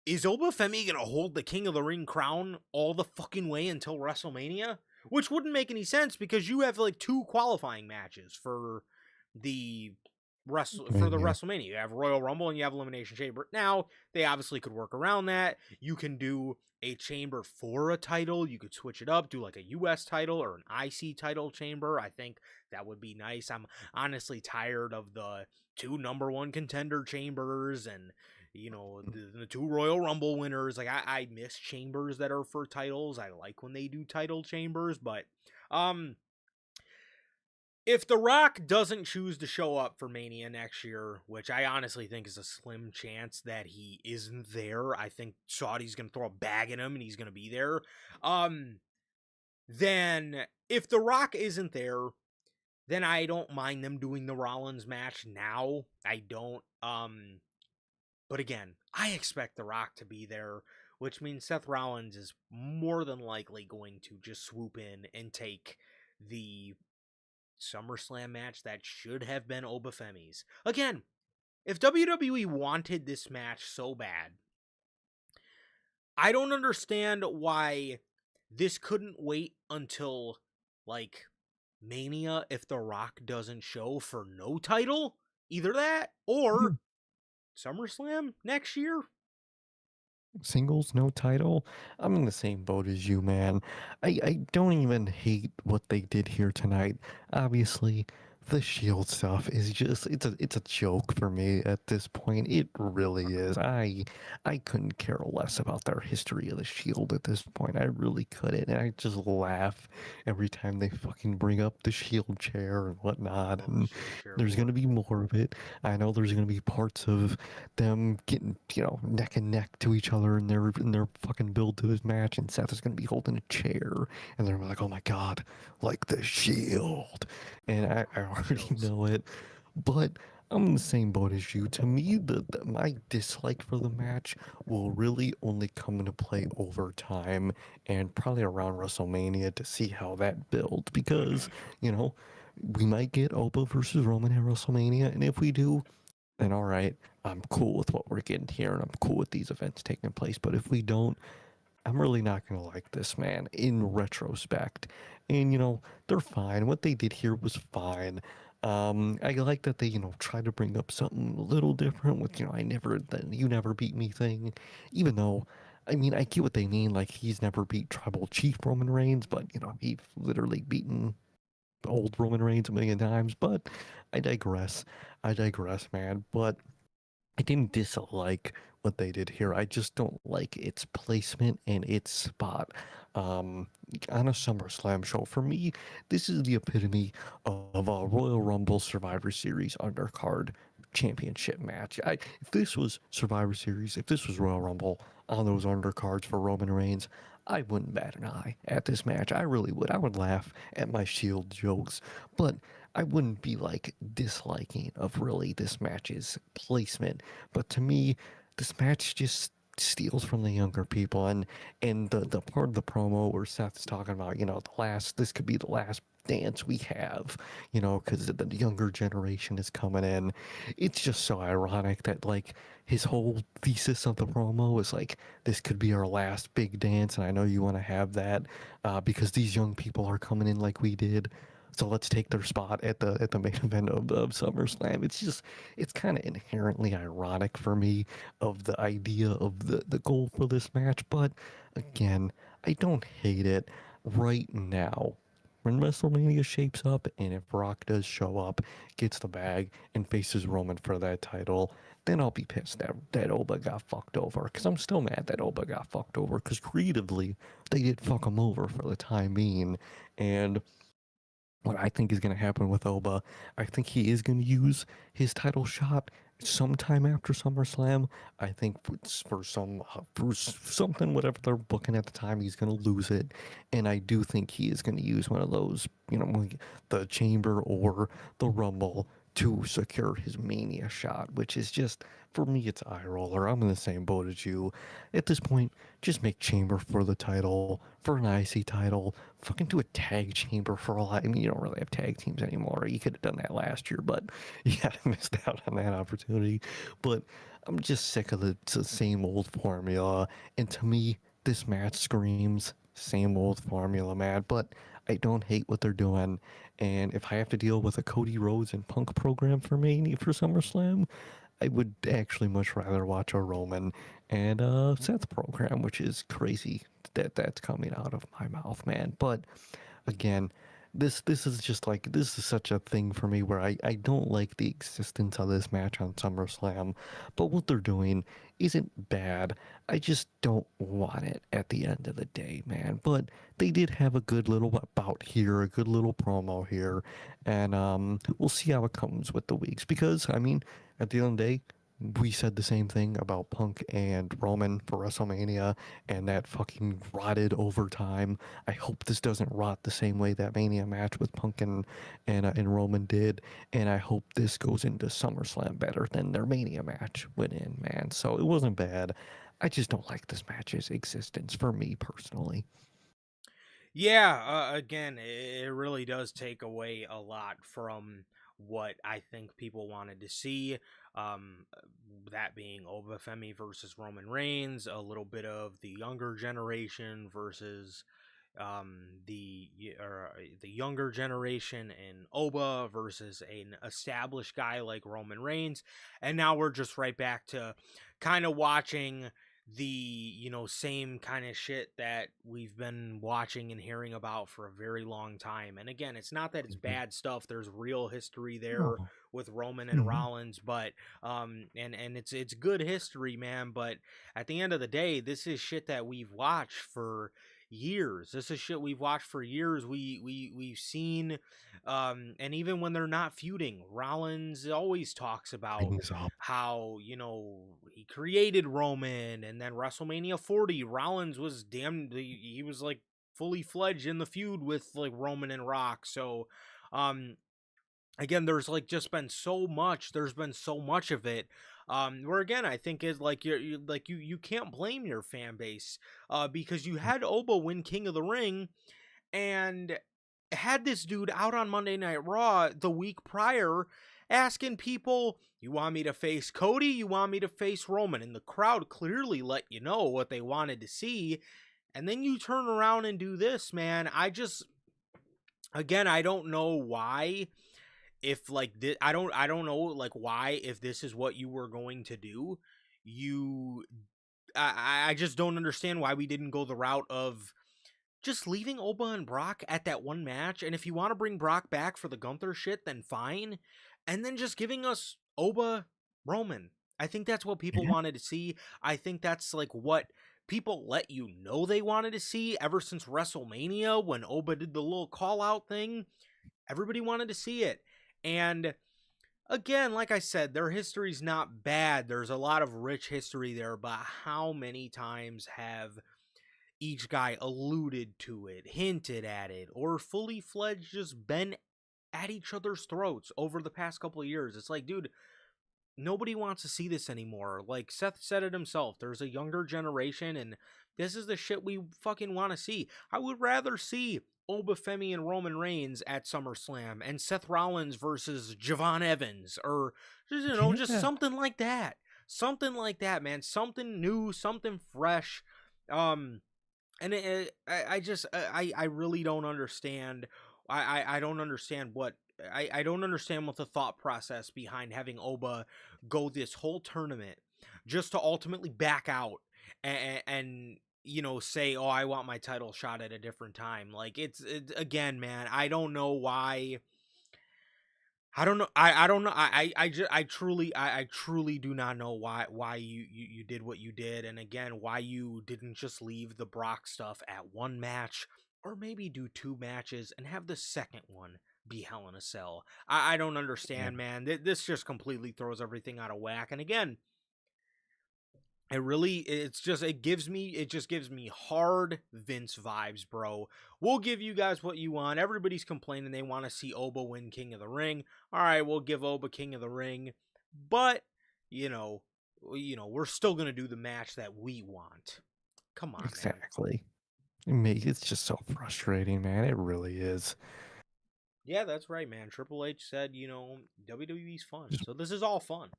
is Oba Femi gonna hold the King of the Ring crown all the fucking way until WrestleMania? Which wouldn't make any sense because you have like 2 qualifying matches for the WrestleMania. You have Royal Rumble and you have Elimination Chamber. Now, they obviously could work around that. You can do a chamber for a title. You could switch it up, do like a US title or an IC title chamber. I think that would be nice. I'm honestly tired of the 2 number 1 contender chambers and the 2 Royal Rumble winners. Like I miss chambers that are for titles. I like when they do title chambers, but if The Rock doesn't choose to show up for Mania next year, which I honestly think is a slim chance that he isn't there, I think Saudi's going to throw a bag at him and he's going to be there. Then if The Rock isn't there, then I don't mind them doing the Rollins match now. I don't. But again, I expect The Rock to be there, which means Seth Rollins is more than likely going to just swoop in and take the SummerSlam match that should have been Oba Femi's. Again, if WWE wanted this match so bad, I don't understand why this couldn't wait until like Mania if The Rock doesn't show for no title. Either that Yeah. or SummerSlam next year. Singles, no title. I'm in the same boat as you, man. I don't even hate what they did here tonight. Obviously, the Shield stuff is just it's a joke for me at this point. It really is. I couldn't care less about their history of the Shield at this point. I really couldn't. And I just laugh every time they fucking bring up the Shield chair and whatnot. Oh, the And Shield chair there's gonna work. be more of it. I know there's gonna be parts of them getting, neck and neck to each other in their fucking build to this match, and Seth is gonna be holding a chair, and they're like, "Oh my god, like the Shield," and I already Chills. know it, but I'm in the same boat as you. To me, my dislike for the match will really only come into play over time and probably around WrestleMania to see how that builds because you know we might get Oba versus Roman at WrestleMania, and if we do, then all right, I'm cool with what we're getting here and I'm cool with these events taking place. But if we don't, I'm really not going to like this, man, in retrospect. And, they're fine. What they did here was fine. I like that they, tried to bring up something a little different with, you never beat me thing. Even though, I mean, I get what they mean. Like, he's never beat Tribal Chief Roman Reigns, but, he's literally beaten old Roman Reigns a million times. But I digress. I digress, man. But I didn't dislike what they did here. I just don't like its placement and its spot um, on a SummerSlam show. For me, this is the epitome of a Royal Rumble Survivor Series undercard championship match. If this was Survivor Series, if this was Royal Rumble on those undercards for Roman Reigns, I wouldn't bat an eye at this match. I really would. I would laugh at my Shield jokes, but I wouldn't be like disliking of really this match's placement. But to me, this match just steals from the younger people, and the part of the promo where Seth's talking about, this could be the last dance we have, because the younger generation is coming in. It's just so ironic that like his whole thesis of the promo is like, this could be our last big dance, and I know you want to have that because these young people are coming in like we did. So let's take their spot at the main event of SummerSlam. It's kind of inherently ironic for me of the idea of the goal for this match, but again, I don't hate it right now. When WrestleMania shapes up and if Brock does show up, gets the bag, and faces Roman for that title, then I'll be pissed that Oba got fucked over. Because I'm still mad that Oba got fucked over. Because creatively, they did fuck him over for the time being. And what I think is going to happen with Oba, I think he is going to use his title shot sometime after SummerSlam. I think for something, whatever they're booking at the time, he's going to lose it, and I do think he is going to use one of those, like the Chamber or the Rumble to secure his Mania shot, which is just, for me, it's eye roller. I'm in the same boat as you. At this point, just make Chamber for the title, for an IC title, fucking do a tag chamber for a lot. I mean, you don't really have tag teams anymore. You could have done that last year, but you kind of missed out on that opportunity. But I'm just sick of the same old formula. And to me, this match screams same old formula, man. But I don't hate what they're doing. And if I have to deal with a Cody Rhodes and Punk program for Mania for SummerSlam, I would actually much rather watch a Roman and Seth program, which is crazy that that's coming out of my mouth, man. But again, this is just like, this is such a thing for me where I don't like the existence of this match on SummerSlam, but what they're doing isn't bad. I just don't want it at the end of the day, man. But they did have a good little bout here, a good little promo here, and we'll see how it comes with the weeks because I mean, at the end of the day, we said the same thing about Punk and Roman for WrestleMania, and that fucking rotted over time. I hope this doesn't rot the same way that Mania match with Punk and Roman did, and I hope this goes into SummerSlam better than their Mania match went in, man. So it wasn't bad. I just don't like this match's existence for me personally. Yeah, again, it really does take away a lot from what I think people wanted to see. Um, that being Obafemi versus Roman Reigns, a little bit of the younger generation versus the younger generation in Oba versus an established guy like Roman Reigns, and now we're just right back to kind of watching the same kind of shit that we've been watching and hearing about for a very long time. And again, it's not that it's Mhm. bad stuff. There's real history there No. with Roman and Mhm. Rollins, but and it's good history, man. But at the end of the day, this is shit that we've watched for years. This is shit we've watched for years. We've seen, and even when they're not feuding, Rollins always talks about Things up. how he created Roman, and then WrestleMania 40, Rollins was he was like fully fledged in the feud with like Roman and Rock. So, um, again, there's like just been so much. There's been so much of it. Where again, I think is like you can't blame your fan base, because you had Oba win King of the Ring and had this dude out on Monday Night Raw the week prior asking people, "You want me to face Cody? You want me to face Roman?" And the crowd clearly let you know what they wanted to see. And then you turn around and do this, man. I don't know why, if like this, I don't know like why, if this is what you were going to do, you I just don't understand why we didn't go the route of just leaving Oba and Brock at that one match. And if you want to bring Brock back for the Gunther shit, then fine. And then just giving us Oba Roman. I think that's what people Yeah. wanted to see. I think that's like what people let you know they wanted to see ever since WrestleMania when Oba did the little call out thing. Everybody wanted to see it. And again, like I said, their history's not bad. There's a lot of rich history there, but how many times have each guy alluded to it, hinted at it, or fully fledged just been at each other's throats over the past couple of years? It's like, dude, nobody wants to see this anymore. Like Seth said it himself, there's a younger generation, and this is the shit we fucking want to see. I would rather see Obafemi and Roman Reigns at SummerSlam and Seth Rollins versus Javon Evans, or just, just Yeah. something like that. Something like that, man. Something new, something fresh. Um, and I just I really don't understand. I don't understand what I don't understand what the thought process behind having Oba go this whole tournament just to ultimately back out and say, "Oh, I want my title shot at a different time." Like again, man, I don't know why. I don't know. I don't know. I truly do not know why you did what you did, and again, why you didn't just leave the Brock stuff at one match, or maybe do two matches and have the second one be Hell in a Cell. I don't Yeah. understand, man. This just completely throws everything out of whack. And again, it just gives me hard Vince vibes, bro. We'll give you guys what you want. Everybody's complaining they want to see Oba win King of the Ring. All right, we'll give Oba King of the Ring, but you know, we're still gonna do the match that we want. Come on, man. Exactly. It's just so frustrating, man. It really is. Yeah, that's right, man. Triple H said, WWE's fun, Just, so this is all fun.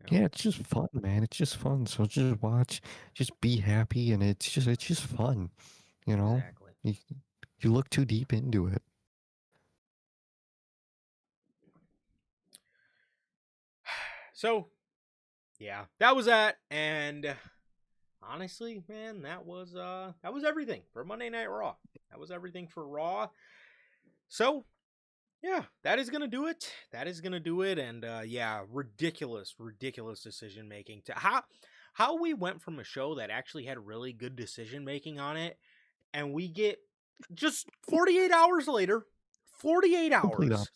You know, yeah, it's just fun, man. It's just fun. So just watch, just be happy, and it's just fun. You know, exactly. you you look too deep into it. So yeah, that was that, and honestly, man, that was everything for Monday Night Raw. That was everything for Raw. So yeah, that is gonna do it. That is gonna do it. And yeah, ridiculous decision making. To how we went from a show that actually had really good decision making on it, and we get just 48 hours later, 48 Complete hours, opposite.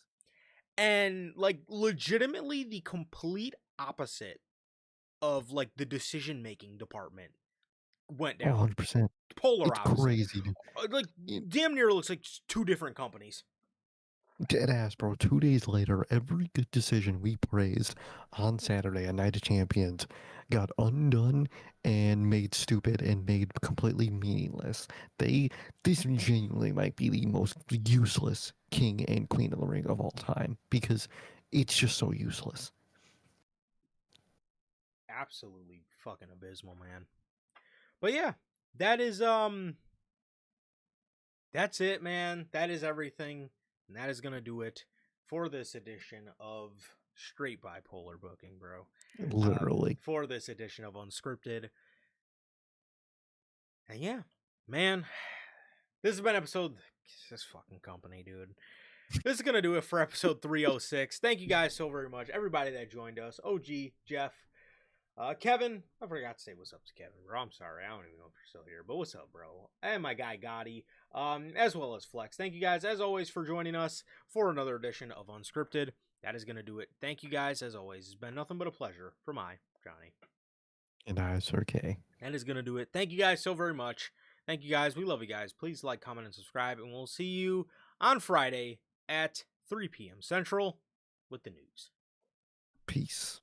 and like legitimately the complete opposite of like the decision making department went Oh, down. 100%. Polar It's opposite. crazy, dude. Like It- damn near looks like two different companies. Dead ass, bro. 2 days later, every good decision we praised on Saturday at Night of Champions got undone and made stupid and made completely meaningless. This genuinely might be the most useless king and queen of the ring of all time because it's just so useless. Absolutely fucking abysmal, man. But yeah, that is that's it, man. That is everything. And that is gonna do it for this edition of Straight Bipolar Booking, bro. Literally. For this edition of Unscripted. And yeah, man, this has been episode. This fucking company, dude. This is gonna do it for episode 306. Thank you guys so very much, everybody that joined us. OG, Jeff, Kevin. I forgot to say what's up to Kevin, bro. I'm sorry, I don't even know if you're still here, but what's up, bro? And my guy Gotti, as well as Flex. Thank you guys as always for joining us for another edition of Unscripted. That is gonna do it. Thank you guys as always. It's been nothing but a pleasure for my Johnny. And I was okay. That is going to do it. Thank you guys so very much. Thank you guys. We love you guys. Please like, comment, and subscribe. And we'll see you on Friday at 3 p.m. Central with the news. Peace.